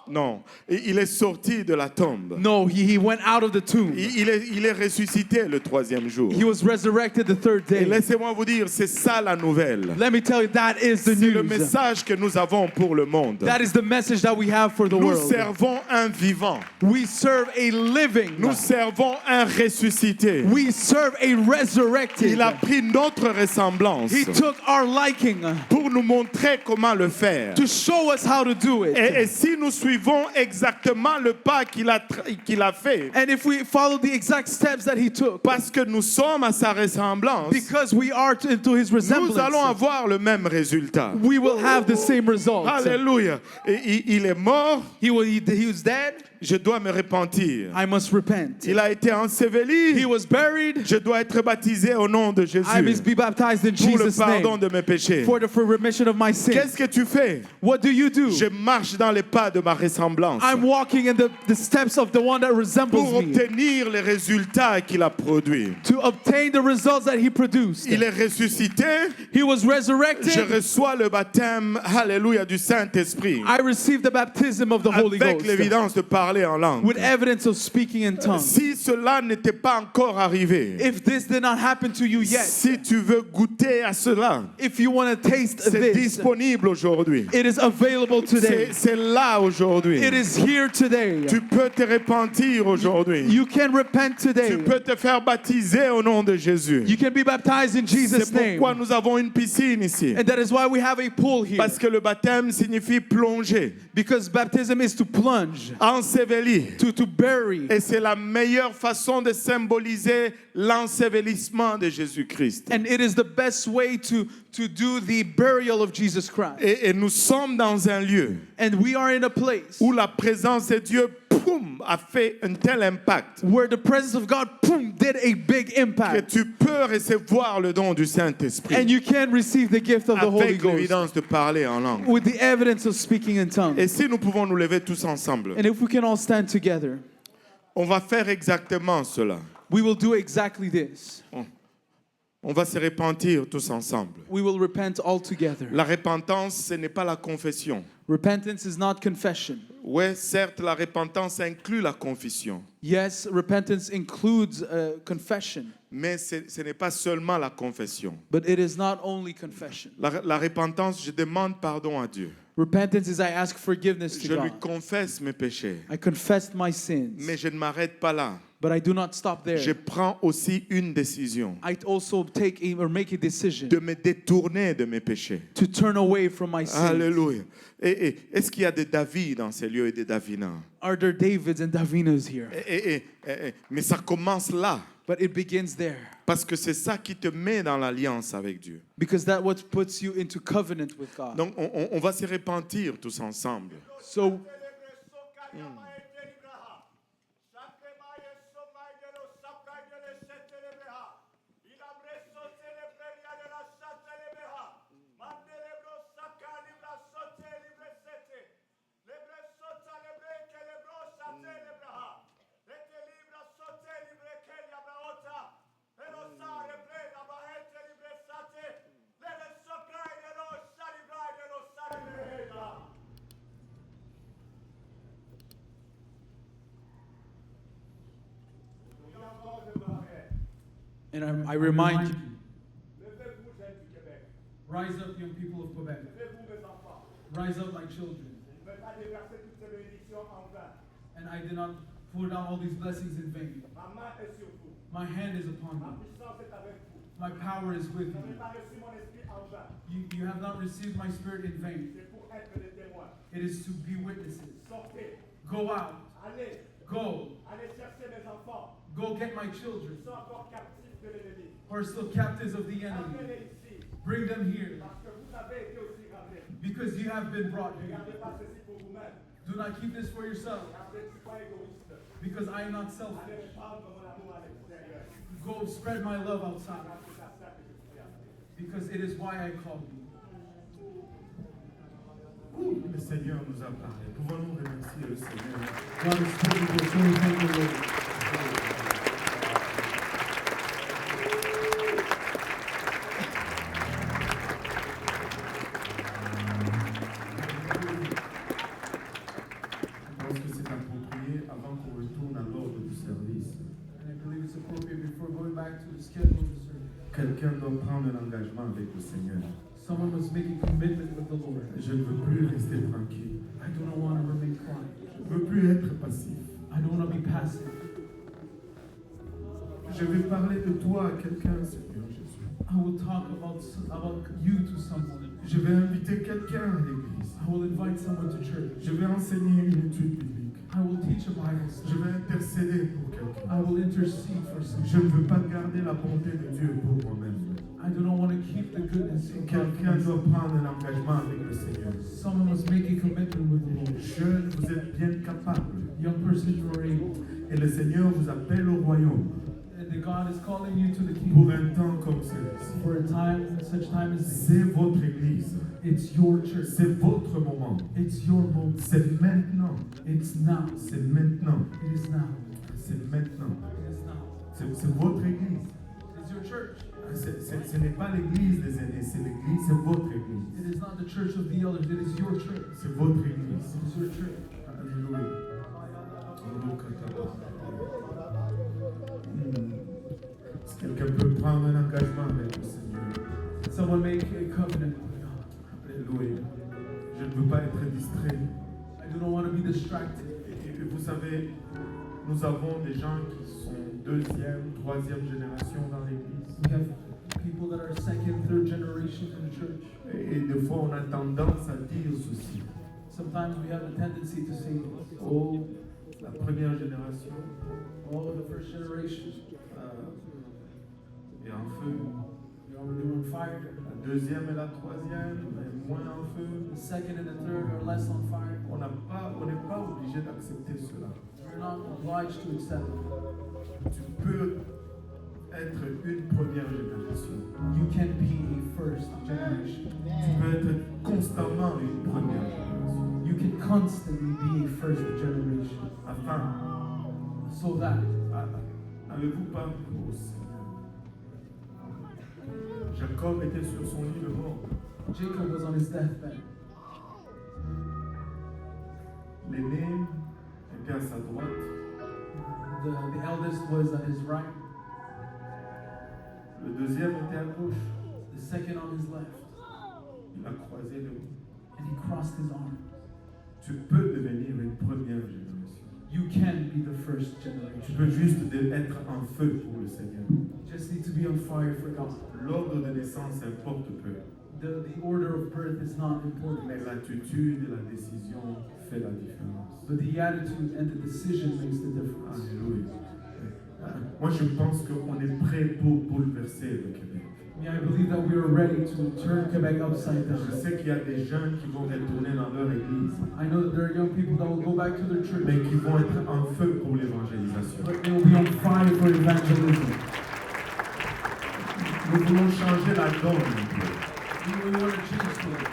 [SPEAKER 3] Non, il est sorti de la tombe.
[SPEAKER 4] No, he went out of the tomb.
[SPEAKER 3] Il est ressuscité le 3e jour.
[SPEAKER 4] He was resurrected the third
[SPEAKER 3] Et
[SPEAKER 4] day.
[SPEAKER 3] laissez-moi vous dire, c'est ça la nouvelle.
[SPEAKER 4] Let me tell you, that is the
[SPEAKER 3] C'est le
[SPEAKER 4] news.
[SPEAKER 3] message que nous avons pour le monde.
[SPEAKER 4] That is the message that we have for the
[SPEAKER 3] Nous
[SPEAKER 4] world.
[SPEAKER 3] servons un vivant.
[SPEAKER 4] We serve a living.
[SPEAKER 3] Nous servons un ressuscité.
[SPEAKER 4] We serve a resurrected.
[SPEAKER 3] Il a pris notre ressemblance
[SPEAKER 4] He took our liking
[SPEAKER 3] pour nous montrer comment le faire.
[SPEAKER 4] to show us how to do it.
[SPEAKER 3] Et si nous suivons exactement le pas qu'il a fait,
[SPEAKER 4] And if we follow the exact steps that he took,
[SPEAKER 3] parce que nous sommes à sa ressemblance,
[SPEAKER 4] because we are into his
[SPEAKER 3] nous
[SPEAKER 4] resemblance,
[SPEAKER 3] allons avoir le même résultat.
[SPEAKER 4] we will have the same results.
[SPEAKER 3] Alléluia. Et il est mort,
[SPEAKER 4] He was dead.
[SPEAKER 3] je dois me repentir.
[SPEAKER 4] I must repent.
[SPEAKER 3] Il a été enseveli,
[SPEAKER 4] He was buried.
[SPEAKER 3] je dois être baptisé au nom de Jésus
[SPEAKER 4] I must be baptized in
[SPEAKER 3] pour le
[SPEAKER 4] Jesus'
[SPEAKER 3] pardon
[SPEAKER 4] name
[SPEAKER 3] de mes péchés.
[SPEAKER 4] for remission of my sins.
[SPEAKER 3] Qu'est-ce que tu fais?
[SPEAKER 4] What do you do?
[SPEAKER 3] Je marche dans les pas de ma ressemblance
[SPEAKER 4] I'm walking in the steps of the one that resembles
[SPEAKER 3] pour
[SPEAKER 4] me
[SPEAKER 3] obtenir les résultats qu'il a produits.
[SPEAKER 4] to obtain the results that he produced.
[SPEAKER 3] Il est ressuscité,
[SPEAKER 4] He was
[SPEAKER 3] je
[SPEAKER 4] resurrected.
[SPEAKER 3] reçois le baptême, alléluia, du Saint-Esprit,
[SPEAKER 4] I received the baptism of the Holy
[SPEAKER 3] avec
[SPEAKER 4] Ghost
[SPEAKER 3] l'évidence de parler en langue.
[SPEAKER 4] with evidence of speaking in tongues.
[SPEAKER 3] Si cela n'était pas encore arrivé,
[SPEAKER 4] If this did not happen to you yet,
[SPEAKER 3] si tu veux goûter à cela,
[SPEAKER 4] if you want to taste
[SPEAKER 3] c'est
[SPEAKER 4] this,
[SPEAKER 3] disponible aujourd'hui.
[SPEAKER 4] it is available today.
[SPEAKER 3] C'est là aujourd'hui.
[SPEAKER 4] It is here today.
[SPEAKER 3] Tu peux te repentir aujourd'hui.
[SPEAKER 4] You can repent today.
[SPEAKER 3] Tu peux te faire baptiser au nom de Jésus.
[SPEAKER 4] You can be baptized in Jesus'
[SPEAKER 3] C'est
[SPEAKER 4] name.
[SPEAKER 3] pourquoi nous avons une piscine ici.
[SPEAKER 4] And that is why we have a pool here.
[SPEAKER 3] Parce que le baptême signifie plonger,
[SPEAKER 4] Because baptism is to plunge,
[SPEAKER 3] ensevelir.
[SPEAKER 4] to bury.
[SPEAKER 3] Et c'est la meilleure façon de symboliser l'ensevelissement de Jésus-Christ.
[SPEAKER 4] And it is the best way to do the burial of Jesus Christ.
[SPEAKER 3] Et nous sommes dans un lieu
[SPEAKER 4] And we are in a place
[SPEAKER 3] où la présence de Dieu a fait un tel impact
[SPEAKER 4] where the presence of God did a big
[SPEAKER 3] que
[SPEAKER 4] impact.
[SPEAKER 3] tu peux recevoir le don du Saint-Esprit
[SPEAKER 4] And you can receive the gift of the Holy
[SPEAKER 3] avec
[SPEAKER 4] Ghost
[SPEAKER 3] l'évidence de parler en langue.
[SPEAKER 4] with the evidence of speaking in tongues.
[SPEAKER 3] Et si nous pouvons nous lever tous ensemble,
[SPEAKER 4] And if we can all stand together,
[SPEAKER 3] on va faire exactement cela.
[SPEAKER 4] we will do exactly this.
[SPEAKER 3] On va se repentir tous ensemble.
[SPEAKER 4] We will repent all together.
[SPEAKER 3] La repentance, ce n'est pas la confession.
[SPEAKER 4] Repentance is not confession.
[SPEAKER 3] Oui, certes, la repentance inclut la confession,
[SPEAKER 4] Yes, repentance includes confession,
[SPEAKER 3] mais ce n'est pas seulement la confession.
[SPEAKER 4] but it is not only confession.
[SPEAKER 3] La repentance, je demande pardon à Dieu.
[SPEAKER 4] Repentance is I ask forgiveness to
[SPEAKER 3] Je lui
[SPEAKER 4] God.
[SPEAKER 3] confesse mes péchés,
[SPEAKER 4] I confess my sins,
[SPEAKER 3] mais je ne m'arrête pas là.
[SPEAKER 4] but I do not stop there.
[SPEAKER 3] Je prends aussi une décision
[SPEAKER 4] I also make a decision
[SPEAKER 3] de me détourner de mes péchés.
[SPEAKER 4] to turn away from my sins.
[SPEAKER 3] Alléluia. Et est-ce qu'il y a des David dans ces lieux et des Davina?
[SPEAKER 4] Are there Davids and Davinas here?
[SPEAKER 3] Mais ça commence là.
[SPEAKER 4] But it begins there.
[SPEAKER 3] Parce que c'est ça qui te met dans l'alliance avec Dieu.
[SPEAKER 4] Because that's what puts you into covenant with God.
[SPEAKER 3] Donc on va se repentir tous ensemble.
[SPEAKER 4] So and I remind you, rise up, young people of Quebec. Rise up, my children. And I did not pour down all these blessings in vain. My hand is upon you. My power is with you. You have not received my spirit in vain.
[SPEAKER 5] It is to be witnesses.
[SPEAKER 6] Sortez,
[SPEAKER 5] Go out.
[SPEAKER 6] allez,
[SPEAKER 5] Go.
[SPEAKER 6] allez chercher mes enfants
[SPEAKER 5] Go get my children
[SPEAKER 6] qui sont encore captifs de l'ennemi.
[SPEAKER 5] who are still captives of the enemy.
[SPEAKER 6] Amenez-les ici,
[SPEAKER 5] Bring them here
[SPEAKER 6] parce que vous avez été aussi ramenés.
[SPEAKER 5] because you have been brought
[SPEAKER 6] Ne
[SPEAKER 5] here.
[SPEAKER 6] gardez pas ceci pour vous-même.
[SPEAKER 5] Do not keep this for yourself
[SPEAKER 6] Gardez, je ne suis pas égoïste.
[SPEAKER 5] because I am not
[SPEAKER 6] Allez
[SPEAKER 5] selfish.
[SPEAKER 6] répandre mon amour à l'extérieur.
[SPEAKER 5] Go spread my love outside
[SPEAKER 6] Parce que c'est à ça que je suis appelé.
[SPEAKER 5] because it is why I called you.
[SPEAKER 3] Le Seigneur nous a parlé. Pouvons-nous remercier le Seigneur?
[SPEAKER 5] God is speaking to us, so we thank the Lord.
[SPEAKER 3] Je pense que c'est approprié avant qu'on retourne à l'ordre du service.
[SPEAKER 5] And I believe it's appropriate before going back to the schedule of the service.
[SPEAKER 3] Quelqu'un doit prendre un engagement avec le Seigneur.
[SPEAKER 5] Someone must make a commitment with the Lord.
[SPEAKER 3] Je ne veux plus rester tranquille.
[SPEAKER 5] I do not want to remain quiet.
[SPEAKER 3] Je ne veux plus être passif.
[SPEAKER 5] I don't want to be passive.
[SPEAKER 3] Je vais parler de toi à quelqu'un, Seigneur Jésus.
[SPEAKER 5] I will talk about you to someone.
[SPEAKER 3] Je vais inviter quelqu'un à l'église.
[SPEAKER 5] I will invite someone to church.
[SPEAKER 3] Je vais enseigner une étude biblique.
[SPEAKER 5] I will teach a Bible
[SPEAKER 3] Je
[SPEAKER 5] study.
[SPEAKER 3] vais intercéder pour quelqu'un.
[SPEAKER 5] I will intercede for someone.
[SPEAKER 3] Je ne veux pas garder la bonté de Dieu pour moi-même.
[SPEAKER 5] I do not want to keep the goodness of God. for
[SPEAKER 3] Quelqu'un doit
[SPEAKER 5] myself.
[SPEAKER 3] prendre un engagement avec le Seigneur.
[SPEAKER 5] Someone must make a commitment with the Lord.
[SPEAKER 3] Jeune, vous êtes bien capable.
[SPEAKER 5] Young person, you are able.
[SPEAKER 3] Et le Seigneur vous appelle au royaume
[SPEAKER 5] And that God is calling you to the
[SPEAKER 3] pour
[SPEAKER 5] kingdom
[SPEAKER 3] un temps comme celui-ci.
[SPEAKER 5] for a time, such time as this.
[SPEAKER 3] C'est votre église.
[SPEAKER 5] It's your church.
[SPEAKER 3] C'est votre moment.
[SPEAKER 5] It's your moment.
[SPEAKER 3] C'est maintenant.
[SPEAKER 5] It's now.
[SPEAKER 3] C'est maintenant.
[SPEAKER 5] It is now.
[SPEAKER 3] C'est maintenant.
[SPEAKER 5] It is now.
[SPEAKER 3] C'est votre église.
[SPEAKER 5] It is your church.
[SPEAKER 3] Ce n'est pas l'église des aînés, c'est l'église, c'est votre église.
[SPEAKER 5] It is not the church of the elders. It is your church.
[SPEAKER 3] C'est votre église.
[SPEAKER 5] It is your church.
[SPEAKER 3] Alléluia. Si quelqu'un peut prendre un engagement avec le Seigneur.
[SPEAKER 5] Someone make a covenant with God.
[SPEAKER 3] Alléluia. Je ne veux pas être distrait.
[SPEAKER 5] I do not want to be distracted.
[SPEAKER 3] Et vous savez, nous avons des gens qui sont deuxième, troisième génération dans l'église.
[SPEAKER 5] We have people that are second, third generation in the church.
[SPEAKER 3] Et des fois, on a tendance à dire ceci.
[SPEAKER 5] Sometimes we have a tendency to say,
[SPEAKER 3] Oh, la première génération
[SPEAKER 5] oh, the first generation,
[SPEAKER 3] est en feu.
[SPEAKER 5] they were on fire.
[SPEAKER 3] La deuxième et la troisième est moins en feu.
[SPEAKER 5] The second and the third are less on fire.
[SPEAKER 3] On n'est pas obligé d'accepter cela.
[SPEAKER 5] We're not obliged to accept it.
[SPEAKER 3] Tu peux être une première génération.
[SPEAKER 5] You can be a first generation.
[SPEAKER 3] Tu peux être constamment une première génération.
[SPEAKER 5] You can constantly be a first generation.
[SPEAKER 3] Enfin,
[SPEAKER 5] So that
[SPEAKER 3] avez-vous pas vu au Seigneur? Jacob était sur son lit de mort.
[SPEAKER 5] Jacob was on his deathbed.
[SPEAKER 3] L'aîné était à sa droite.
[SPEAKER 5] The eldest was at his right.
[SPEAKER 3] Le deuxième était à gauche.
[SPEAKER 5] The second on his left.
[SPEAKER 3] Il a croisé les bras.
[SPEAKER 5] And he crossed his arms.
[SPEAKER 3] Tu peux devenir une première génération.
[SPEAKER 5] You can be the first
[SPEAKER 3] Tu
[SPEAKER 5] generation.
[SPEAKER 3] peux juste être en feu pour le Seigneur.
[SPEAKER 5] You just need to be on fire for God.
[SPEAKER 3] L'ordre de naissance importe peu,
[SPEAKER 5] The order of birth is not important.
[SPEAKER 3] mais l'attitude et la décision fait la différence.
[SPEAKER 5] But the attitude and the decision makes the difference.
[SPEAKER 3] Alléluia. Moi, je pense qu'on est prêt pour bouleverser le Québec.
[SPEAKER 5] Yeah, I believe that we are ready to turn Quebec upside
[SPEAKER 3] Je
[SPEAKER 5] down.
[SPEAKER 3] sais qu'il y a des jeunes qui vont retourner dans leur église,
[SPEAKER 5] I know that there are young people that will go back to their church,
[SPEAKER 3] mais qui vont être en feu pour l'évangélisation.
[SPEAKER 5] but they will be on fire for evangelism.
[SPEAKER 3] Nous voulons changer la donne un peu.
[SPEAKER 5] We want to change things.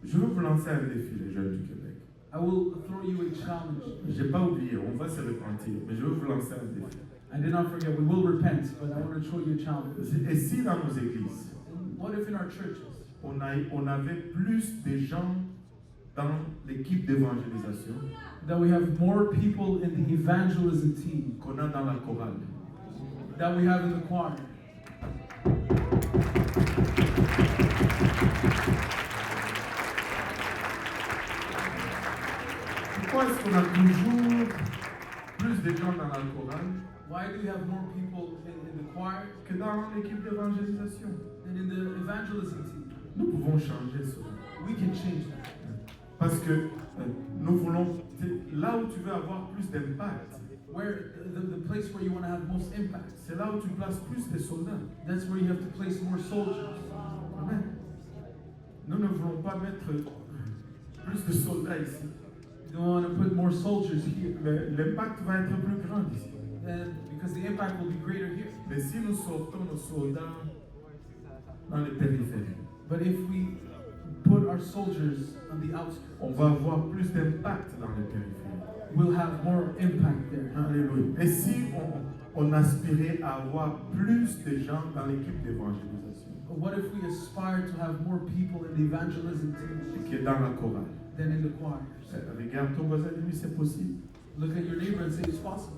[SPEAKER 3] Je veux vous lancer un défi, les jeunes du Québec.
[SPEAKER 5] I will throw you a challenge.
[SPEAKER 3] Je n'ai pas oublié, on va se repentir, mais je veux vous lancer un défi.
[SPEAKER 5] I did not forget, we will repent, but I want to throw you a challenge.
[SPEAKER 3] Et si dans nos églises,
[SPEAKER 5] What if in our churches,
[SPEAKER 3] on avait plus de gens dans l'équipe d'évangélisation
[SPEAKER 5] that we have more people in the evangelism team
[SPEAKER 3] qu'on a dans la chorale?
[SPEAKER 5] that we have in the choir?
[SPEAKER 3] Pourquoi est-ce qu'on a toujours plus de gens dans la chorale
[SPEAKER 5] Why do we have more people in the choir
[SPEAKER 3] que dans l'équipe d'évangélisation?
[SPEAKER 5] than in the evangelism team?
[SPEAKER 7] Nous pouvons changer cela.
[SPEAKER 5] We can change that.
[SPEAKER 7] Parce que nous voulons, là où tu veux avoir plus d'impact,
[SPEAKER 5] Where the place where you want to have most impact,
[SPEAKER 7] c'est là où tu places plus de soldats.
[SPEAKER 5] that's where you have to place more soldiers.
[SPEAKER 7] Amen. Nous ne voulons pas mettre plus de soldats ici.
[SPEAKER 5] You don't want to put more soldiers here,
[SPEAKER 7] Mais l'impact va être plus grand ici.
[SPEAKER 5] and because the impact will be greater here.
[SPEAKER 7] Mais si nous sortons nos soldats dans les périphéries,
[SPEAKER 5] But if we put our soldiers on the outskirts,
[SPEAKER 7] on va avoir plus d'impact dans les périphéries.
[SPEAKER 5] we'll have more impact there.
[SPEAKER 7] Alléluia. Et si on aspirait à avoir plus de gens dans l'équipe d'évangélisation
[SPEAKER 5] But what if we aspire to have more people in the evangelism team
[SPEAKER 7] qui est dans la chorale?
[SPEAKER 5] than in the choirs?
[SPEAKER 7] Regarde ton voisin et dis-lui c'est possible.
[SPEAKER 5] Look at your neighbor and say it's possible.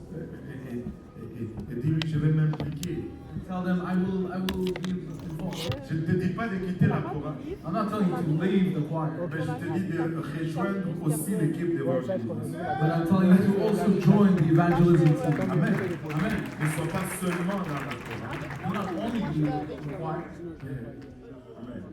[SPEAKER 7] Et dis-lui je vais m'impliquer.
[SPEAKER 5] And tell them I will be involved.
[SPEAKER 7] Je ne te dis pas de quitter la chorale,
[SPEAKER 5] I'm not telling you to leave the choir,
[SPEAKER 7] mais je te dis de rejoindre aussi l'équipe d'évangélisation.
[SPEAKER 5] but I'm telling you to also join the evangelism team.
[SPEAKER 7] Amen.
[SPEAKER 5] Amen.
[SPEAKER 7] Ne sois pas seulement dans la chorale.
[SPEAKER 5] Do not only be in the choir.
[SPEAKER 7] Amen.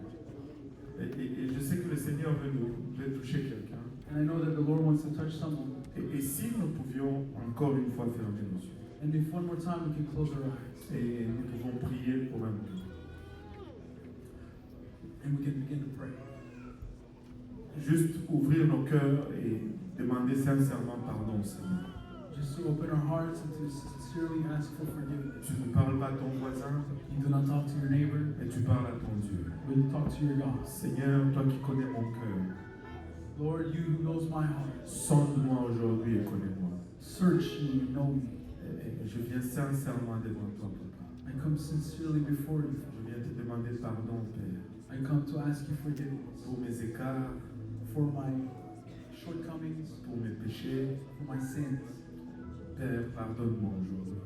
[SPEAKER 7] Et je sais que le Seigneur veut toucher quelqu'un.
[SPEAKER 5] And I know that the Lord wants to touch someone.
[SPEAKER 7] Et si nous pouvions encore une fois fermer nos yeux
[SPEAKER 5] And if one more time we can close our eyes
[SPEAKER 7] et nous pouvons prier pour un moment.
[SPEAKER 5] and we can begin to pray.
[SPEAKER 7] Juste ouvrir nos cœurs et demander sincèrement pardon, Seigneur.
[SPEAKER 5] Just to open our hearts and to sincerely ask for forgiveness.
[SPEAKER 7] Tu ne parles pas à ton voisin,
[SPEAKER 5] You do not talk to your neighbor,
[SPEAKER 7] mais tu parles à ton Dieu.
[SPEAKER 5] but you talk to your God.
[SPEAKER 7] Seigneur, toi qui connais mon cœur,
[SPEAKER 5] Lord, you who knows my heart,
[SPEAKER 7] sonde-moi aujourd'hui et connais-moi.
[SPEAKER 5] search me and know me.
[SPEAKER 7] Et je viens sincèrement devant toi, Papa.
[SPEAKER 5] I come sincerely before you.
[SPEAKER 7] Je viens te demander pardon, Père,
[SPEAKER 5] I come to ask you forgiveness
[SPEAKER 7] pour mes écarts,
[SPEAKER 5] for my shortcomings,
[SPEAKER 7] pour mes péchés.
[SPEAKER 5] for my sins.
[SPEAKER 7] Père, pardonne-moi aujourd'hui.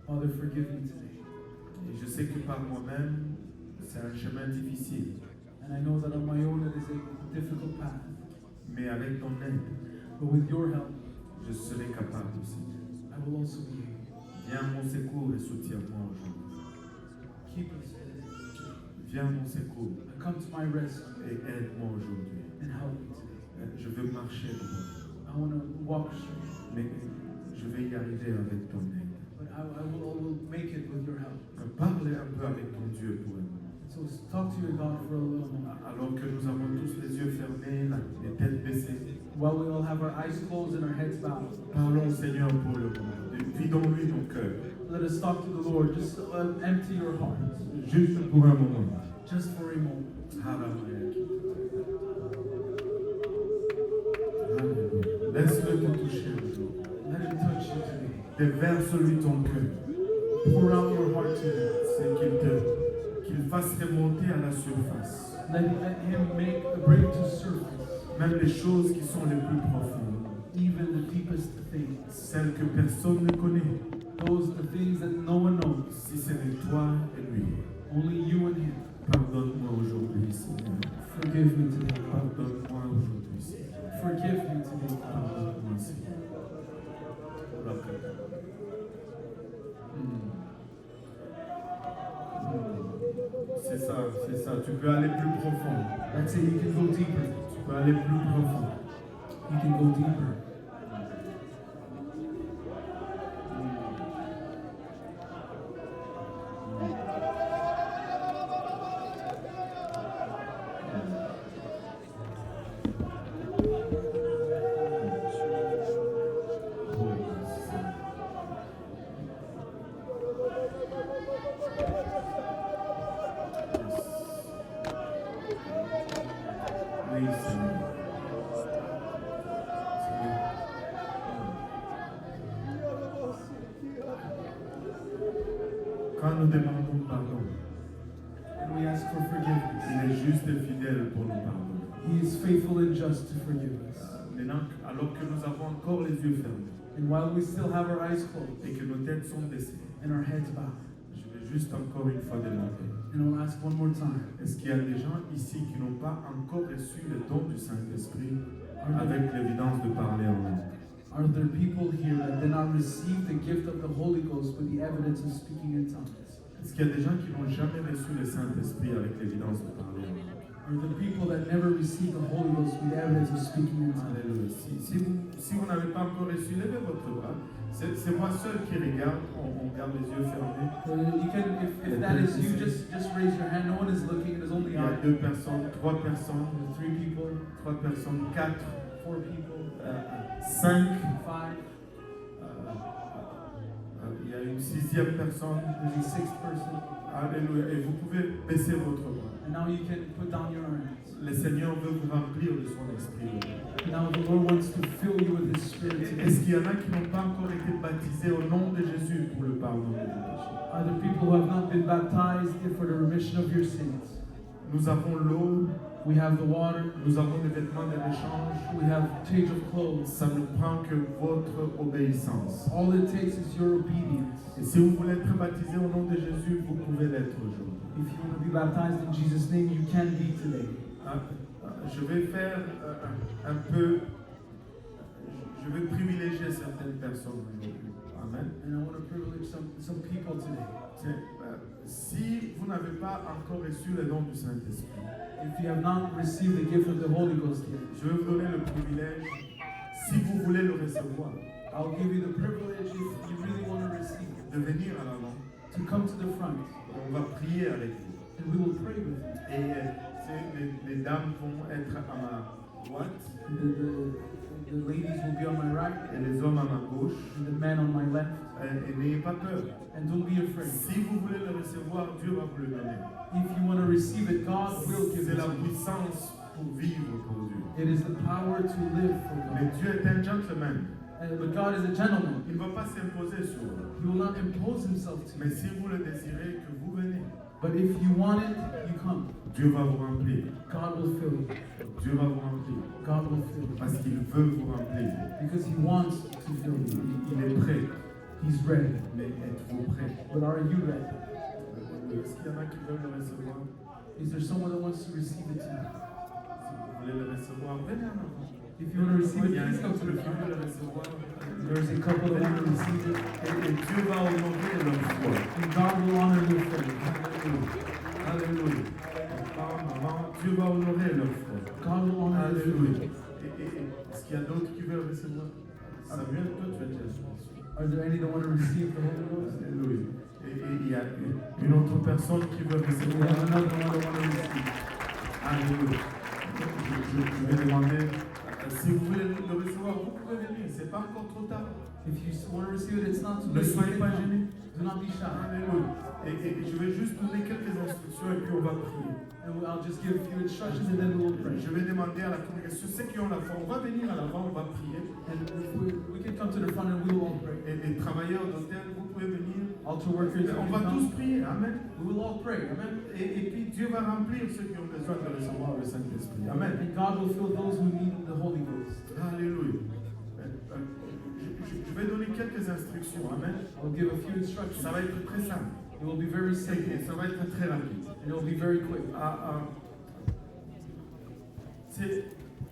[SPEAKER 5] Father, forgive me today.
[SPEAKER 7] Et je sais que par moi-même, c'est un chemin difficile,
[SPEAKER 5] And I know that on my own it is a difficult path,
[SPEAKER 7] mais avec ton aide,
[SPEAKER 5] but with your help,
[SPEAKER 7] je serai capable aussi.
[SPEAKER 5] I will also be able.
[SPEAKER 7] Viens à mon secours et soutiens-moi aujourd'hui.
[SPEAKER 5] Keep us.
[SPEAKER 7] Viens à mon secours
[SPEAKER 5] Come to my rescue
[SPEAKER 7] et aide-moi aujourd'hui.
[SPEAKER 5] and help me today.
[SPEAKER 7] Je veux marcher droit,
[SPEAKER 5] I want to walk straight,
[SPEAKER 7] mais je vais y arriver avec ton aide.
[SPEAKER 5] but I will make it with your help.
[SPEAKER 7] Parle un peu avec ton Dieu pour un moment.
[SPEAKER 5] So talk to your God for a little moment.
[SPEAKER 7] Alors que nous avons tous les yeux fermés, les têtes baissées,
[SPEAKER 5] While we all have our eyes closed and our heads bowed,
[SPEAKER 7] parlons au Seigneur pour le moment. Vidons-lui nos cœurs,
[SPEAKER 5] let us talk to the Lord. Just empty your hearts,
[SPEAKER 7] juste pour un moment.
[SPEAKER 5] just for a moment.
[SPEAKER 7] Alléluia. Laisse-le te toucher aujourd'hui.
[SPEAKER 5] Let him touch you today.
[SPEAKER 7] Déverse-lui ton cœur.
[SPEAKER 5] Pour out your heart to him.
[SPEAKER 7] C'est qu'il fasse remonter à la surface.
[SPEAKER 5] Let him bring to surface
[SPEAKER 7] Même les choses qui sont les plus profondes.
[SPEAKER 5] even the deepest things.
[SPEAKER 7] Celles que personne ne connaît.
[SPEAKER 5] The things that no one knows.
[SPEAKER 7] Si ce n'est toi et lui.
[SPEAKER 5] Only you and him.
[SPEAKER 7] Pardonne-moi aujourd'hui, Seigneur.
[SPEAKER 5] Forgive me today.
[SPEAKER 7] Pardonne-moi aujourd'hui, Seigneur.
[SPEAKER 5] Forgive me today.
[SPEAKER 7] Pardonne-moi, Seigneur. C'est ça. Tu peux aller plus profond.
[SPEAKER 5] That's it. You can go deeper.
[SPEAKER 7] Tu peux aller plus profond.
[SPEAKER 5] You can go deeper.
[SPEAKER 7] Oui, Seigneur. Quand nous demandons pardon,
[SPEAKER 5] And we ask for forgiveness.
[SPEAKER 7] il est juste et fidèle pour nous pardonner.
[SPEAKER 5] He is faithful and just to forgive us.
[SPEAKER 7] Maintenant, alors que nous avons encore les yeux fermés
[SPEAKER 5] And while we still have our eyes closed
[SPEAKER 7] et que nos têtes sont baissées,
[SPEAKER 5] and our heads bowed,
[SPEAKER 7] je vais juste encore une fois demander,
[SPEAKER 5] and I'll ask one more time.
[SPEAKER 7] est-ce qu'il y a des gens ici qui n'ont pas encore reçu le don du Saint-Esprit avec l'évidence de parler en langue?
[SPEAKER 5] Are there people here that did not receive the gift of the Holy Ghost with the evidence of speaking in tongues?
[SPEAKER 7] Est-ce qu'il y a des gens qui n'ont jamais reçu le Saint-Esprit avec l'évidence de parler en langue?
[SPEAKER 5] Or the people that never received the Holy Ghost with evidence of speaking in tongues.
[SPEAKER 7] Alléluia. Si vous n'avez pas encore reçu, levez votre bras. C'est moi seul qui regarde. On garde les yeux fermés.
[SPEAKER 5] You can, if that is you, just raise your hand. No one is looking. It is only
[SPEAKER 7] Il y a
[SPEAKER 5] I.
[SPEAKER 7] 2 personnes, 3 personnes,
[SPEAKER 5] 3 people,
[SPEAKER 7] 3 personnes, 4,
[SPEAKER 5] 4 people,
[SPEAKER 7] 5.
[SPEAKER 5] 5.
[SPEAKER 7] Il y a une 6e personne.
[SPEAKER 5] There's a 6th person.
[SPEAKER 7] Alléluia. Et vous pouvez baisser votre bras.
[SPEAKER 5] And now you can put down your hands.
[SPEAKER 7] Le Seigneur veut vous remplir de son esprit.
[SPEAKER 5] Now the Lord wants to fill you with His Spirit today.
[SPEAKER 7] Est-ce qu'il y en a qui n'ont pas encore été baptisés au nom de Jésus pour le pardon des péchés?
[SPEAKER 5] Are there people who have not been baptized for the remission of your sins?
[SPEAKER 7] Nous avons l'eau,
[SPEAKER 5] We have the water.
[SPEAKER 7] nous avons des vêtements de l'échange.
[SPEAKER 5] We have change of clothes.
[SPEAKER 7] Ça ne prend que votre obéissance.
[SPEAKER 5] All it takes is your obedience.
[SPEAKER 7] Et si vous voulez être baptisé au nom de Jésus, vous pouvez l'être aujourd'hui.
[SPEAKER 5] If you want to be baptized in Jesus' name, you can be today.
[SPEAKER 7] Je vais faire un peu, je vais privilégier certaines personnes aujourd'hui. Amen.
[SPEAKER 5] And I want to privilege some people today.
[SPEAKER 7] Si vous n'avez pas encore reçu le don du Saint-Esprit,
[SPEAKER 5] If you have not received the gift of the Holy Ghost yet,
[SPEAKER 7] je vais vous donner le privilège, si vous voulez le recevoir,
[SPEAKER 5] I'll give you the privilege, if you really want to receive it,
[SPEAKER 7] de venir à l'avant.
[SPEAKER 5] to come to the front
[SPEAKER 7] On va prier avec vous.
[SPEAKER 5] and we will pray with you.
[SPEAKER 7] Et les dames vont être à ma droite
[SPEAKER 5] The ladies will be on my right
[SPEAKER 7] et les hommes à ma gauche.
[SPEAKER 5] and the men on my left.
[SPEAKER 7] Et n'ayez pas peur.
[SPEAKER 5] And don't be afraid.
[SPEAKER 7] Si vous voulez le recevoir, Dieu va vous le donner.
[SPEAKER 5] If you want to receive it, God will give
[SPEAKER 7] C'est
[SPEAKER 5] it
[SPEAKER 7] la
[SPEAKER 5] to you.
[SPEAKER 7] puissance pour vivre pour Dieu.
[SPEAKER 5] It is the power to live for
[SPEAKER 7] Mais
[SPEAKER 5] God.
[SPEAKER 7] Dieu est un gentleman.
[SPEAKER 5] But God is a gentleman.
[SPEAKER 7] Il ne va pas s'imposer sur vous.
[SPEAKER 5] He will not impose himself to
[SPEAKER 7] Mais
[SPEAKER 5] you.
[SPEAKER 7] si vous le désirez, que vous venez.
[SPEAKER 5] But if you want it, you come.
[SPEAKER 7] Dieu va vous remplir.
[SPEAKER 5] God will fill you.
[SPEAKER 7] Dieu va vous remplir.
[SPEAKER 5] God will fill you.
[SPEAKER 7] Parce qu'il veut vous remplir.
[SPEAKER 5] Because He wants to fill you.
[SPEAKER 7] Il est prêt.
[SPEAKER 5] He's ready.
[SPEAKER 7] Mais êtes-vous prêt?
[SPEAKER 5] But are you ready?
[SPEAKER 7] Est-ce qu'il y en a qui veulent le recevoir?
[SPEAKER 5] Is there someone that wants to receive it tonight?
[SPEAKER 7] Si vous voulez le recevoir, venez en avant.
[SPEAKER 5] If you want to receive
[SPEAKER 7] Il
[SPEAKER 5] it,
[SPEAKER 7] y a un
[SPEAKER 5] please come to
[SPEAKER 7] couple
[SPEAKER 5] the
[SPEAKER 7] qui veut
[SPEAKER 5] front.
[SPEAKER 7] le recevoir.
[SPEAKER 5] There's a couple that want to receive it.
[SPEAKER 7] Et Dieu va honorer leur foi.
[SPEAKER 5] And God will honor your faith.
[SPEAKER 7] Alléluia. Alléluia. Papa, maman, Dieu va honorer leur foi.
[SPEAKER 5] God will honor your
[SPEAKER 7] Alléluia.
[SPEAKER 5] faith.
[SPEAKER 7] Est-ce qu'il y a d'autres qui veulent recevoir? Samuel, toi tu as déjà reçu.
[SPEAKER 5] Are there any that want to receive the Holy Ghost?
[SPEAKER 7] Alléluia. Et il y a une autre personne qui veut
[SPEAKER 5] We
[SPEAKER 7] recevoir.
[SPEAKER 5] have another one that want to receive.
[SPEAKER 7] Alléluia. Je vais demander, si vous voulez le recevoir, vous pouvez venir. C'est pas encore trop tard.
[SPEAKER 5] If you want to receive it, it's not too
[SPEAKER 7] Ne
[SPEAKER 5] late. You
[SPEAKER 7] soyez
[SPEAKER 5] can
[SPEAKER 7] pas
[SPEAKER 5] come.
[SPEAKER 7] gênés.
[SPEAKER 5] Do not be shy.
[SPEAKER 7] Alléluia. Et je vais juste donner quelques instructions et puis on va prier.
[SPEAKER 5] And I'll just give a few instructions and then we'll pray.
[SPEAKER 7] Je vais demander à la congrégation, ceux qui ont la foi, on va venir à l'avant, on va prier.
[SPEAKER 5] And we can come to the front and we will all pray.
[SPEAKER 7] Et les travailleurs d'hôtel, vous pouvez venir.
[SPEAKER 5] Altar workers, you
[SPEAKER 7] On
[SPEAKER 5] can
[SPEAKER 7] va tous
[SPEAKER 5] come.
[SPEAKER 7] prier. Amen.
[SPEAKER 5] We will all pray. Amen.
[SPEAKER 7] Et puis Dieu va remplir ceux qui ont besoin de recevoir le Saint-Esprit. Amen.
[SPEAKER 5] And God will fill those who need the Holy Ghost.
[SPEAKER 7] Alléluia. Je vais donner quelques instructions. Amen.
[SPEAKER 5] I'll give a few instructions.
[SPEAKER 7] Ça va être très simple.
[SPEAKER 5] It will be very simple
[SPEAKER 7] Et ça va être très rapide.
[SPEAKER 5] and it will be very quick.
[SPEAKER 7] C'est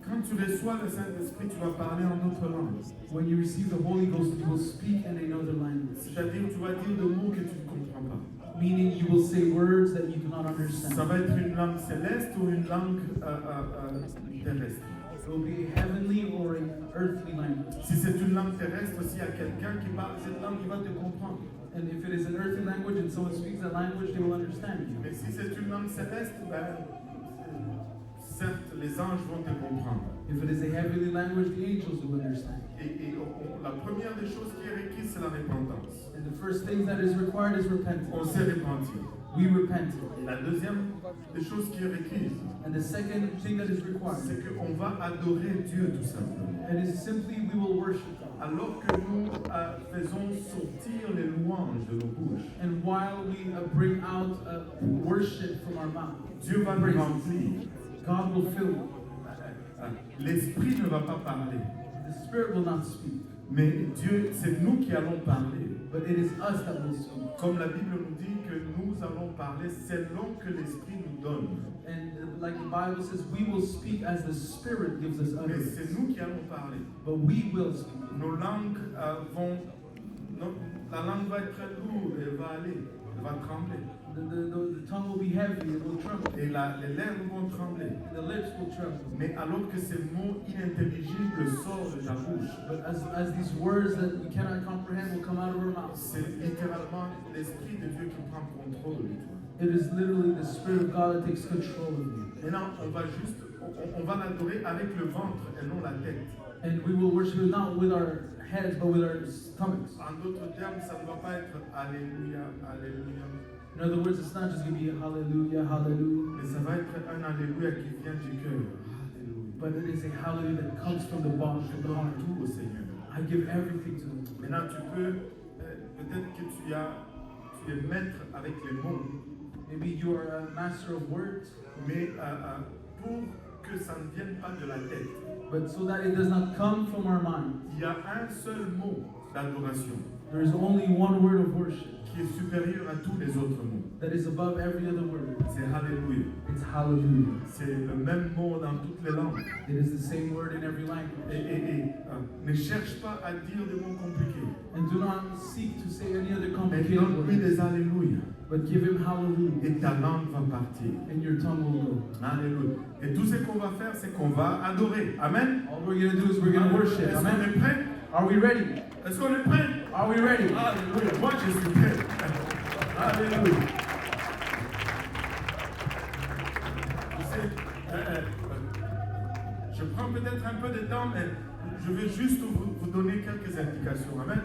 [SPEAKER 7] quand tu reçois le Saint-Esprit, tu vas parler en autre langue.
[SPEAKER 5] When you receive the Holy Ghost, you will speak in another language.
[SPEAKER 7] C'est-à-dire, tu vas dire des mots que tu ne comprends pas.
[SPEAKER 5] Meaning you will say words that you do not
[SPEAKER 7] Ça
[SPEAKER 5] understand.
[SPEAKER 7] va être une langue céleste ou une langue terrestre.
[SPEAKER 5] It will be a heavenly or an earthly language.
[SPEAKER 7] Si c'est une langue terrestre, s'il y a quelqu'un qui parle cette langue, il va te comprendre.
[SPEAKER 5] And if it is an earthly language and someone speaks that language, they will understand you.
[SPEAKER 7] Mais si c'est une langue céleste, certes, les anges vont te comprendre.
[SPEAKER 5] If it is a heavenly language, the angels will understand.
[SPEAKER 7] Et la première des choses qui est requise, c'est la repentance.
[SPEAKER 5] And the first thing that is required is
[SPEAKER 7] On
[SPEAKER 5] repentance.
[SPEAKER 7] s'est repenti.
[SPEAKER 5] We repented.
[SPEAKER 7] Et la deuxième des choses qui est requise,
[SPEAKER 5] And the second thing that is required,
[SPEAKER 7] c'est qu'on va adorer Dieu tout simplement.
[SPEAKER 5] and is simply we will worship God.
[SPEAKER 7] Alors que nous faisons sortir les louanges de nos bouches,
[SPEAKER 5] And while we bring out worship from our mouth,
[SPEAKER 7] Dieu va nous remplir.
[SPEAKER 5] God will fill you.
[SPEAKER 7] L'esprit ne va pas parler,
[SPEAKER 5] The Spirit will not speak,
[SPEAKER 7] mais Dieu, c'est nous qui allons parler.
[SPEAKER 5] but it is us that will speak.
[SPEAKER 7] Comme la Bible nous dit que nous allons parler selon que l'Esprit nous donne.
[SPEAKER 5] And like the Bible says, we will speak as the Spirit gives us
[SPEAKER 7] Mais c'est
[SPEAKER 5] utterance.
[SPEAKER 7] nous qui allons parler.
[SPEAKER 5] But we will speak.
[SPEAKER 7] Nos langues vont... la langue va être lourde, elle va aller, elle va trembler.
[SPEAKER 5] The tongue will be heavy, it will tremble,
[SPEAKER 7] et les lèvres vont trembler.
[SPEAKER 5] and the lips will tremble.
[SPEAKER 7] Mais alors que ces mots inintelligibles sortent de ta bouche,
[SPEAKER 5] But as these words that we cannot comprehend will come out of our mouths,
[SPEAKER 7] c'est littéralement l'Esprit de Dieu qui prend contrôle de toi.
[SPEAKER 5] it is literally the Spirit of God that takes control of you.
[SPEAKER 7] Maintenant, on va l'adorer avec le ventre et non la tête.
[SPEAKER 5] And we will worship Him not with our heads, but with our stomachs.
[SPEAKER 7] En d'autres termes, ça ne doit pas être Alléluia, Alléluia,
[SPEAKER 5] In other words, it's not just going to be hallelujah, hallelujah,
[SPEAKER 7] mais ça va être un Alléluia qui vient du cœur. Alléluia.
[SPEAKER 5] but it is a hallelujah that comes from the bottom,
[SPEAKER 7] Je
[SPEAKER 5] from the
[SPEAKER 7] donne
[SPEAKER 5] heart.
[SPEAKER 7] tout au Seigneur.
[SPEAKER 5] I give everything to Him.
[SPEAKER 7] Maintenant, tu peux, peut-être que tu es maître avec les mots,
[SPEAKER 5] Maybe you are a master of words,
[SPEAKER 7] mais pour que ça ne vienne pas de la tête,
[SPEAKER 5] but so that it does not come from our mind,
[SPEAKER 7] il y a un seul mot d'adoration
[SPEAKER 5] there is only one word of worship
[SPEAKER 7] qui est supérieur à tous les autres mots.
[SPEAKER 5] that is above every other word.
[SPEAKER 7] C'est Alléluia.
[SPEAKER 5] It's hallelujah.
[SPEAKER 7] C'est le même mot dans toutes les langues.
[SPEAKER 5] It is the same word in every language.
[SPEAKER 7] Ne cherche pas à dire des mots compliqués,
[SPEAKER 5] And do not seek to say any other
[SPEAKER 7] mais
[SPEAKER 5] complicated
[SPEAKER 7] donne-lui
[SPEAKER 5] words,
[SPEAKER 7] des Alléluia.
[SPEAKER 5] but give Him hallelujah,
[SPEAKER 7] Et ta langue va partir.
[SPEAKER 5] and your tongue will go.
[SPEAKER 7] Alléluia. Et tout ce qu'on va faire, c'est qu'on va adorer. Amen.
[SPEAKER 5] All we're going to do is we're going to worship.
[SPEAKER 7] Est-ce qu'on
[SPEAKER 5] Amen.
[SPEAKER 7] est prêt?
[SPEAKER 5] Are we ready?
[SPEAKER 7] Est-ce qu'on est prêt?
[SPEAKER 5] Are we ready?
[SPEAKER 7] Alléluia. Moi, je suis prêt. Alléluia. Vous savez, je prends peut-être un peu de temps, mais je vais juste vous donner quelques indications. Amen.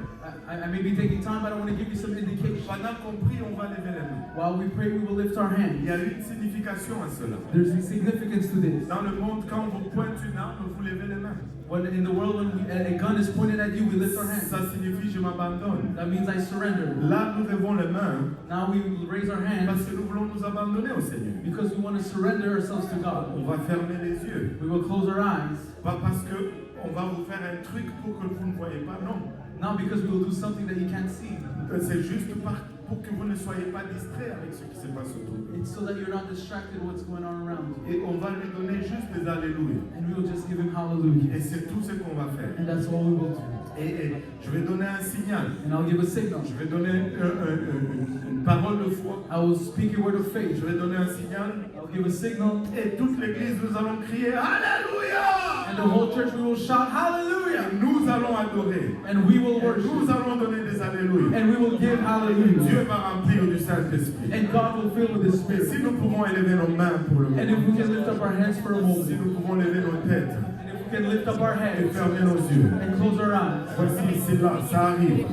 [SPEAKER 5] I may be taking time, but I want to give you some indication.
[SPEAKER 7] Pendant qu'on prie, on va lever les mains.
[SPEAKER 5] While we pray, we will lift our
[SPEAKER 7] Il
[SPEAKER 5] hands.
[SPEAKER 7] y a une signification à cela.
[SPEAKER 5] There's a significance to this.
[SPEAKER 7] Dans le monde, quand on vous pointe une arme, vous levez les mains.
[SPEAKER 5] When in the world, when a gun is pointed at you, we lift our hands.
[SPEAKER 7] Ça signifie je m'abandonne.
[SPEAKER 5] That means I surrender.
[SPEAKER 7] Là, nous levons les mains
[SPEAKER 5] Now we raise our hands
[SPEAKER 7] parce que nous voulons nous abandonner au Seigneur.
[SPEAKER 5] because we want to surrender ourselves to
[SPEAKER 7] On
[SPEAKER 5] God.
[SPEAKER 7] va fermer les yeux.
[SPEAKER 5] We will close our eyes,
[SPEAKER 7] Pas parce que on va vous faire un truc pour que vous ne voyez pas, non.
[SPEAKER 5] not because we will do something that you can't see.
[SPEAKER 7] C'est juste pour que vous ne soyez pas distrait avec ce qui se passe autour de vous.
[SPEAKER 5] It's so that you're not distracted with what's going on around you.
[SPEAKER 7] Et on va lui donner juste des alléluia.
[SPEAKER 5] And we will just give Him hallelujah.
[SPEAKER 7] Et c'est tout ce qu'on va faire.
[SPEAKER 5] And that's all we will do.
[SPEAKER 7] Et je vais donner un signal.
[SPEAKER 5] And I'll give a signal.
[SPEAKER 7] Je vais donner une parole de foi.
[SPEAKER 5] I will speak a word of faith.
[SPEAKER 7] Je vais donner un signal.
[SPEAKER 5] I'll give a signal.
[SPEAKER 7] Et toute l'église, nous allons crier Alléluia!
[SPEAKER 5] And the whole church, we will shout hallelujah.
[SPEAKER 7] Et nous allons adorer.
[SPEAKER 5] And we will
[SPEAKER 7] Et nous
[SPEAKER 5] worship.
[SPEAKER 7] allons donner des alléluia.
[SPEAKER 5] And we will give
[SPEAKER 7] Dieu
[SPEAKER 5] hallelujah.
[SPEAKER 7] va remplir du Saint-Esprit.
[SPEAKER 5] And God will fill with His
[SPEAKER 7] Et
[SPEAKER 5] Spirit.
[SPEAKER 7] si nous pouvons élever nos mains pour le
[SPEAKER 5] And if
[SPEAKER 7] moment,
[SPEAKER 5] we can lift up our hands for a
[SPEAKER 7] si
[SPEAKER 5] moment,
[SPEAKER 7] nous pouvons lever nos têtes
[SPEAKER 5] and if we can lift up our
[SPEAKER 7] et
[SPEAKER 5] heads
[SPEAKER 7] fermer nos yeux,
[SPEAKER 5] and close our eyes,
[SPEAKER 7] voici, c'est là, ça arrive.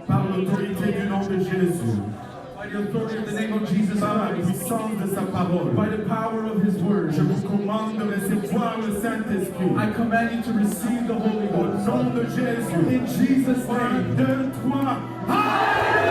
[SPEAKER 7] Par l'autorité du nom de Jésus,
[SPEAKER 5] by the authority of the name of Jesus
[SPEAKER 7] par la
[SPEAKER 5] Christ,
[SPEAKER 7] puissance de sa parole,
[SPEAKER 5] by the power of His word,
[SPEAKER 7] je vous commande de recevoir le Saint-Esprit.
[SPEAKER 5] I command you to receive the Holy
[SPEAKER 7] Au
[SPEAKER 5] Ghost.
[SPEAKER 7] nom de Jésus.
[SPEAKER 5] In Jesus'
[SPEAKER 7] 1,
[SPEAKER 5] name.
[SPEAKER 7] 2, 3.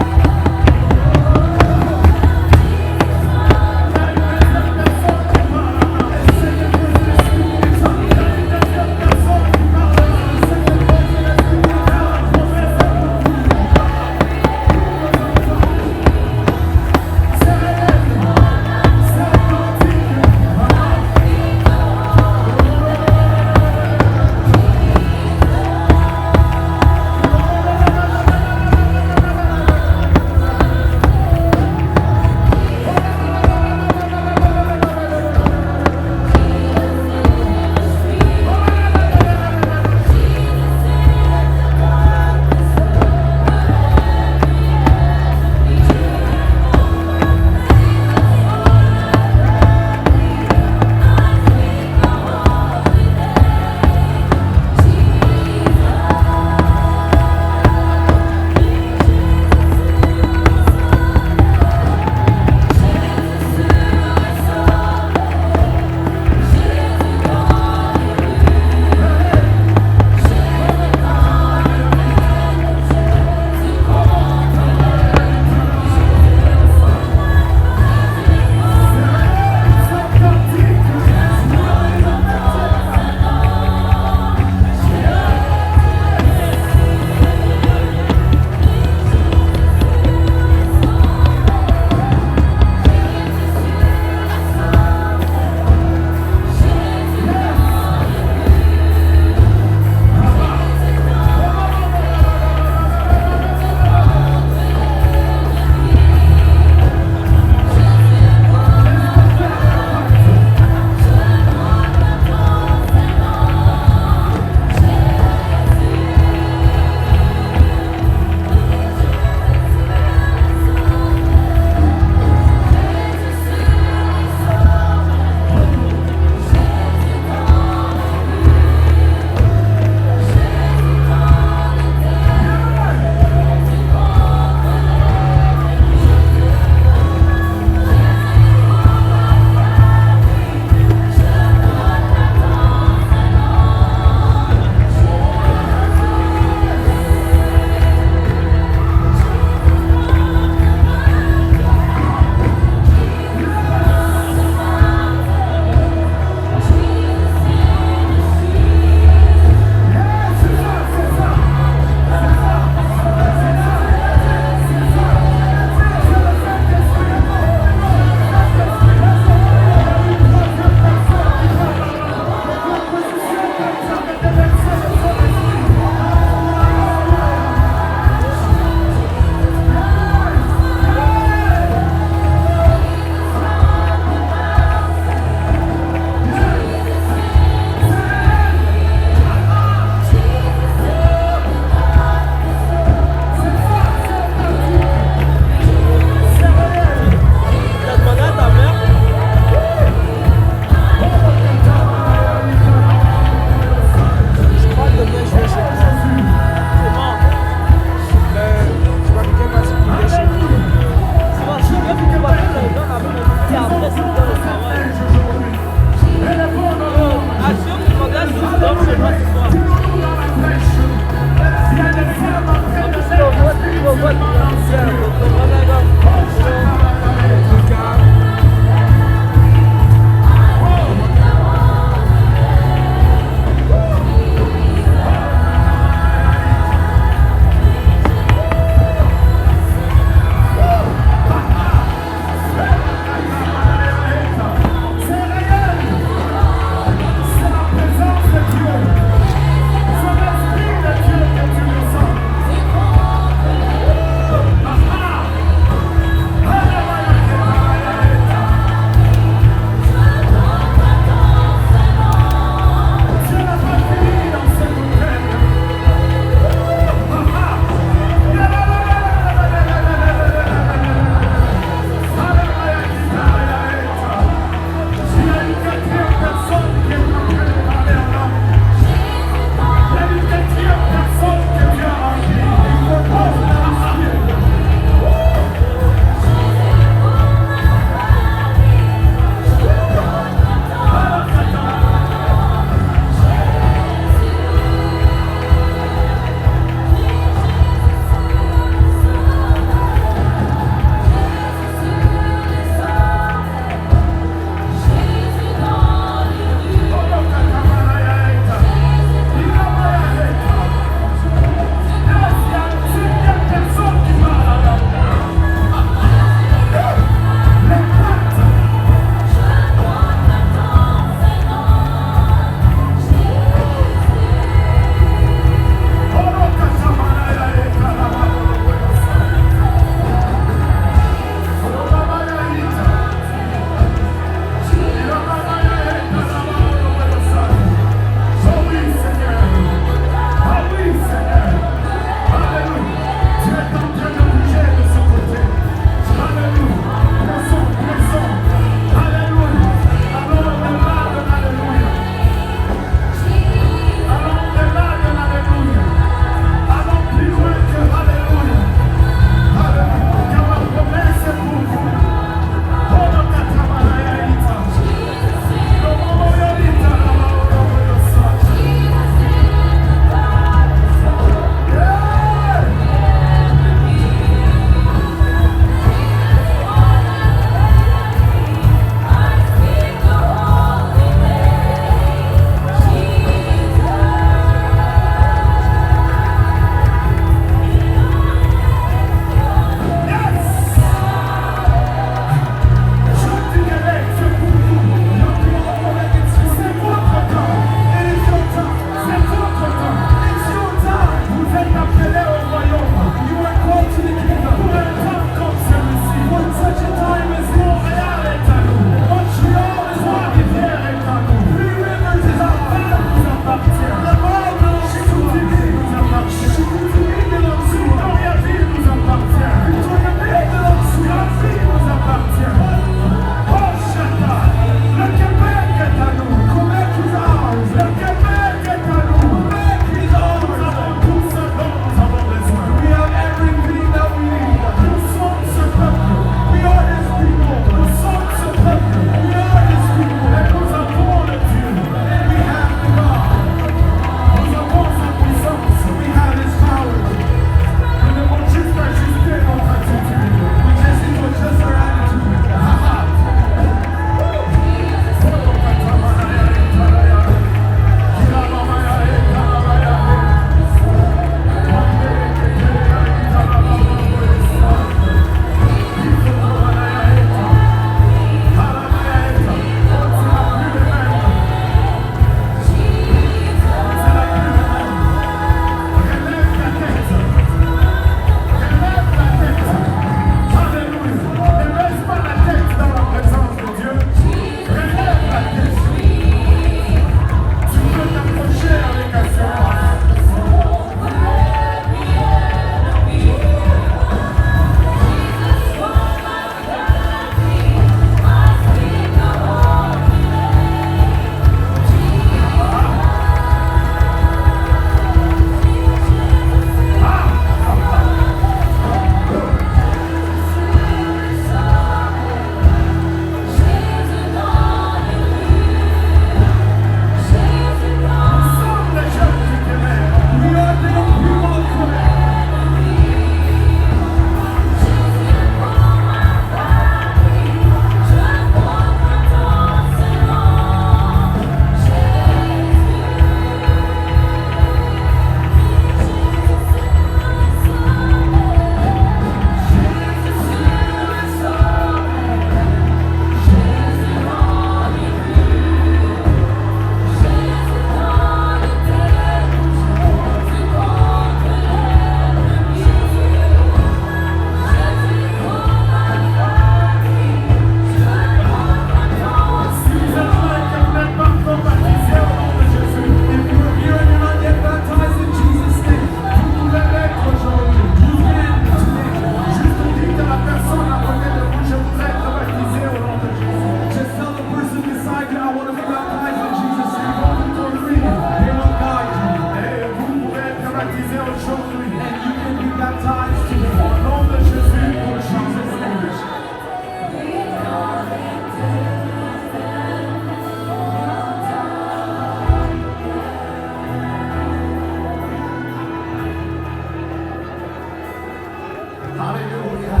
[SPEAKER 1] Hallelujah.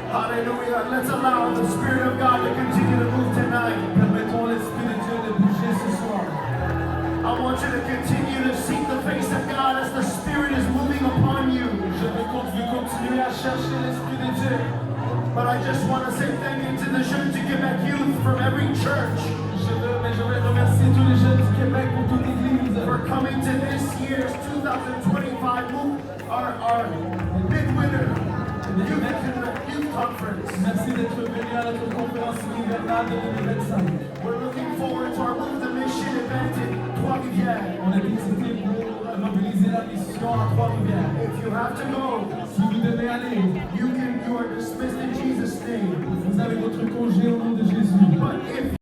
[SPEAKER 1] Hallelujah. Let's allow the Spirit of God to continue to move tonight.
[SPEAKER 5] Permettons l'Esprit de Dieu de bouger ce soir.
[SPEAKER 1] I want you to continue to seek the face of God as the Spirit is moving upon you.
[SPEAKER 5] Je veux continuer à chercher l'Esprit de Dieu.
[SPEAKER 1] But I just want to say thank you to the Jeunes du Québec youth from every church
[SPEAKER 5] Mais je veux remercier tous les jeunes du Québec pour toute l'église.
[SPEAKER 1] for coming to this year's 2025 our midwinter youth conference.
[SPEAKER 5] Merci d'être venu à notre conférence hivernale de 2025.
[SPEAKER 1] We're looking forward to our Move the Mission event in Trois-Rivières.
[SPEAKER 5] On est excité pour mobiliser la mission à Trois-Rivières.
[SPEAKER 1] If you have to go,
[SPEAKER 5] Si vous devez aller,
[SPEAKER 1] you are dismissed in Jesus' name.
[SPEAKER 5] vous avez votre congé au nom de Jésus.
[SPEAKER 1] But if